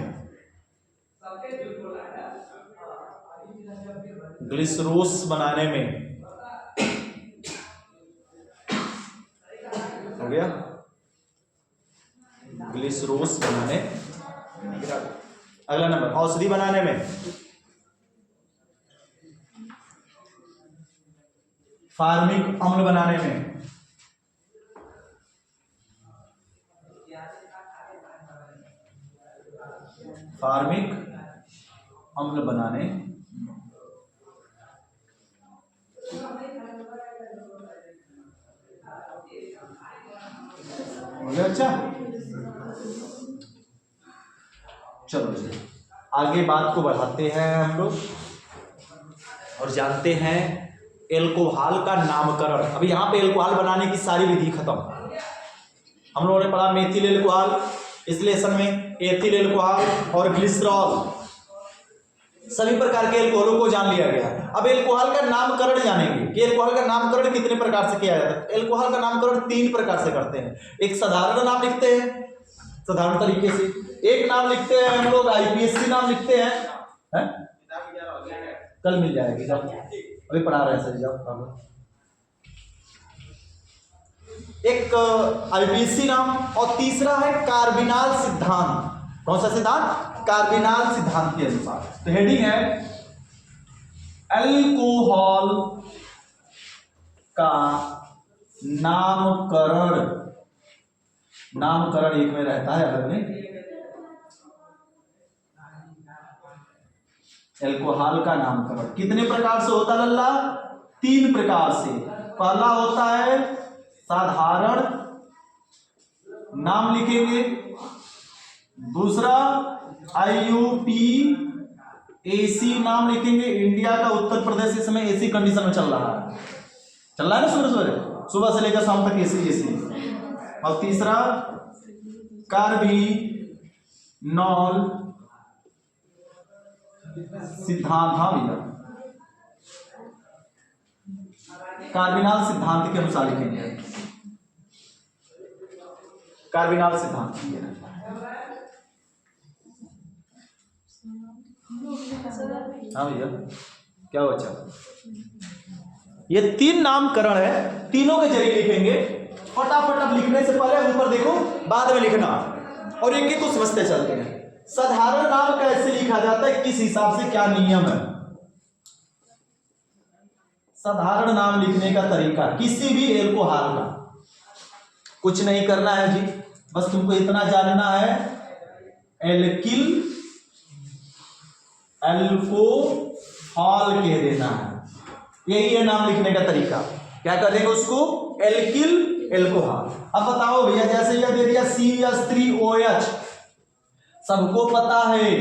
ग्लिसरोस बनाने में हो गया, ग्लिसरोस बनाने। अगला नंबर, औषधि बनाने में, फार्मिक अम्ल बनाने में, फार्मिक अम्ल बनाने, हो गया। अच्छा चलो जी आगे बात को बढ़ाते हैं हम लोग और जानते हैं एल्कोहल का नामकरण। अभी यहाँ पे एल्कोहल बनाने की सारी विधि खत्म। हम लोगों ने पढ़ा मेथिल एल्कोहल, इस लेसन में एथिल एल्कोहल और ग्लिसरॉल, सभी प्रकार के एल्कोहलों को जान लिया गया। अब एल्कोहल का नामकरण जानेंगे कि एल्कोहल का नामकरण कितने प्रकार से किया जाता है। एल्कोहल का नामकरण 3 प्रकार से करते हैं। एक साधारण नाम लिखते हैं साधारण तरीके से, एक नाम लिखते हैं हम लोग आईपीएससी नाम लिखते हैं, कल मिल जाएगी जब अभी पढ़ा रहे हैं सर जब। एक आईपीएससी नाम और तीसरा है कार्बिनाल सिद्धांत। कौन सा सिद्धांत? कार्बिनाल सिद्धांत के अनुसार। तो हेडिंग है अल्कोहल का नामकरण। नामकरण एक में रहता है अलग में। एल्कोहल का नामकरण कितने प्रकार से होता है लल्ला? 3 प्रकार से। पहला होता है साधारण नाम लिखेंगे, दूसरा IUPAC नाम लिखेंगे। इंडिया का उत्तर प्रदेश इस समय एसी कंडीशन में चल रहा है, चल रहा है ना, सुबह से लेकर शाम तक एसी। और तीसरा कार्बिनॉल सिद्धांत। हाँ भैया, कार्बिनॉल सिद्धांत के अनुसार लिखेंगे। कार्बिनॉल सिद्धांत हाँ भैया, क्या हो अच्छा? ये 3 नामकरण है, तीनों के जरिए लिखेंगे। फटाफट अब लिखने से पहले ऊपर देखो, बाद में लिखना, और एक एक को समझते चलते हैं। साधारण नाम कैसे लिखा जाता है, किस हिसाब से, क्या नियम है? साधारण नाम लिखने का तरीका किसी भी एल्कोहल का, कुछ नहीं करना है जी, बस तुमको इतना जानना है, एल्किल एल्कोहल कह देना है। यही है नाम लिखने का तरीका। क्या करेंगे उसको? Alkyl alcohol. अब बताओ भैया, जैसे यह दे दिया CH3OH, सबको पता है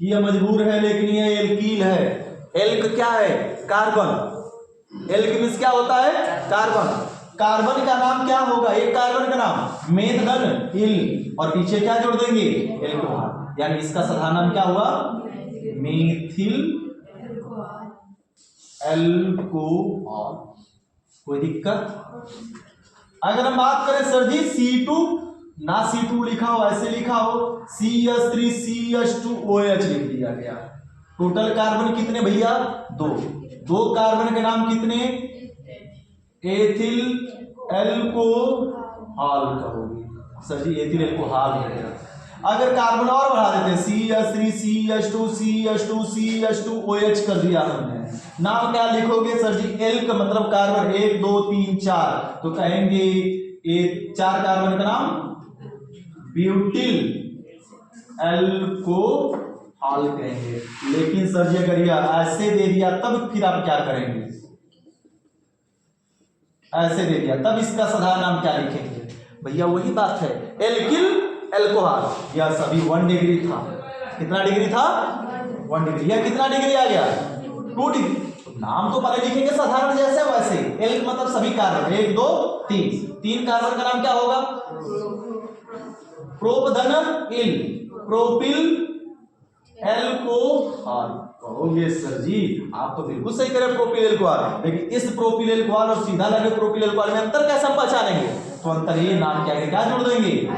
कि यह मजबूर है, लेकिन यह एल्कील है। एल्क क्या है? कार्बन। एल्क मींस क्या होता है? कार्बन। कार्बन का नाम क्या होगा? एक कार्बन का नाम मेथनल इल, और पीछे क्या जोड़ देंगे? एल्कोहल। यानी इसका साधारण नाम क्या हुआ? Methyl alcohol. कोई दिक्कत? अगर हम बात करें सर जी C2, ना C2 लिखा हो, ऐसे लिखा हो CH3CH2OH लिख दिया गया। टोटल कार्बन कितने भैया? 2 कार्बन के नाम कितने? एथिल एल्कोहल कहोगे सर जी, एथिल एल्कोहल हो गया। अगर कार्बन और बढ़ा देते हैं CH3CH2CH2CH2OH कर दिया हमने, नाम क्या लिखोगे सर जी? एल्क मतलब कार्बन, 1 2 3 4, तो कहेंगे 4 कार्बन का नाम ब्यूटिल एल्कोहल कहेंगे। लेकिन सर जी अगर यह ऐसे दे दिया तब फिर आप क्या करेंगे? ऐसे दे दिया तब इसका साधारण नाम क्या लिखेंगे भैया? वही बात है, एल्किल एल्कोहल। यह सभी 1 डिग्री था। कितना डिग्री था? 1 डिग्री। यह कितना डिग्री आ गया? 2 डिग्री। तो नाम तो पहले लिखेंगे साधारण जैसे वैसे। एल्क मतलब सभी कार्बन, 1 2 3 कार्बन का नाम क्या होगा? प्रोपधनइल, प्रोपिल एल्कोहल कहोगे सर जी। आप तो बिल्कुल सही करें प्रोपिल एल्कोहल, लेकिन इस प्रोपिल एल्कोहल और सीधा लगे प्रोपिल एल्कोहल में अंतर कैसे हम पहचानेंगे? तो अंतर ये नाम क्या है, क्या जोड़ देंगे?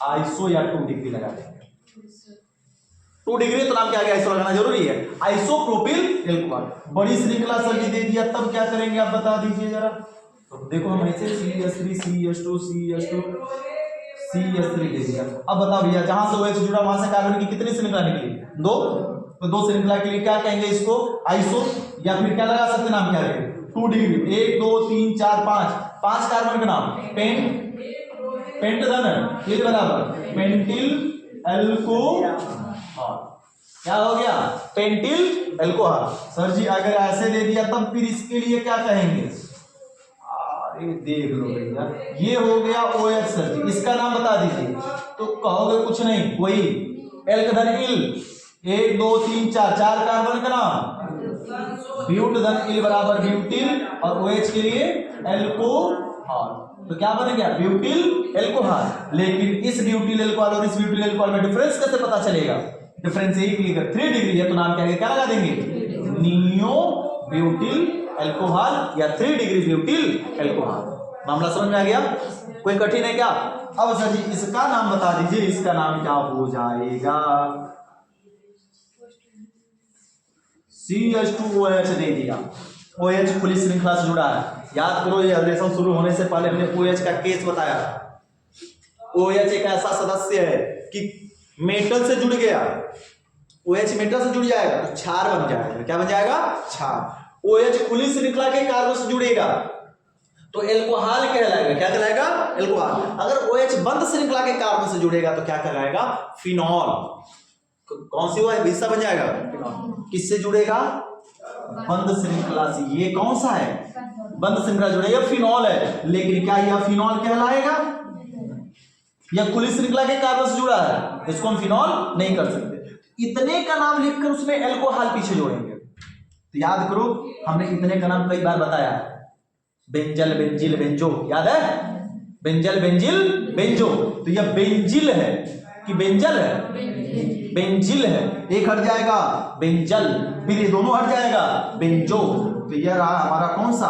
आइसो या 2 डिग्री लगा देंगे। 2 डिग्री तो नाम क्या है? आइसो लगाना जरूरी है। Isopropyl alcohol. बड़ी श्रृंखला सर जी दे दिया तब क्या करेंगे आप बता दीजिए जरा। तो देखो हम ऐसे CH3 CH2 CH2 CH3 दे दिया। अब बताओ भैया, जहां से OH जुड़ा वहां से कार्बन की कितनी श्रृंखला निकली? 2। तो 2 श्रृंखला के लिए क्या कहेंगे इसको? आइसो, या फिर क्या लगा सकते नाम क्या है? 2 डिग्री। 1 2 3 4 5 कार्बन का नाम पेंटधन ये बराबर पेंटिल एल्कोहल। क्या हो गया? Pentyl alcohol. सर जी अगर ऐसे दे दिया तब फिर इसके लिए क्या कहेंगे? अरे देख लो भैया, ये हो गया OH सर जी, इसका नाम बता दीजिए। तो कहोगे कुछ नहीं, वही एल्कधनिल 1 2 3 4 कार्बन का नाम ब्यूट धन इल बराबर ब्यूटिल और OH के लिए एल्कोहल। तो क्या बन गया? Butyl alcohol. लेकिन इस ब्यूटिल एल्कोहल और इस ब्यूटिल एल्कोहल में डिफरेंस कैसे पता चलेगा? डिफरेंस यही क्लियर 3 डिग्री है तो नाम क्या है, क्या लगा देंगे? नियो ब्यूटिल एल्कोहल या 3 डिग्री ब्यूटिल एल्कोहल। मामला समझ में आ गया? कोई कठिन है क्या? अब सर जी इसका नाम बता दीजिए, इसका नाम क्या हो जाएगा? CH2OH दे दिया। OH खुली श्रृंखला से जुड़ा है। याद करो ये रिलेशन शुरू होने से पहले हमने OH का केस बताया। OH एक ऐसा सदस्य है कि मेटल से जुड़ गया, OH मेटल से जुड़ जाएगा तो क्षार बन जाएगा। क्या बन जाएगा? क्षार। OH खुली श्रृंखला के कार्बन से जुड़ेगा तो एल्कोहल कहलाएगा। क्या कहलाएगा? एल्कोहल। अगर OH बंद श्रृंखला के कार्बन से जुड़ेगा तो क्या कहलाएगा? फिनॉल। कौन सी वो है? हिस्सा बन जाएगा। किससे जुड़ेगा? बंद श्रृंखला से। ये कौन सा है? बंद श्रृंखला जुड़ेगा, फिनॉल है। लेकिन क्या यह फिनॉल कहलाएगा? यह खुली श्रृंखला के कार्बन से जुड़ा है, इसको हम फिनॉल नहीं कर सकते। इतने का नाम लिखकर उसमें एल्कोहल पीछे जोड़ेंगे। तो याद करो हमने इतने का नाम कई बार बताया है। बेंजल, बेंजिल, बेंजो, याद है? Benzal, benzil, benzo. तो यह बेंजिल है कि बेंजल है? बेंजिल है। एक हट जाएगा बेंजल, फिर ये दोनों हट जाएगा बेंजो। तो यह रहा हमारा कौन सा?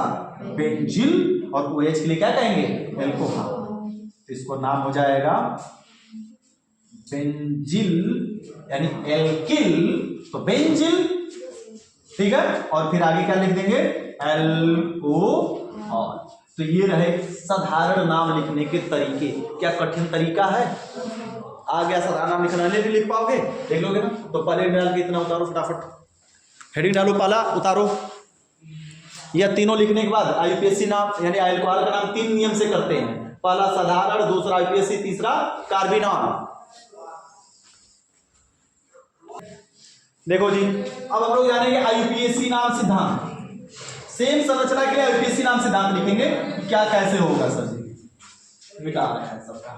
बेंजिल। और OH के लिए क्या कहेंगे? एल्कोहल। तो इसको नाम हो जाएगा बेंजिल यानी एल्किल। तो बेंजिल, ठीक है। और फिर आगे क्या लिख देंगे? एल्कोहल। तो ये रहे साधारण नाम लिखने के तरीके। क्या कठिन तरीका है? आ गया साधारण नाम लिखना, नहीं लिख पाओगे? देख लोगे ना? तो पहले डाल के इतना उतारो फटाफट, हेडिंग डालो, पहला उतारो। यह तीनों लिखने के बाद IUPAC नाम यानी एल्कोहल का नाम 3 नियम से करते हैं। पहला साधारण, दूसरा IUPAC, तीसरा कार्बिनॉल। देखो जी अब हम लोग जानेंगे IUPAC नाम सिद्धांत। सेम संरचना के लिए IUPAC नाम सिद्धांत लिखेंगे। क्या कैसे होगा सर जी? मिटा रहे हैं सबका।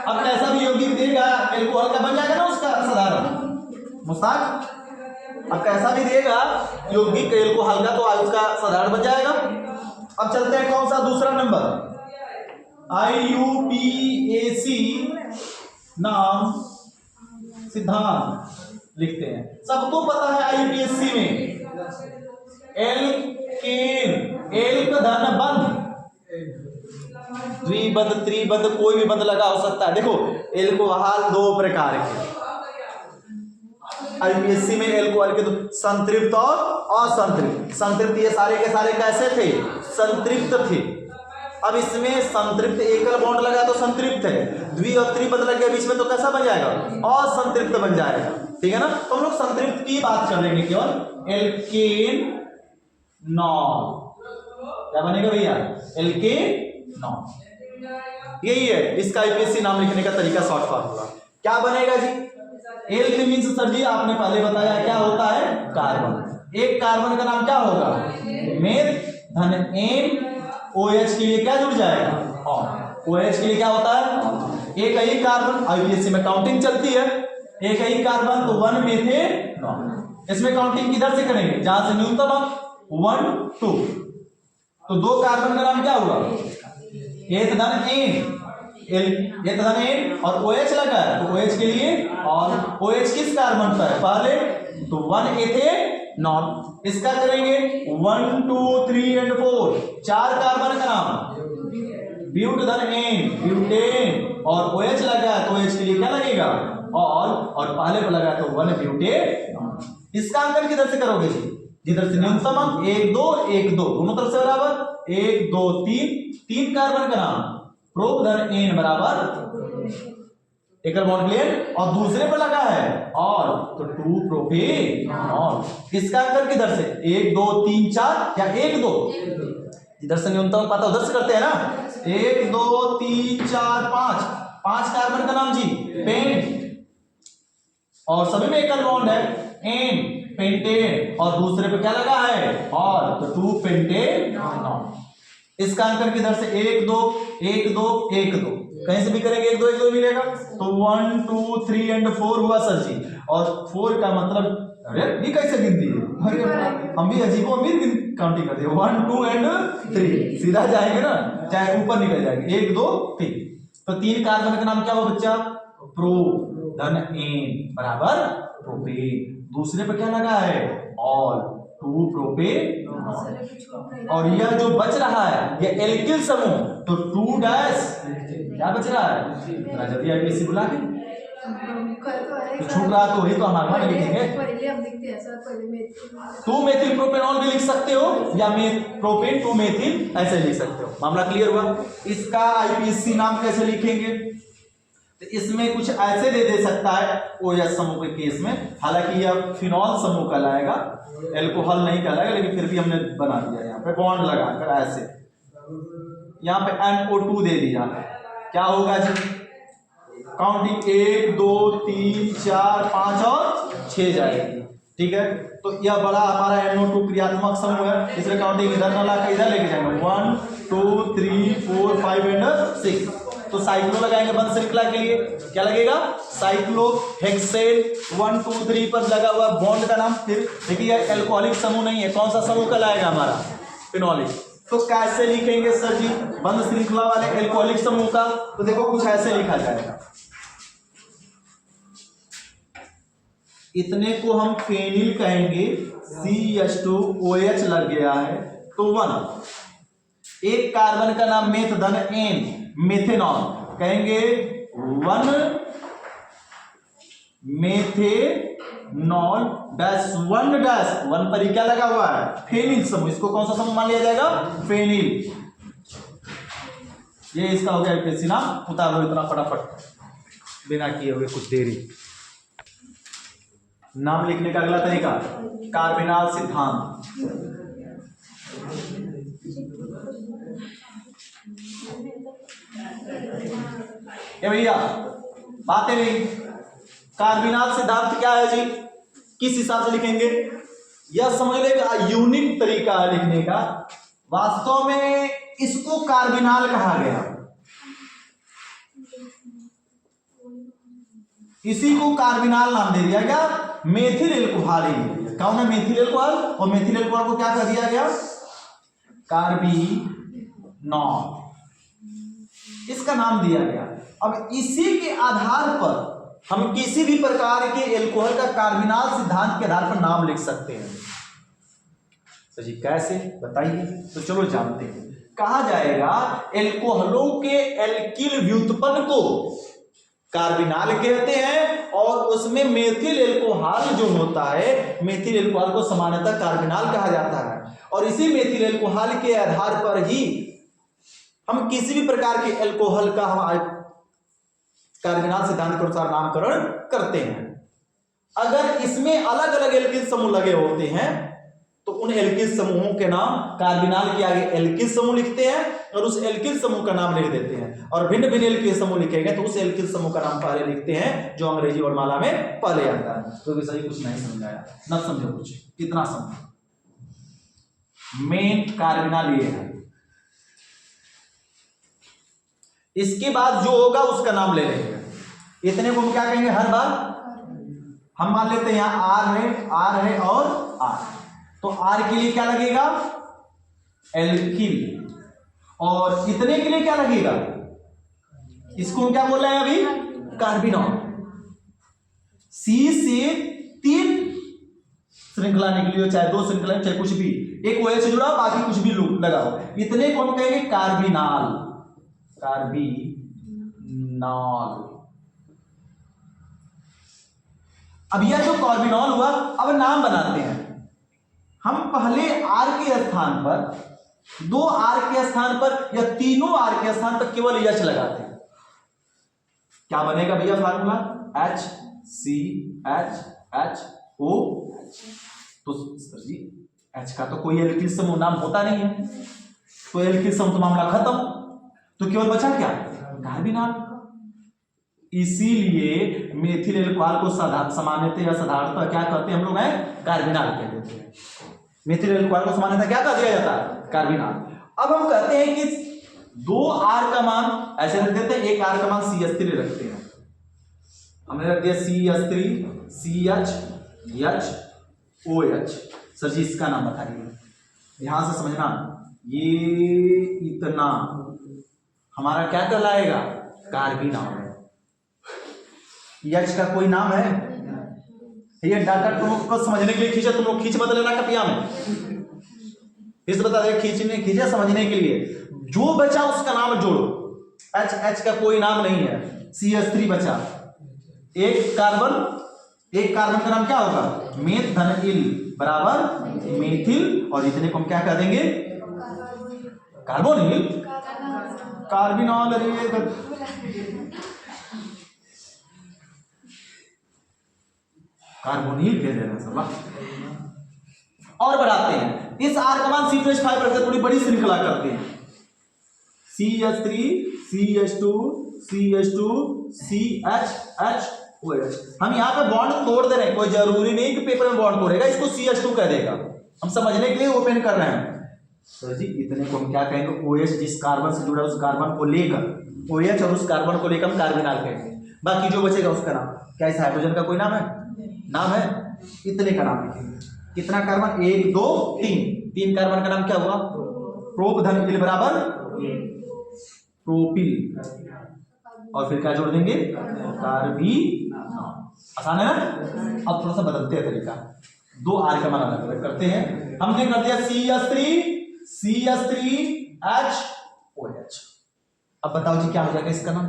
अब कैसा भी यौगिक देगा एल्कोहल का बन जाएगा ना उसका साधारण। मुस्ताक अब कैसा भी देगा यौगिक एल्कोहल का तो उसका साधारण बन जाएगा। अब चलते हैं कौन सा? दूसरा नंबर IUPAC नाम सिद्धांत लिखते हैं। सबको पता है IUPAC में एल्केन, एल्क धन बंध, द्विबंध, त्रिबंध, कोई भी बंध लगा हो सकता है। देखो एल्कोहल 2 प्रकार के IUPAC में एल्कोहल के 2, संतृप्त और असंतृप्त। संतृप्त ये सारे के सारे कैसे थे? संतृप्त थे। अब इसमें संतृप्त एकल बॉन्ड लगा तो संतृप्त है, द्वि और त्रिबंध लग गया बीच में तो कैसा बन जाएगा? असंतृप्त बन जाएगा। ठीक है ना? तो हम लोग संतृप्त की बात कर लेंगे केवल। एल्केन नॉन क्या बनेगा भैया? Alkanone. यही है इसका IUPAC नाम लिखने का तरीका, शॉर्ट फॉर्मूला। क्या बनेगा जी? एल्क मीन्स सर जी आपने पहले बताया क्या होता है? कार्बन। एक कार्बन का नाम क्या होगा? मेथ धन एन। OH के लिए क्या जुड़ जाएगा? और OH के लिए क्या होता है? एक ही कार्बन। IUPAC में काउंटिंग चलती है, एक ही कार्बन तो 1 मेथेनॉल। इसमें काउंटिंग किधर से करेंगे? जहां से न्यूनतम 1 2। तो 2 कार्बन का नाम क्या हुआ? एथ धन एन, एथ धन एन और OH लगा है तो OH के लिए। और OH किस कार्बन पर है? पहले तो 1 एथेनॉल। इसका करेंगे 1 2 3 और 4, 4 कार्बन का नाम ब्यूट धन एन, ब्यूटेन। और OH लगा है तो OH के लिए क्या लगेगा? और पहले पर लगा तो 1 ब्यूटेन। इसका अंकन किधर से करोगे जी? जिधर से न्यूनतम अंक 1 2 1 2 दोनों तरफ से बराबर 1 2 3, 3 कार्बन का नाम प्रोप धन एन बराबर एकल बॉन्ड क्लियर। और दूसरे पर लगा है और तो 2 प्रोपेनॉल। इसका अंकन किधर से? 1 2 3 4 या 1 2? इधर से न्यूनतम पाता उधर से करते हैं ना। 1 2 3 4 5, 5 कार्बन का नाम जी पेंट। और सभी में एकल बॉन्ड है एन, पेंटेन। और दूसरे पे क्या लगा है? और तो 2 पेंटेनॉल। इसका अंकन किधर से? 1 2 1 2 1 2। कहीं से भी करेंगे एक दो मिलेगा, तो 1 2 3 एंड 4 हुआ सर जी। और 4 का मतलब अरे ये कैसे गिनती है, अरे हम भी अजीबो अमीर काउंटिंग करते हैं। 1 2 एंड 3 सीधा जाएंगे ना, चाहे ऊपर निकल जाएंगे, 1 2 3। तो 3 कार्बन का नाम क्या हुआ बच्चा, प्रो धन एन बराबर प्रोपेन। दूसरे पे क्या लगा है, ऑल 2 प्रोपेन। और यह जो बच रहा है ये एल्किल समूह, तो 2 डैश क्या बच रहा है, जल्दी आईपीसी बुला के तो छूट रहा, तो वही तो हम आगे में लिखेंगे। पहले हम लिखते हैं सर, पहले 2 मेथिल प्रोपेनॉल भी लिख सकते हो, या प्रोपेन 2 मेथिल ऐसे लिख सकते हो। मामला क्लियर हुआ। इसका आईपीसी नाम कैसे लिखेंगे, तो इसमें कुछ ऐसे दे सकता है OH समूह के केस में, हालांकि यह फिनॉल समूह कहलाएगा, एल्कोहल नहीं कहलाएगा, लेकिन फिर भी हमने बना दिया यहाँ पे बॉन्ड लगाकर ऐसे, यहाँ पे NO2 दे दिया। क्या होगा जी, काउंटिंग 1 2 3 4 5 और 6 जाएगी, ठीक है। तो यह बड़ा हमारा NO2 क्रियात्मक समूह है, इसलिए काउंटिंग इधर न लाकर इधर लेके जाएंगे, 1 2 3 4 5 एंड 6। तो साइक्लो लगाएंगे बंद श्रृंखला के लिए, क्या लगेगा, साइक्लोहेक्सेन 1 2 3 पर लगा हुआ बॉन्ड का नाम। फिर देखिए एल्कोहलिक समूह नहीं है, कौन सा समूह कहलाएगा हमारा, फिनोलिक। तो कैसे लिखेंगे सर जी बंद श्रृंखला वाले एल्कोहलिक समूह का, तो देखो कुछ ऐसे लिखा जाएगा, इतने को हम फेनिल कहेंगे, CH2OH लग गया है, तो 1। एक कार्बन का नाम मेथ धन एन मेथेनॉल, कहेंगे 1 मेथेनॉल डैश 1 डैश 1 पर ही क्या लगा हुआ है, फेनिल समूह। इसको कौन सा समूह मान लिया जाएगा, फेनिल। ये इसका हो गया आईपीसी नाम, उतार लो इतना फटाफट बिना किए हुए कुछ देरी। नाम लिखने का अगला तरीका, कार्बिनाल सिद्धांत। ये भैया बातें नहीं, कार्बिनाल सिद्धांत क्या है जी, किस हिसाब से लिखेंगे, यह समझ लेगा यूनिक तरीका है लिखने का। वास्तव में इसको कार्बिनाल कहा गया, इसी को कार्बिनाल नाम दे दिया गया, मेथिल एल्कोहल ही दे दिया। कौन है मेथिल एल्कोहल, और मेथिल एल्कोहल को क्या कर दिया गया, कार्बिनॉल, इसका नाम दिया गया। अब इसी के आधार पर हम किसी भी प्रकार के एल्कोहल का कार्बिनाल सिद्धांत के आधार पर नाम लिख सकते हैं। तो जी कैसे बताइए, तो चलो जानते हैं। कहा जाएगा एल्कोहलों के एल्किल व्युत्पन्न को कार्बिनाल कहते हैं, और उसमें मेथिल एल्कोहल जो होता है, मेथिल एल्कोहल को सामान्यतः कार्बिनाल कहा जाता है। और इसी मेथिल एल्कोहल के आधार पर ही हम किसी भी प्रकार के एल्कोहल का हम कार्बिनाल सिद्धांत के अनुसार नामकरण करते हैं। अगर इसमें अलग अलग एल्किल समूह लगे होते हैं तो उन एल्किल समूहों के नाम कार्बिनाल के आगे एल्किल समूह लिखते हैं और उस एल्किल समूह का नाम लिख देते हैं। और भिन्न भिन्न एल्किल समूह लिखेंगे तो उस एल्किल समूह का नाम पहले लिखते हैं जो अंग्रेजी वर्णमाला में पहले आता है। तो सही कुछ नहीं समझाया, न समझो कुछ, कितना समझो। मेन कार्बिनाल ये है, इसके बाद जो होगा उसका नाम ले लेंगे। इतने को हम क्या कहेंगे, हर बार हम मान लेते हैं यहां आर है और आर, तो आर के लिए क्या लगेगा, एल्किल, और इतने के लिए क्या लगेगा, इसको हम क्या बोल रहे हैं अभी, कार्बिनॉल। सी से 3 श्रृंखला निकली हो, चाहे 2 श्रृंखला, चाहे कुछ भी, एक OH से जुड़ा बाकी कुछ भी लगा हो, इतने को हम कहेंगे कार्बिनाल, कार्बिनॉल। अब यह जो कार्बिनॉल हुआ, अब नाम बनाते हैं हम। पहले आर के स्थान पर, 2 आर के स्थान पर या तीनों आर के स्थान पर केवल एच लगाते हैं। क्या बनेगा भैया फार्मूला, HCHHO। तो सर जी H का तो कोई एल्किल समूह नाम होता नहीं है, तो एल्किल समूह तो मामला खत्म, तो केवल बचा क्या, कार्बिनॉल। इसीलिए मेथिल एल्कोहल को सामान्यतः या साधारणतः क्या कहते हैं हम लोग, हैं कार्बिनॉल कह देते हैं। मेथिल एल्कोहल को सामान्यतः क्या कह दिया जाता है, कार्बिनॉल। अब हम कहते हैं कि दो आर का मान ऐसे रख देते हैं, एक आर का मान CH3 रखते हैं। हमने रख दिया CH3 CHOH। सर जी इसका नाम बताइए, ध्यान से समझना, ये इतना हमारा क्या कहलाएगा, कार्बी नाम है। H का कोई नाम है, ये डाटा तुम लोग को समझने के लिए खींचा, तुम लोग खींच मत लेना कपिया में, फिर से बता दे, खींचे समझने के लिए। जो बचा उसका नाम जोड़ो। H का कोई नाम नहीं है, CH3 बचा, एक कार्बन का नाम क्या होगा, मेथनइल बराबर मेथिल, और इतने को हम क्या कह देंगे, कार्बोनिल, कार्बिनॉल। कार्बोनिल कह देना सब। और बढ़ाते हैं, इस आर का मान C2H5 रखते, थोड़ी बड़ी श्रृंखला करते हैं, CH3 CH2 CH2 CHOH। हम यहाँ पे बॉन्ड तोड़ दे रहे हैं, कोई जरूरी नहीं कि पेपर में बॉन्ड तोड़ेगा, इसको CH2 कह देगा, हम समझने के लिए ओपन कर रहे हैं। सर जी इतने को हम क्या कहेंगे, OH जिस कार्बन से जुड़ा उस कार्बन को लेकर, OH और उस कार्बन को लेकर हम कार्बिनॉल कहेंगे। बाकी जो बचेगा उसका नाम क्या, इस हाइड्रोजन का कोई नाम है, इतने का नाम लिखेंगे। कितना कार्बन, 1 2 3 कार्बन का नाम क्या हुआ, प्रोपधनिल बराबर प्रोपिल, और फिर क्या जोड़ देंगे, कार्बी। आसान है ना। अब थोड़ा सा बदलते हैं तरीका, दो आर का मान अलग अलग करते हैं। हमने कर दिया CH3HOH। अब बताओ जी क्या हो जाएगा इसका नाम,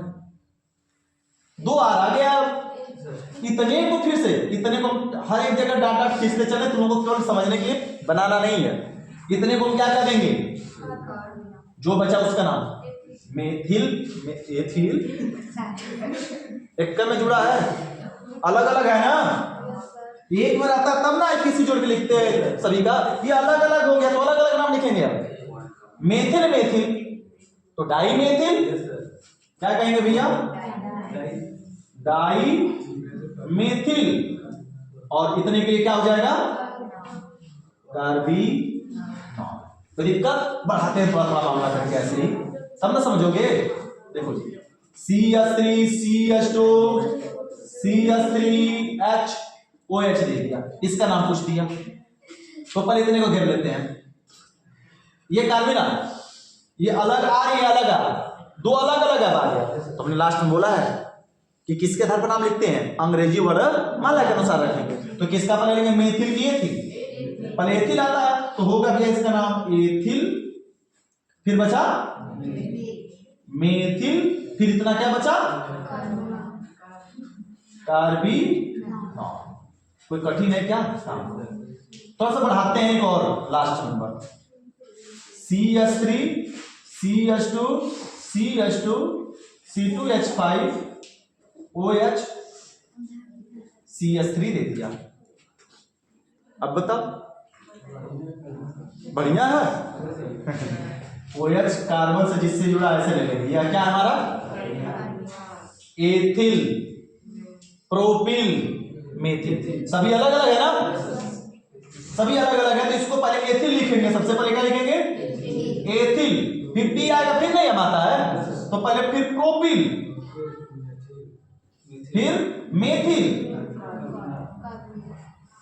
दो आर आ गया। इतने को फिर से, इतने को हर एक जगह डाटा खींचते चले, तुम लोगों को केवल समझने के लिए बनाना नहीं है। इतने को हम क्या कर देंगे, जो बचा उसका नाम मेथिल, एथिल, एक में जुड़ा है, अलग अलग है ना, एक में रहता तब ना किसी जोड़ के लिखते हैं सभी का, ये अलग अलग हो गया तो अलग अलग नाम लिखेंगे। मेथिल मेथिल तो डाई मेथिल, क्या कहेंगे भैया, डाई मेथिल, और इतने के लिए क्या हो जाएगा, कार्बी। तो दिक्कत बढ़ाते हैं थोड़ा थोड़ा मामला करके, ऐसे ही सब ना समझोगे। देखो जी CH3 CH2 CH3HOH दे दिया, इसका नाम पूछ दिया, तो पहले इतने को घेर लेते हैं। ये कार्बिनॉल, ये अलग आर, ये अलग आर, दो अलग अलग है। तो हमने लास्ट में बोला है कि किसके आधार पर नाम लिखते हैं, अंग्रेजी वर्णमाला के अनुसार रखेंगे। तो किसका पहले लेंगे, मेथिल की एथिल, पहले एथिल आता है तो होगा भैया इसका नाम एथिल, फिर बचा मेथिल, फिर इतना क्या बचा, कार्बी। कोई कठिन है क्या, थोड़ा सा बढ़ाते हैं एक और, last number CH3 CH2 CH2 C2H5OH CH3 दे दिया। अब बताओ, बढ़िया है। OH कार्बन से जिससे जुड़ा ऐसे ले लेंगे, यह क्या हमारा एथिल, प्रोपिल, मेथिल, सभी अलग अलग है ना, सभी अलग अलग है। तो इसको पहले एथिल लिखेंगे, सबसे पहले क्या लिखेंगे, एथिल, फिर P आएगा, फिर नहीं आता है तो पहले फिर प्रोपिल, फिर मेथिल,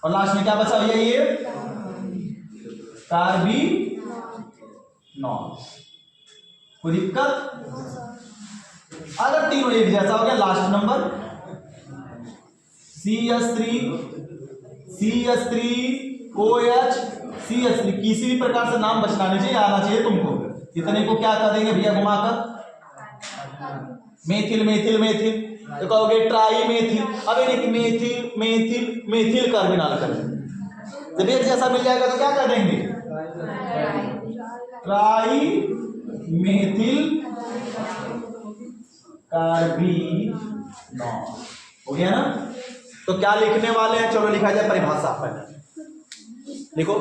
और लास्ट में क्या बचा भैया, ये कार्बिनॉल। कोई दिक्कत, अगर तीनों एक जैसा हो गया, लास्ट नंबर CH3OH CH3, किसी भी प्रकार से नाम बचना नहीं चाहिए, आना चाहिए तुमको। इतने को क्या कर देंगे भैया, घुमाकर मेथिल मेथिल मेथिल, तो कहोगे ट्राई मेथिल। अब एक मेथिल मेथिल मेथिल कार्बिनॉल कर देंगे, जब एक जैसा मिल जाएगा तो क्या कर देंगे, ट्राई मेथिल कार्बिनॉल, हो गया ना। तो क्या लिखने वाले हैं, चलो लिखा जाए परिभाषा पहले लिखो।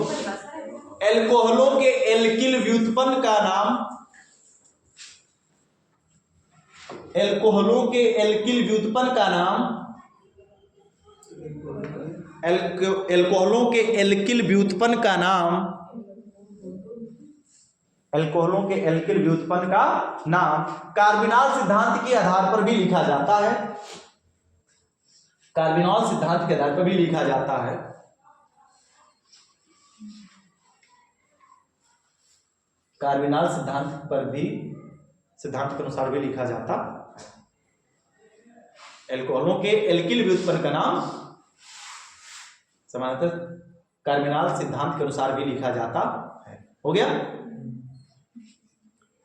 एल्कोहलों के एल्किल व्युत्पन्न का नाम, एल्कोहलों के एल्किल व्युत्पन्न का नाम, एल्कोहलों के एल्किल व्युत्पन्न का नाम एल्कोहलों के एल्किल व्युत्पन्न का नाम कार्बिनॉल सिद्धांत के आधार पर भी लिखा जाता है। कार्बिनॉल सिद्धांत के आधार पर भी लिखा जाता है। कार्बिनॉल सिद्धांत पर भी, सिद्धांत के अनुसार भी लिखा जाता है। एल्कोहलों के एल्किल व्युत्पन्न का नाम सामान्यतः कार्बिनॉल सिद्धांत के अनुसार भी लिखा जाता है। हो गया,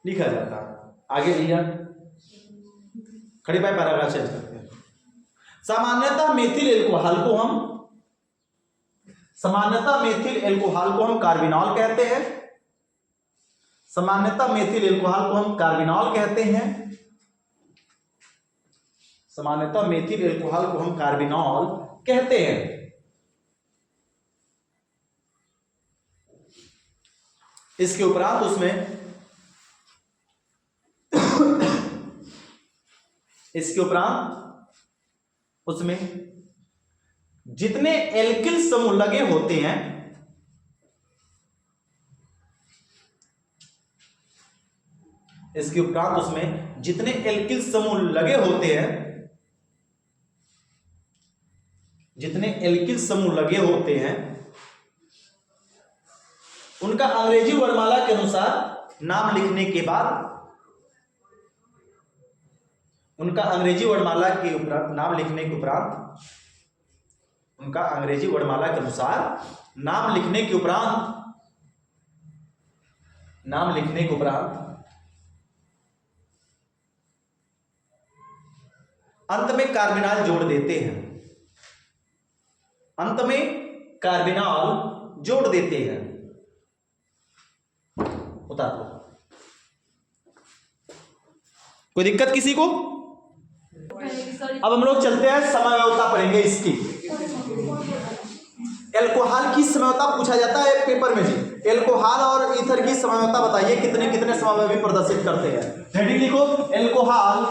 लिखा जाता है। आगे लिया, खड़ी पाए पैराग्राफ चेंज करते हैं। सामान्यतः मेथिल एल्कोहल को हम कार्बिनॉल कहते हैं। सामान्यतः मेथिल एल्कोहल को हम कार्बिनॉल कहते हैं। सामान्यतः मेथिल एल्कोहल को हम कार्बिनॉल कहते हैं। इसके उपरांत उसमें जितने एल्किल समूह लगे होते हैं, इसके उपरांत उसमें जितने एल्किल समूह लगे होते हैं, उनका अंग्रेजी वर्णमाला के अनुसार नाम लिखने के बाद, उनका अंग्रेजी वर्णमाला के उपरांत नाम लिखने के उपरांत, उनका अंग्रेजी वर्णमाला के अनुसार नाम लिखने के उपरांत अंत में कार्बिनॉल जोड़ देते हैं। अंत में कार्बिनॉल जोड़ देते हैं। उतार दो, कोई दिक्कत किसी को? अब हम लोग चलते हैं, समव्यवस्था पढ़ेंगे इसकी। एल्कोहल की समव्यवस्था पूछा जाता है पेपर में जी। एल्कोहल और ईथर की समव्यवस्था बताइए, कितने कितने समव्यय प्रदर्शित करते हैं। हेडिंग लिखो, एल्कोहल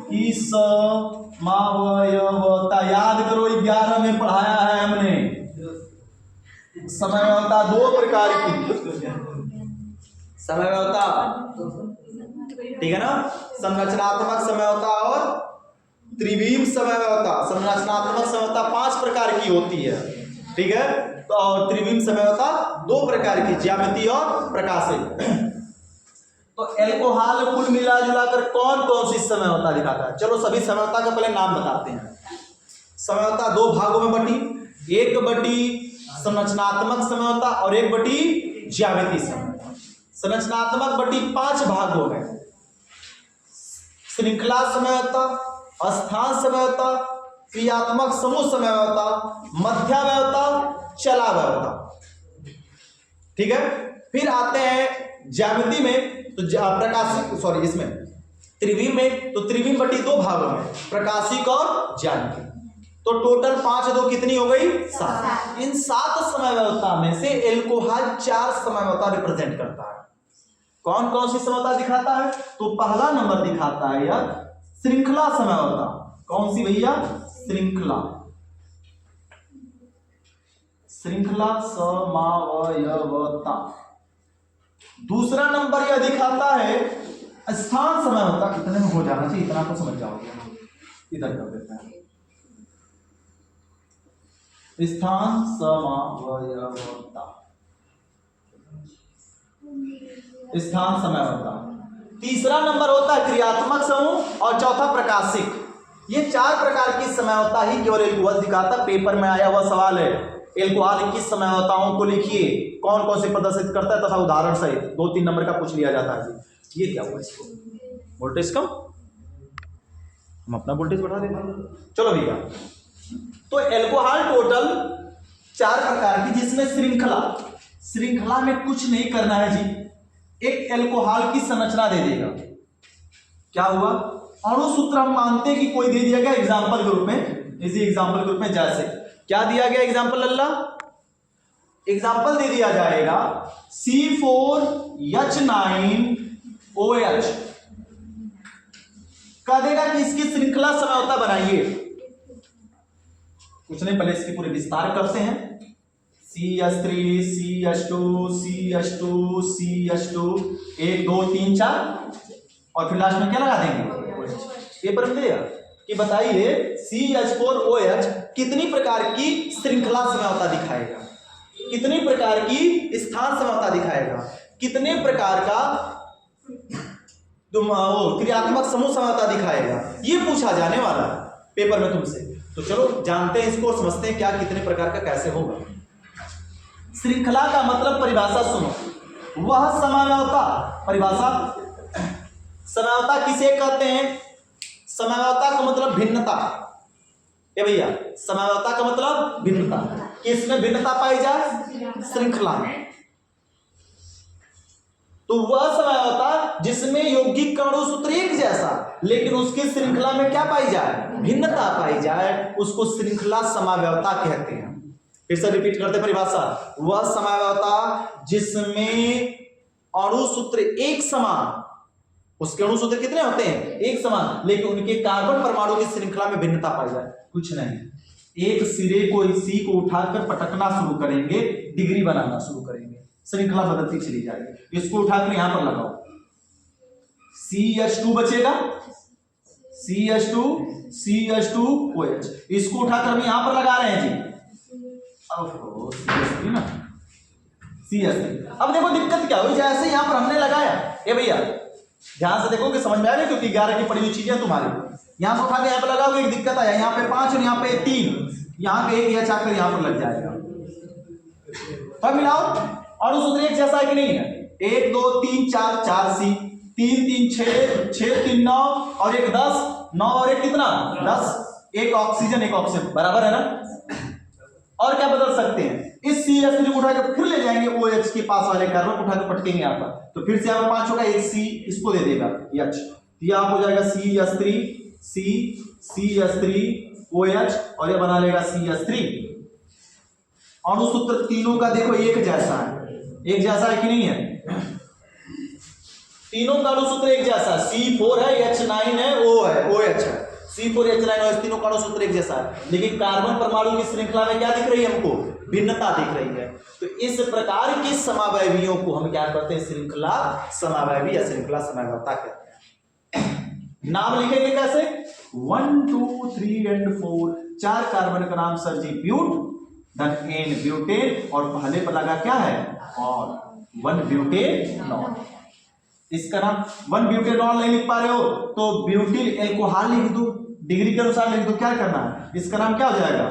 की समव्यवस्था। याद करो, 11 में पढ़ाया है हमने। समव्यवस्था दो प्रकार की, समव्यवस्था, ठीक है ना, संरचनात्मक समव्यवस्था और त्रिविम समव्यवस्था। संरचनात्मक समव्यवस्था 5 प्रकार की होती है, ठीक है, तो और त्रिविम समव्यवस्था 2 प्रकार की, ज्यामितीय और प्रकाशिक। तो एल्कोहल कुल मिला जुलाकर कौन कौन सी समव्यवस्था दिखाता है? चलो सभी समव्यवस्था का पहले नाम बताते हैं। समव्यवस्था 2 भागों में बटी, एक बटी संरचनात्मक समव्यवस्था और एक बटी ज्यामितीय समव्यवस्था। संरचनात्मक बटी 5 भागों में, श्रृंखला समव्यवस्था, स्थान समव्यवस्था, क्रियात्मक समूह समव्यवस्था, मध्याव्यवस्था, चलाव्यवस्था, ठीक है। फिर आते हैं ज्यामिति में, तो प्रकाशिक, सॉरी इसमें त्रिविम में, तो त्रिविम बटी 2 भागों में, प्रकाशिक और ज्यामिति। तो टोटल 5 2 कितनी हो गई? 7। इन 7 समव्यवस्था में से एल्कोहल 4 समव्यवस्था रिप्रेजेंट करता है। कौन कौन सी समव्यवस्था दिखाता है? तो पहला नंबर दिखाता है यह श्रृंखला समव्यवस्था। कौन सी भैया? श्रृंखला समव्यवस्था। दूसरा नंबर यह दिखाता है स्थान समव्यवस्था। कितने में हो जाना चाहिए, इतना तो समझ जाओगे, इधर कर देते हैं। स्थान समव्यवस्था, स्थान समव्यवस्था। तीसरा नंबर होता है क्रियात्मक समूह और चौथा प्रकाशिक। ये 4 प्रकार की समव्यवस्था ही केवल एल्कोहल दिखाता। पेपर में आया हुआ सवाल है, एल्कोहल की समव्यवस्थाओं को लिखिए, कौन कौन से प्रदर्शित करता है तथा उदाहरण सहित 2-3 नंबर का पूछ लिया जाता है। ये क्या हुआ? इसको वोल्टेज कम, हम अपना वोल्टेज बढ़ा देते हैं। चलो भैया, तो एल्कोहल टोटल 4 प्रकार की, जिसमें श्रृंखला में कुछ नहीं करना है जी। एक एल्कोहल की संरचना दे देगा। क्या हुआ? अणु सूत्र हम मानते हैं कि कोई दे दिया गया एग्जांपल के रूप में, इसी एग्जांपल के रूप में जैसे क्या दिया गया एग्जांपल? एग्जांपल दे दिया जाएगा C4H9OH। कह देगा कि इसकी श्रृंखला समव्यवस्था बनाइए। कुछ नहीं, पहले इसकी पूरे विस्तार करते हैं। CH3 CH2 CH2 CH2 1 2 3 4 और फिर लास्ट में क्या लगा देंगे? पेपर में दिया कि बताइए CH4OH कितनी प्रकार की श्रृंखला समझौता दिखाएगा, कितनी प्रकार की स्थान समझौता दिखाएगा, कितने प्रकार का क्रियात्मक समूह समझौता दिखाएगा, ये पूछा जाने वाला पेपर में तुमसे। तो चलो जानते हैं इसको, समझते हैं क्या कितने प्रकार का कैसे होगा। श्रृंखला का मतलब परिभाषा सुनो, वह समझौता, परिभाषा समझौता किसे कहते हैं? समझौता का मतलब भिन्नता। ए भैया, समझौता का मतलब भिन्नता। किसमें भिन्नता पाई जाए? श्रृंखला में। तो वह समझौता जिसमें यौगिक का अणु सूत्र एक जैसा लेकिन उसकी श्रृंखला में क्या पाई जाए? भिन्नता पाई जाए, उसको श्रृंखला समझौता कहते हैं। फिर से रिपीट करते परिभाषा, वह समझौता जिसमें अणु सूत्र एक समान, उसके अणु सूत्र कितने होते हैं? एक समान, लेकिन उनके कार्बन परमाणु की श्रृंखला में भिन्नता पाई जाए। कुछ नहीं, एक सिरे को इसी को उठाकर पटकना शुरू करेंगे, डिग्री बनाना शुरू करेंगे, श्रृंखला बदलती चली जाएगी। इसको उठाकर यहां पर लगाओ, CH2 बचेगा, CH2 CH2OH, इसको उठाकर हम यहां पर लगा रहे हैं जी, CH3 ना, CH3। अब देखो दिक्कत क्या हुई, जैसे यहां पर हमने लगाया, ये भैया ध्यान से देखो कि समझ में आ रही, क्योंकि 11 की पड़ी हुई चीजें तुम्हारी। यहां से उठा के यहां पे लगाओगे, एक दिक्कत आया, यहां पे 5 और यहां पे 3, यहां पे 1 या चाकर यहां पर लग जाएगा। तो मिलाओ, अणु सूत्र एक जैसा है कि नहीं है? 1 2 3 4 4 C, 3 3 6 6 3 9 और 1 10, 9 और 1 कितना? 10, एक ऑक्सीजन एक ऑक्सीजन, बराबर है ना? और क्या बदल सकते हैं? इस CH3 को उठाकर फिर ले जाएंगे OH के पास वाले कार्बन उठाकर पटकेंगे यहां पर, तो फिर से यहां पर 5 होगा, एक C इसको दे देगा H, तो यहां हो जाएगा CH3 C CH3 OH और ये बना लेगा CH3। अणु सूत्र तीनों का देखो एक जैसा है, एक जैसा है कि नहीं है? तीनों का अणु सूत्र एक जैसा है, C4 है, H9 है, O है, OH है, C4 H9 OH, तीनों का अणु सूत्र एक जैसा है, लेकिन कार्बन परमाणु की श्रृंखला में क्या दिख रही है हमको? भिन्नता दिख रही है। तो इस प्रकार के समवायवियों को हम क्या करते हैं? श्रृंखला समवायवी या श्रृंखला समझौता कहते हैं। नाम लिखेंगे कैसे? 1 2 3 और 4, 4 कार्बन का नाम सर जी ब्यूट, धन एन ब्यूटेन, और पहले पर लगा क्या है? और 1 ब्यूटेनॉल। इसका नाम 1 ब्यूटेनॉल नहीं लिख पा रहे हो तो ब्यूटिल एल्कोहल लिख दो, डिग्री के अनुसार लिख दो। क्या करना है? इसका नाम क्या हो जाएगा?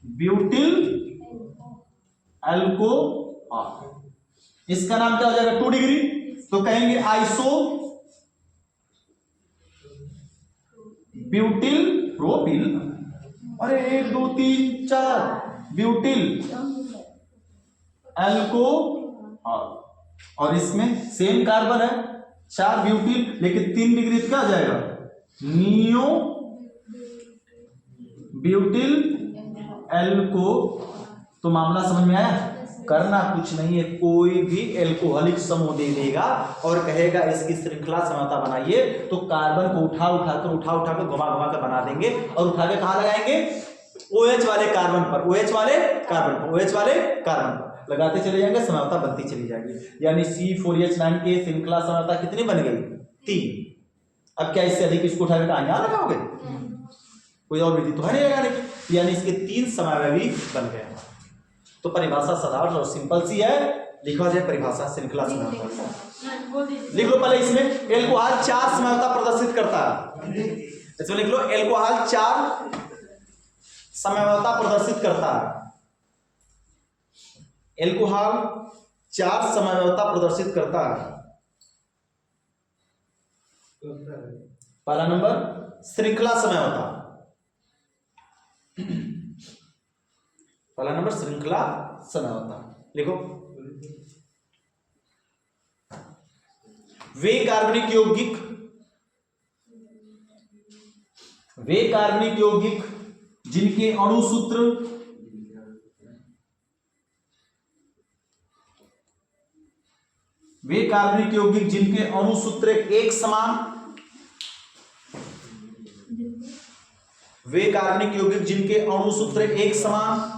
Butyl alcohol. इसका नाम क्या हो जाएगा? 2 डिग्री, तो कहेंगे आइसो ब्यूटिल प्रोपिल। अरे 1 2 3 4 ब्यूटिल एल्कोहल, और इसमें सेम कार्बन है 4 ब्यूटिल, लेकिन 3 डिग्री क्या हो जाएगा? Neo butyl alcohol. तो मामला समझ में आया? करना कुछ नहीं है, कोई भी एल्कोहलिक समूह दे देगा और कहेगा इसकी श्रृंखला समझौता बनाइए, तो कार्बन को उठा उठाकर घुमा कर बना देंगे और उठा के कहां लगाएंगे? OH वाले कार्बन पर, OH वाले कार्बन पर, OH वाले कार्बन पर लगाते चले जाएंगे, समझौता बनती चली जाएगी। यानी C4H9 के श्रृंखला समझौता कितनी बन गई? 3। अब क्या इससे अधिक इसको उठाकर यहां लगाओगे? कोई और विधि तो है नहीं लगाने की, यानी इसके 3 समवायवी बन गए। तो परिभाषा साधारण और सिंपल सी है, लिखा जाए परिभाषा श्रृंखला समझौता। लिख लो पहले, इसमें एल्कोहल 4 समझौता प्रदर्शित करता है, इसमें लिख लो एल्कोहल 4 समझौता प्रदर्शित करता है। एल्कोहल 4 समझौता प्रदर्शित करता है। पहला नंबर श्रृंखला समझौता, पहला नंबर श्रृंखला समझौता लिखो। वे कार्बनिक यौगिक जिनके अणु सूत्र एक समान, वे कार्बनिक यौगिक जिनके अणु सूत्र एक समान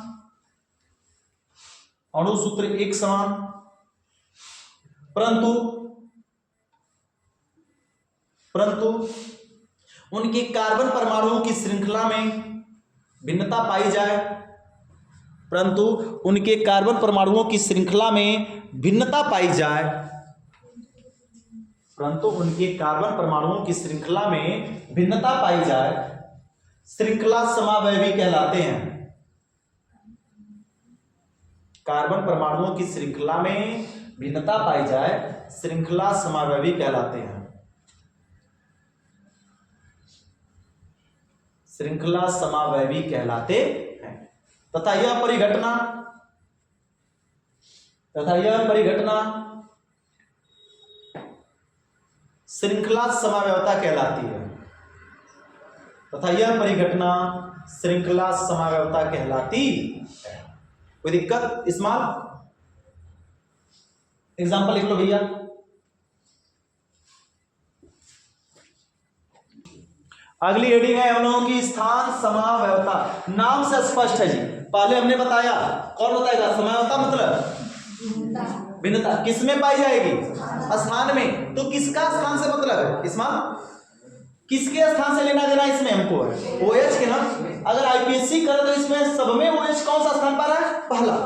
अणु सूत्र एक समान, परंतु उनके कार्बन परमाणुओं की श्रृंखला में भिन्नता पाई जाए, परंतु उनके कार्बन परमाणुओं की श्रृंखला में भिन्नता पाई जाए, परंतु उनके कार्बन परमाणुओं की श्रृंखला में भिन्नता पाई जाए, श्रृंखला समावयवी कहलाते हैं। कार्बन परमाणुओं की श्रृंखला में भिन्नता पाई जाए, श्रृंखला समावयवी कहलाते हैं। श्रृंखला समावयवी कहलाते हैं। तथा यह परिघटना श्रृंखला समावयवता कहलाती है। तथा यह परिघटना श्रृंखला समावयवता कहलाती है। कोई दिक्कत? स्मॉल एग्जाम्पल लिख लो भैया। अगली हेडिंग है हम लोगों की स्थान समावयवता। नाम से स्पष्ट है जी, पहले हमने बताया, कौन बताएगा? समावयवता मतलब भिन्नता किसमें पाई जाएगी? स्थान में। तो किसका स्थान से मतलब है? इसमें किसके स्थान से लेना देना इसमें हमको है? OH के ना। अगर आईपीएससी करे तो इसमें सब में OH कौन सा स्थान पा रहा है? पहला।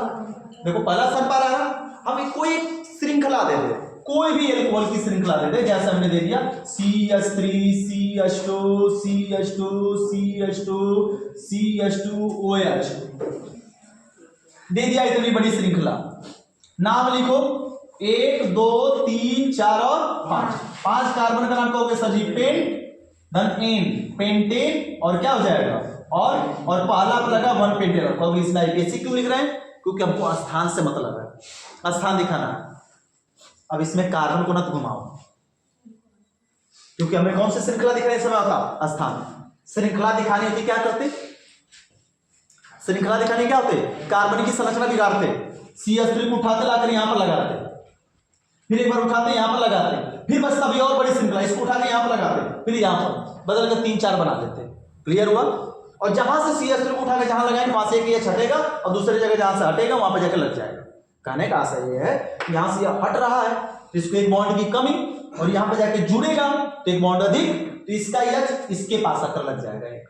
देखो पहला स्थान पा रहा है। हम कोई श्रृंखला दे दे, कोई भी एल्कोहल की श्रृंखला दे दे, जैसे हमने दे दिया CH3 CH2 CH2 CH2 CH2 OH दे दिया, इतनी बड़ी श्रृंखला। नाम लिखो 1 2 3 4 और 5। 5 कार्बन का नाम कहोगे सर जी? पेंट, धन एन, पेंटेन, और क्या हो जाएगा? और पहला पर लगा 1 पेंटेन। कहोगे इसमें आईपीएससी क्यों लिख रहे हैं? क्योंकि हमको स्थान से मतलब है, स्थान दिखाना है। अब इसमें कार्बन को न घुमाओ, क्योंकि हमें कौन सी श्रृंखला दिखाने समय होता? स्थान। श्रृंखला दिखानी होती क्या करते? श्रृंखला दिखाने क्या होते? कार्बन की संरचना बिगाड़ते। CH3 को उठाते लाकर यहां पर लगाते, फिर एक बार उठाते यहां पर लगाते, फिर बस तभी और बड़ी श्रृंखला, इसको उठा के यहां पर लगाते, फिर यहां पर बदल कर 3 4 बना देते। क्लियर हुआ? और जहां से CH3 को उठा के जहां लगाएंगे वहां से एक ये हटेगा और दूसरी जगह जहां से हटेगा वहां पर जाकर लग जाएगा। कहने का आशय ये है कि यहां से यह हट रहा है तो इसको एक बॉन्ड की कमी, और यहां पर जाके जुड़ेगा तो एक बॉन्ड अधिक, तो इसका H इसके पास आकर लग जाएगा एक।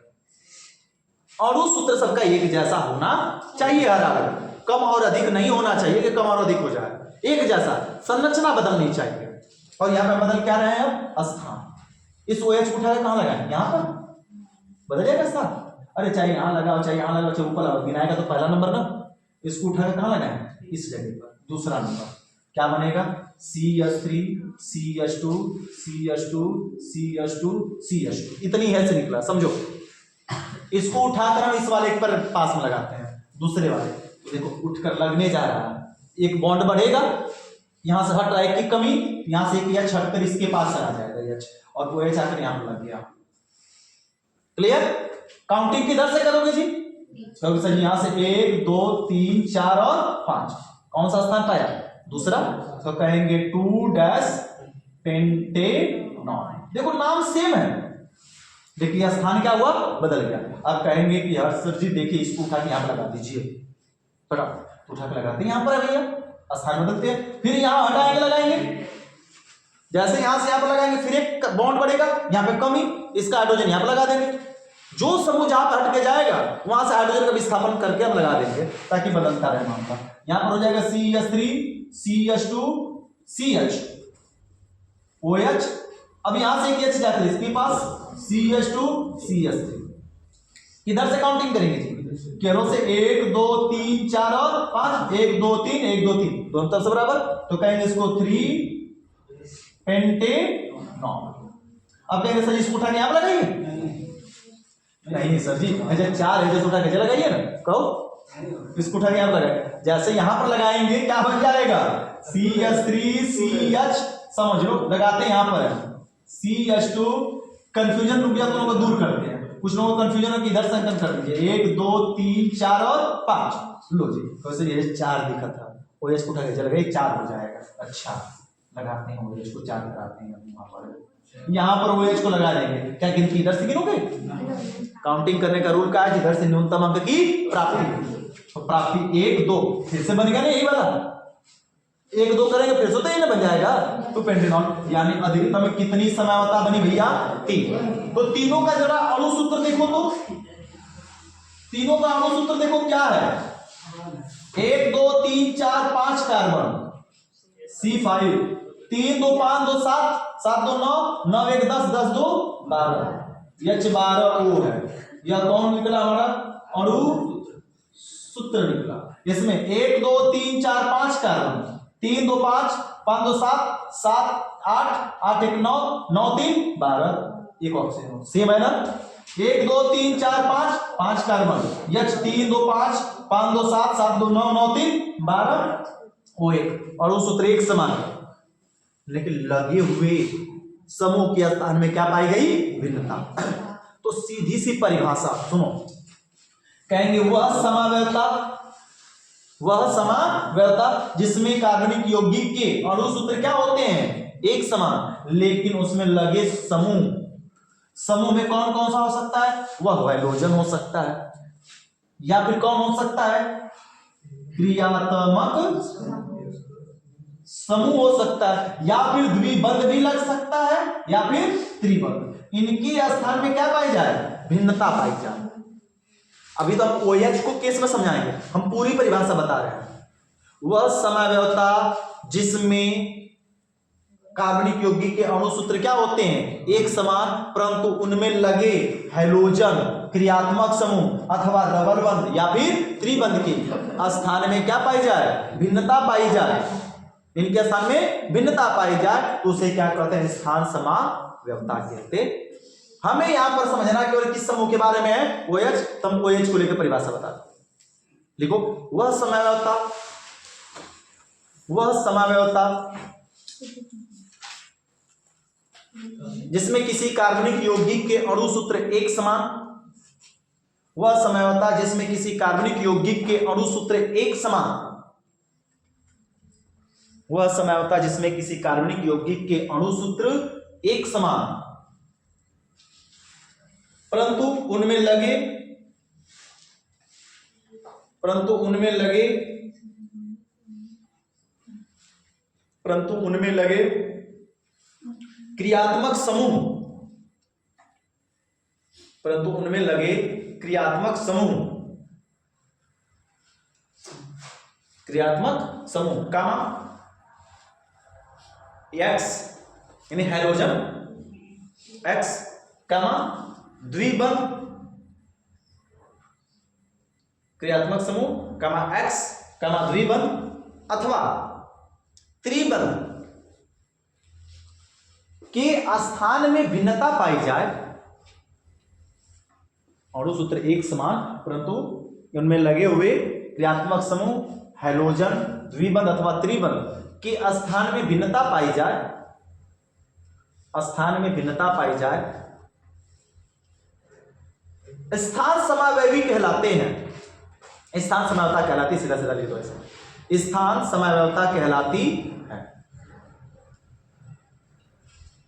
और उस सूत्र सबका एक जैसा होना चाहिए, हर अलग, कम और अधिक नहीं होना चाहिए कि कम और अधिक हो जाए, एक जैसा। संरचना बदलनी चाहिए। और यहां पर बदल क्या रहे हैं? अब स्थान। इस OH को उठा के कहां लगाएं? यहां पर बदल जाएगा स्थान। अरे चाहे यहां लगाओ चाहे यहां लगाओ चाहे ऊपर लगाओ, गिनाएगा तो पहला नंबर ना। इसको उठा के कहां लगाएं? इस जगह पर दूसरा नंबर। क्या बनेगा? CH3 CH2 CH2 CH2 CH2। इतनी है श्रृंखला, समझो। इसको उठाकर हम इस वाले पर पास में लगाते हैं, दूसरे वाले। तो देखो उठकर लगने जा रहा है, एक बॉन्ड बढ़ेगा, यहां से हट रहा है की कमी, यहां से एक H हटकर इसके पास चला जाएगा H, और वो H आकर यहां पर लग गया। क्लियर? काउंटिंग किधर से करोगे जी? तो सर यहां से 1 2 3 4 और 5। कौन सा स्थान पाया? दूसरा। तो कहेंगे 2 पेंटेनॉन। देखो नाम सेम है, देखिए स्थान क्या हुआ? बदल गया। अब कहेंगे कि हर सर जी देखिए इसको उठा के यहां पर लगा दीजिए, फटाफट उठा के लगाते हैं यहां पर। भैया स्थान बदलते हैं, फिर यहां हटाएंगे लगाएंगे, जैसे यहां से यहां पर लगाएंगे फिर एक बॉन्ड बढ़ेगा, यहां पे कमी, इसका हाइड्रोजन यहां पर लगा देंगे। जो समूह जहां पर हट के जाएगा वहां से हाइड्रोजन का विस्थापन करके हम लगा देंगे ताकि बदलता रहे नाम। यहां पर हो जाएगा CH3 CH2 CH OH। अब यहां से एक H जाकर इसके पास CH2 CH3। किधर से काउंटिंग करेंगे जी? केरों से 1 2 3 4 और 5। 1 2 3 1 2 3 दोनों तरफ से बराबर। तो कहेंगे इसको 3 पेंटेनॉन। अब कहेंगे सर इसको उठा के यहां पर लगाइए? नहीं सर जी, अच्छा 4 है, उठा के लगाइए ना। कहो इसको उठा के यहां पर लगाए, जैसे यहां पर लगाएंगे क्या बन जाएगा? CH3 CH, समझ लो, लगाते यहां पर CH2। कंफ्यूजन रुपया दोनों को दूर करते हैं, कुछ लोगों को कंफ्यूजन है कि इधर से अंकन कर दीजिए। 1 2 3 4 और 5। लो जी, वैसे ये 4 दिखा था, OH को उठा के चल गए 4 हो जाएगा। अच्छा लगाते हैं OH को, चार कराते हैं वहां पर, यहाँ पर OH को लगा देंगे। क्या गिनती इधर से गिनोगे? काउंटिंग करने का रूल क्या है? जिधर से न्यूनतम अंक की प्राप्ति, तो प्राप्ति 1 2 फिर से बन गया ना यही वाला, 1 2 करेंगे फिर से तो ये ना बन जाएगा। तो पेंटेनॉन यानी अधिकतम कितनी समयावता बनी भैया? 3। तो तीनों का जरा अणु सूत्र देखो, तो तीनों का अणु सूत्र देखो क्या है? 1 2 3 4 5 कार्बन C5, 3 2 5 2 7 7 2 9 9 1 10 10 2 12 H12O है। यह कौन निकला हमारा? अणु सूत्र निकला। इसमें 1 2 3 4 5 कार्बन, 3 2 5 5 2 7 7 8 8 1 9 9 3 12, एक ऑक्सीजन सेम है ना? 1 2 3 4 5 5 कार्बन, H 3 2 5 5 2 7 7 2 9 9 3 12 O1, अणु सूत्र एक समान है, लेकिन लगे हुए समूह के स्थान में क्या पाई गई? भिन्नता। तो सीधी सी परिभाषा सुनो, कहेंगे वह समावयवता जिसमें कार्बनिक यौगिक के अणु सूत्र क्या होते हैं? एक समान, लेकिन उसमें लगे समूह में कौन कौन सा हो सकता है? वह हैलोजन हो सकता है, या फिर कौन हो सकता है? क्रियात्मक समूह हो सकता है, या फिर द्विबंध भी लग सकता है, या फिर त्रिबंध। इनके स्थान में क्या पाई जाए? भिन्नता पाई जाए। अभी तो हम OH को केस में समझाएंगे, हम पूरी परिभाषा बता रहे हैं। वह समयावयवता जिसमें कार्बनिक यौगिक के अणु सूत्र क्या होते हैं? एक समान, परंतु उनमें लगे हैलोजन क्रियात्मक समूह अथवा डबल बंध या फिर त्रिबंध के स्थान में क्या पाई जाए? भिन्नता पाई जाए। इनके स्थान में भिन्नता पाई जाए तो उसे क्या कहते हैं? स्थान समयावयवता कहते। हमें यहां पर समझना केवल किस समूह के बारे में है? OH। तुम OH को लेकर परिभाषा बता दो, लिखो वह समयावयवता जिसमें किसी कार्बनिक यौगिक के अणु सूत्र एक समान, वह समयावयवता जिसमें किसी कार्बनिक यौगिक के अणु सूत्र एक समान, वह समयावयवता जिसमें किसी कार्बनिक यौगिक के अणु सूत्र एक समान, परंतु उनमें लगे क्रियात्मक समूह का X यानी हैलोजन X कामा द्विबंध क्रियात्मक समूह कामा X कामा द्विबंध अथवा त्रिबंध के स्थान में भिन्नता पाई जाए। अणु सूत्र एक समान, परंतु उनमें लगे हुए क्रियात्मक समूह हैलोजन द्विबंध अथवा त्रिबंध के स्थान में भिन्नता पाई जाए, स्थान समावयवी कहलाते हैं। स्थान समयावयवता कहलाती, सीधा सीधा लिख दो ऐसे, स्थान समयावयवता कहलाती है।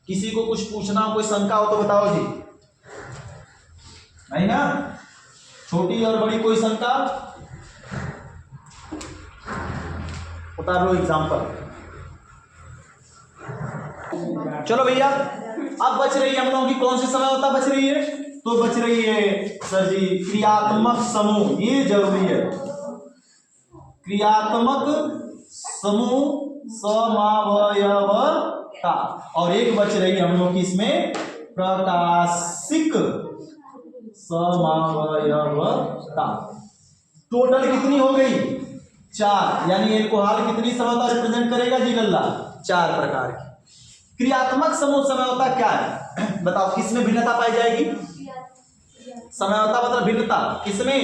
किसी को कुछ पूछना हो, कोई शंका हो तो बताओ जी, नहीं ना? छोटी और बड़ी कोई शंका? उतार लो एग्जाम्पल। चलो भैया, अब बच रही है हम लोगों की कौन सी समयावयवता बच रही है? तो बच रही है सर जी क्रियात्मक समूह। ये जरूरी है, क्रियात्मक समूह समयावयवता। और एक बच रही है हम लोग की इसमें प्रकाशिक समयावयवता। टोटल कितनी हो गई? 4। यानी एल्कोहल कितनी समयावयवता रिप्रेजेंट करेगा जी लल्ला? 4 प्रकार की। क्रियात्मक समूह समयावयवता क्या है बताओ? किसमें भिन्नता पाई जाएगी? समयावयवता मतलब भिन्नता किसमें?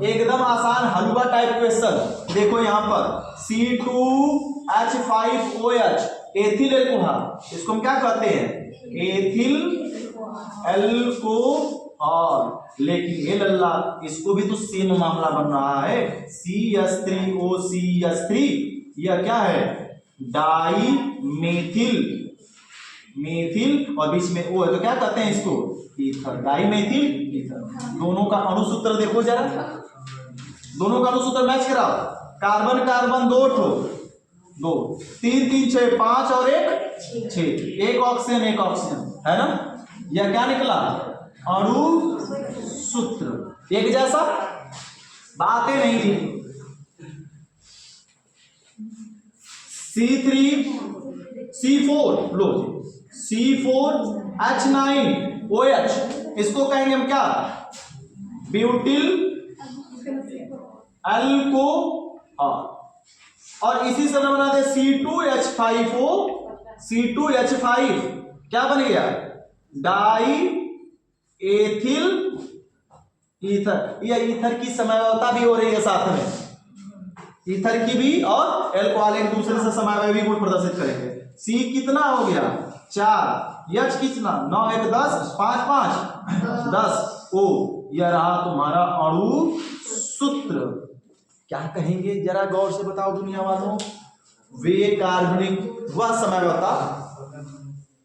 एकदम आसान हलवा टाइप क्वेश्चन। देखो यहां पर C2H5OH एथिल एल्कोहल, इसको हम क्या कहते हैं? Ethyl alcohol. लेकिन ये लल्ला इसको भी तो सेम मामला बन रहा है, CH3OCH3। यह क्या है? डाई मेथिल, मेथिल और बीच में ओ है तो क्या कहते हैं इसको, ईथर, डाई मेथिल ईथर। दोनों का अणुसूत्र देखो जरा, दोनों का अणुसूत्र मैच कराओ। कार्बन कार्बन दो ठो, दो, 3 3 6 5 और 1 6, एक ऑक्सीजन एक ऑक्सीजन है ना। यह क्या निकला, अणुसूत्र। एक जैसा, बातें नहीं थी। C3 C4 लो, C4H9OH, इसको कहेंगे हम क्या, ब्यूटिल अल्कोहल। और इसी से बना दे C2H5O, C2H5 क्या बन गया, डाई एथिल ईथर। यह ईथर की समयवता भी हो रही है साथ में, ईथर की भी और एल्कोहल एक दूसरे से समवाय भी गुण प्रदर्शित करेंगे। C कितना हो गया 4, H कितना 9 1 10 5 5 10, O यह रहा तुम्हारा अणुसूत्र। क्या कहेंगे जरा गौर से बताओ दुनिया वालों, वे कार्बनिक वह समयवता,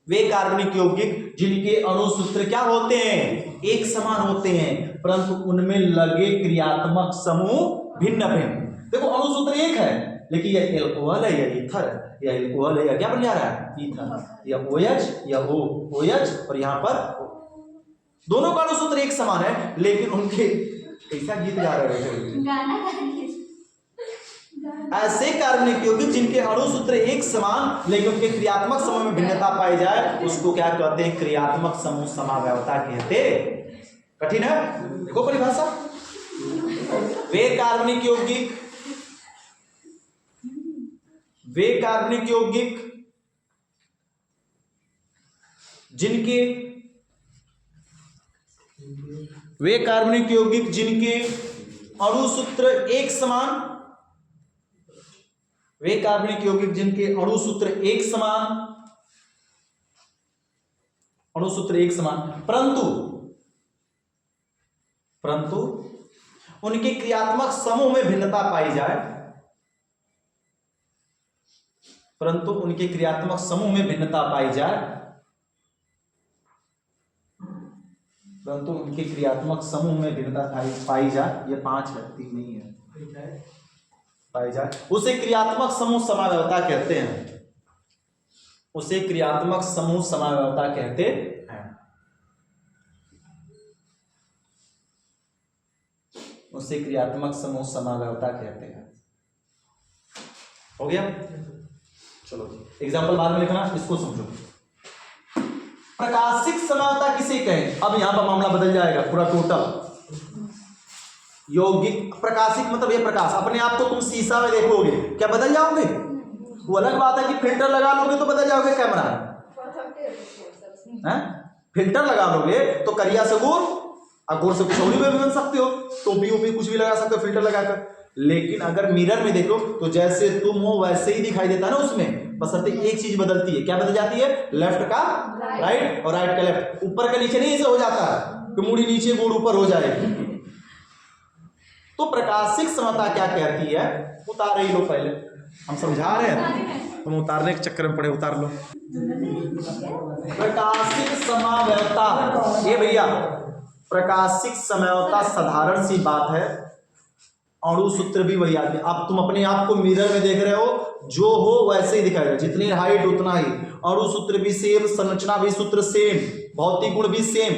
वे कार्बनिक यौगिक जिनके अणुसूत्र क्या होते हैं, एक समान होते हैं, परंतु उनमें लगे क्रियात्मक समूह भिन्न भिन्न। देखो अणुसूत्र एक है, लेकिन यह एल्कोहल है, यह ईथर है, यह एल्कोहल है, यह क्या बन जा रहा है, ईथर, यह OH, यह OH और यहाँ पर दोनों का अणुसूत्र एक समान है, लेकिन उनके कैसा गीत गा रहे हैं, ऐसे कार्बनिक यौगिक जिनके अणुसूत्र एक समान लेकिन उनके क्रियात्मक समूह में भिन्नता पाई जाए, उसको क्या कहते हैं, क्रियात्मक समूह समवायवता कहते। कठिन है, देखो परिभाषा, वे कार्बनिक यौगिक, वे कार्बनिक यौगिक जिनके, वे कार्बनिक यौगिक जिनके अणुसूत्र एक समान, वे कार्बनिक यौगिक जिनके अणुसूत्र एक समान, अणुसूत्र एक समान, परंतु उनके क्रियात्मक समूह में भिन्नता पाई जाए, परंतु उनके क्रियात्मक समूह में भिन्नता पाई जाए, परंतु उनके क्रियात्मक समूह में भिन्नता पाई जाए, ये 5 है 3 नहीं है, पाई जाए, उसे क्रियात्मक समूह समवायवता कहते हैं, उसे क्रियात्मक समूह समवायवता कहते हैं, उसे क्रियात्मक समूह समवायवता कहते हैं। हो गया, चलो एग्जाम्पल बाद में लिखना, इसको समझो। प्रकाशिक समवायवता किसे कहें, अब यहां पर मामला बदल जाएगा पूरा टोटल। यौगिक प्रकाशिक मतलब ये प्रकाश, अपने आप को तुम शीशा में देखोगे क्या बदल जाओगे, वो अलग बात है कि फिल्टर लगा लोगे तो बदल जाओगे कैमरा है? फिल्टर लगा लोगे तो करिया से गोर और गोर से कुछ और भी बन सकते हो, टोपी ओपी कुछ भी लगा सकते हो फिल्टर लगाकर। लेकिन अगर मिरर में देखो तो जैसे तुम हो वैसे ही दिखाई देता है ना उसमें, बशर्ते एक चीज बदलती है, क्या बदल जाती है, लेफ्ट का राइट और राइट का लेफ्ट, ऊपर का नीचे नहीं ऐसे हो जाता है कि मुड़ी नीचे गोड़ ऊपर हो जाएगी। तो प्रकाशिक समता क्या कहती है, उतार ही लो पहले, हम समझा रहे हैं तुम उतारने के चक्कर में पड़े, उतार लो। प्रकाशिक समवायवता, ये भैया प्रकाशिक समवायवता साधारण सी बात है, अणुसूत्र भी वही आदमी, अब तुम अपने आप को मिरर में देख रहे हो, जो हो वैसे ही दिखाई दे, जितनी हाइट उतना ही, अणुसूत्र भी सेम, संरचना भी सूत्र सेम, भौतिक गुण भी सेम।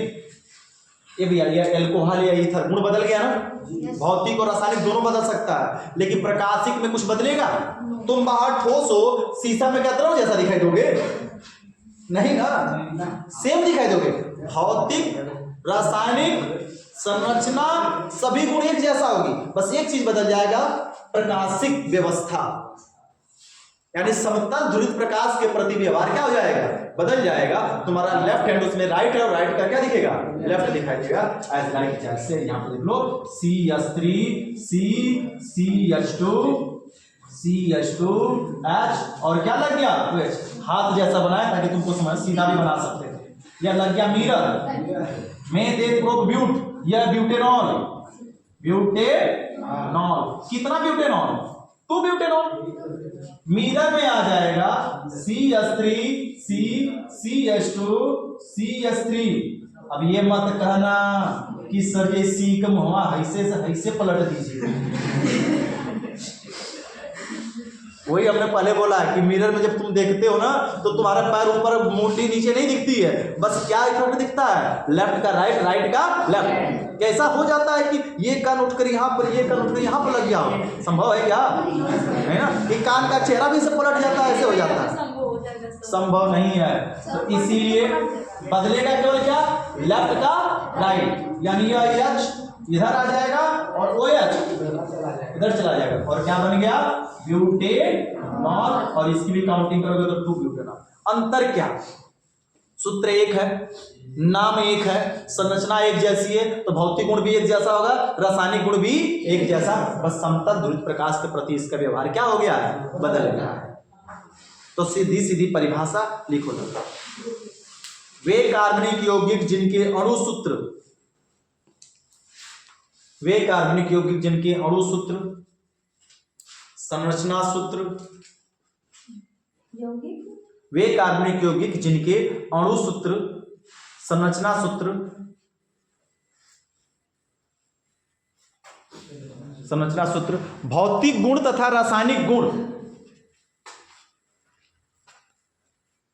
ये भैया ये एल्कोहल या ईथर गुण बदल गया ना, भौतिक और रासायनिक दोनों बदल सकता है, लेकिन प्रकाशिक में कुछ बदलेगा? तुम बाहर ठोस हो, शीशा में क्या द्रव जैसा दिखाई दोगे? नहीं ना, सेम दिखाई दोगे। भौतिक, रासायनिक, संरचना सभी गुण एक जैसा होगी, बस एक चीज बदल जाएगा, प्रकाशिक व्यवस्था, यानी समतल ध्रुवित प्रकाश के प्रति व्यवहार क्या हो जाएगा, बदल जाएगा। तुम्हारा लेफ्ट हैंड उसमें राइट है और राइट का क्या दिखेगा, लेफ्ट दिखाई देगा। एज लाइक जैसे यहाँ पे देख लो CH3 CH2 CH2H और क्या लग गया, हाथ जैसा बनाया ताकि तुमको समझ सीधा भी बना सकते थे। यह लग गया मिरर में दे ब्यूट, यह ब्यूटेनॉल, ब्यूटेनॉल कितना ब्यूटेनॉल 2 ब्यूटेनॉल। मिरर में आ जाएगा CH3 C CH2 CH3। अब ये मत कहना कि सर ये C का मुआ ऐसे पलट दीजिए। वही हमने पहले बोला कि मिरर में जब तुम देखते हो ना तो तुम्हारा पैर ऊपर मोटी नीचे नहीं दिखती है, बस क्या इफेक्ट दिखता है, लेफ्ट का राइट, राइट का लेफ्ट। कैसा हो जाता है कि ये कान उठकर यहाँ पर, ये कान उठकर यहाँ पर लग गया हो, संभव है क्या? है ना? कि कान का चेहरा भी से पलट जाता है, ऐसे हो जाता है, संभव नहीं है। तो इसीलिए बदलेगा केवल क्या, लेफ्ट का राइट, यानी यह H इधर आ जाएगा और OH इधर चला जाएगा, और क्या बन गया, ब्यूटेनॉल। और इसकी भी काउंटिंग करोगे तो 2 ब्यूटेनॉल। अंतर क्या, सूत्र एक है, नाम एक है, संरचना एक जैसी है, तो भौतिक गुण भी एक जैसा होगा, रासायनिक गुण भी एक जैसा, बस समतल ध्रुवित प्रकाश के प्रति इसका व्यवहार क्या हो गया है, बदल गया है। तो सीधी सीधी परिभाषा लिखो लगा, वे कार्बनिक यौगिक जिनके अणु सूत्र, वे कार्बनिक यौगिक जिनके अणु सूत्र, संरचना सूत्र, वे कार्बनिक यौगिक जिनके अणु सूत्र, संरचना सूत्र, संरचना सूत्र, भौतिक गुण तथा रासायनिक गुण,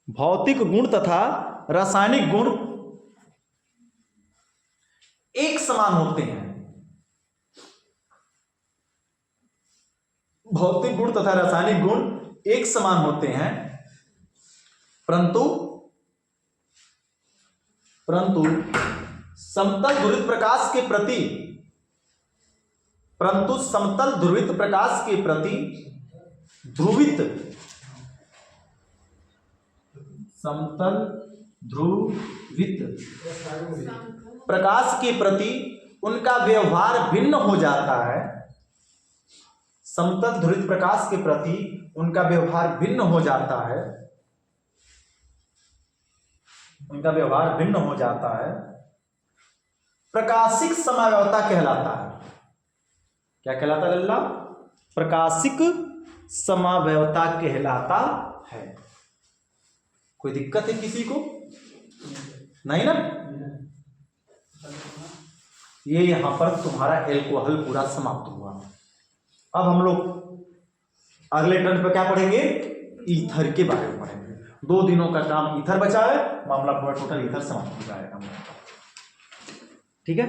भौतिक गुण तथा रासायनिक गुण एक समान होते हैं। भौतिक गुण तथा रासायनिक गुण एक समान होते हैं, परंतु समतल ध्रुवित प्रकाश के प्रति, परंतु समतल ध्रुवित प्रकाश के प्रति ध्रुवित, समतल ध्रुवित प्रकाश के प्रति उनका व्यवहार भिन्न हो जाता है। समतल ध्रुवित प्रकाश के प्रति उनका व्यवहार भिन्न हो जाता है, उनका व्यवहार भिन्न हो जाता है, प्रकाशिक समावयवता कहलाता है। क्या कहलाता है लल्ला? प्रकाशिक समावयवता कहलाता है। कोई दिक्कत है किसी को? नहीं ना? ये यहां पर तुम्हारा एल्कोहल पूरा समाप्त हुआ। अब हम लोग अगले टर्न पर क्या पढ़ेंगे? ईथर के बारे में पढ़ेंगे। 2 दिनों का काम ईथर बचा है, मामला पूरा टोटल ईथर समाप्त हो जाएगा। ठीक है।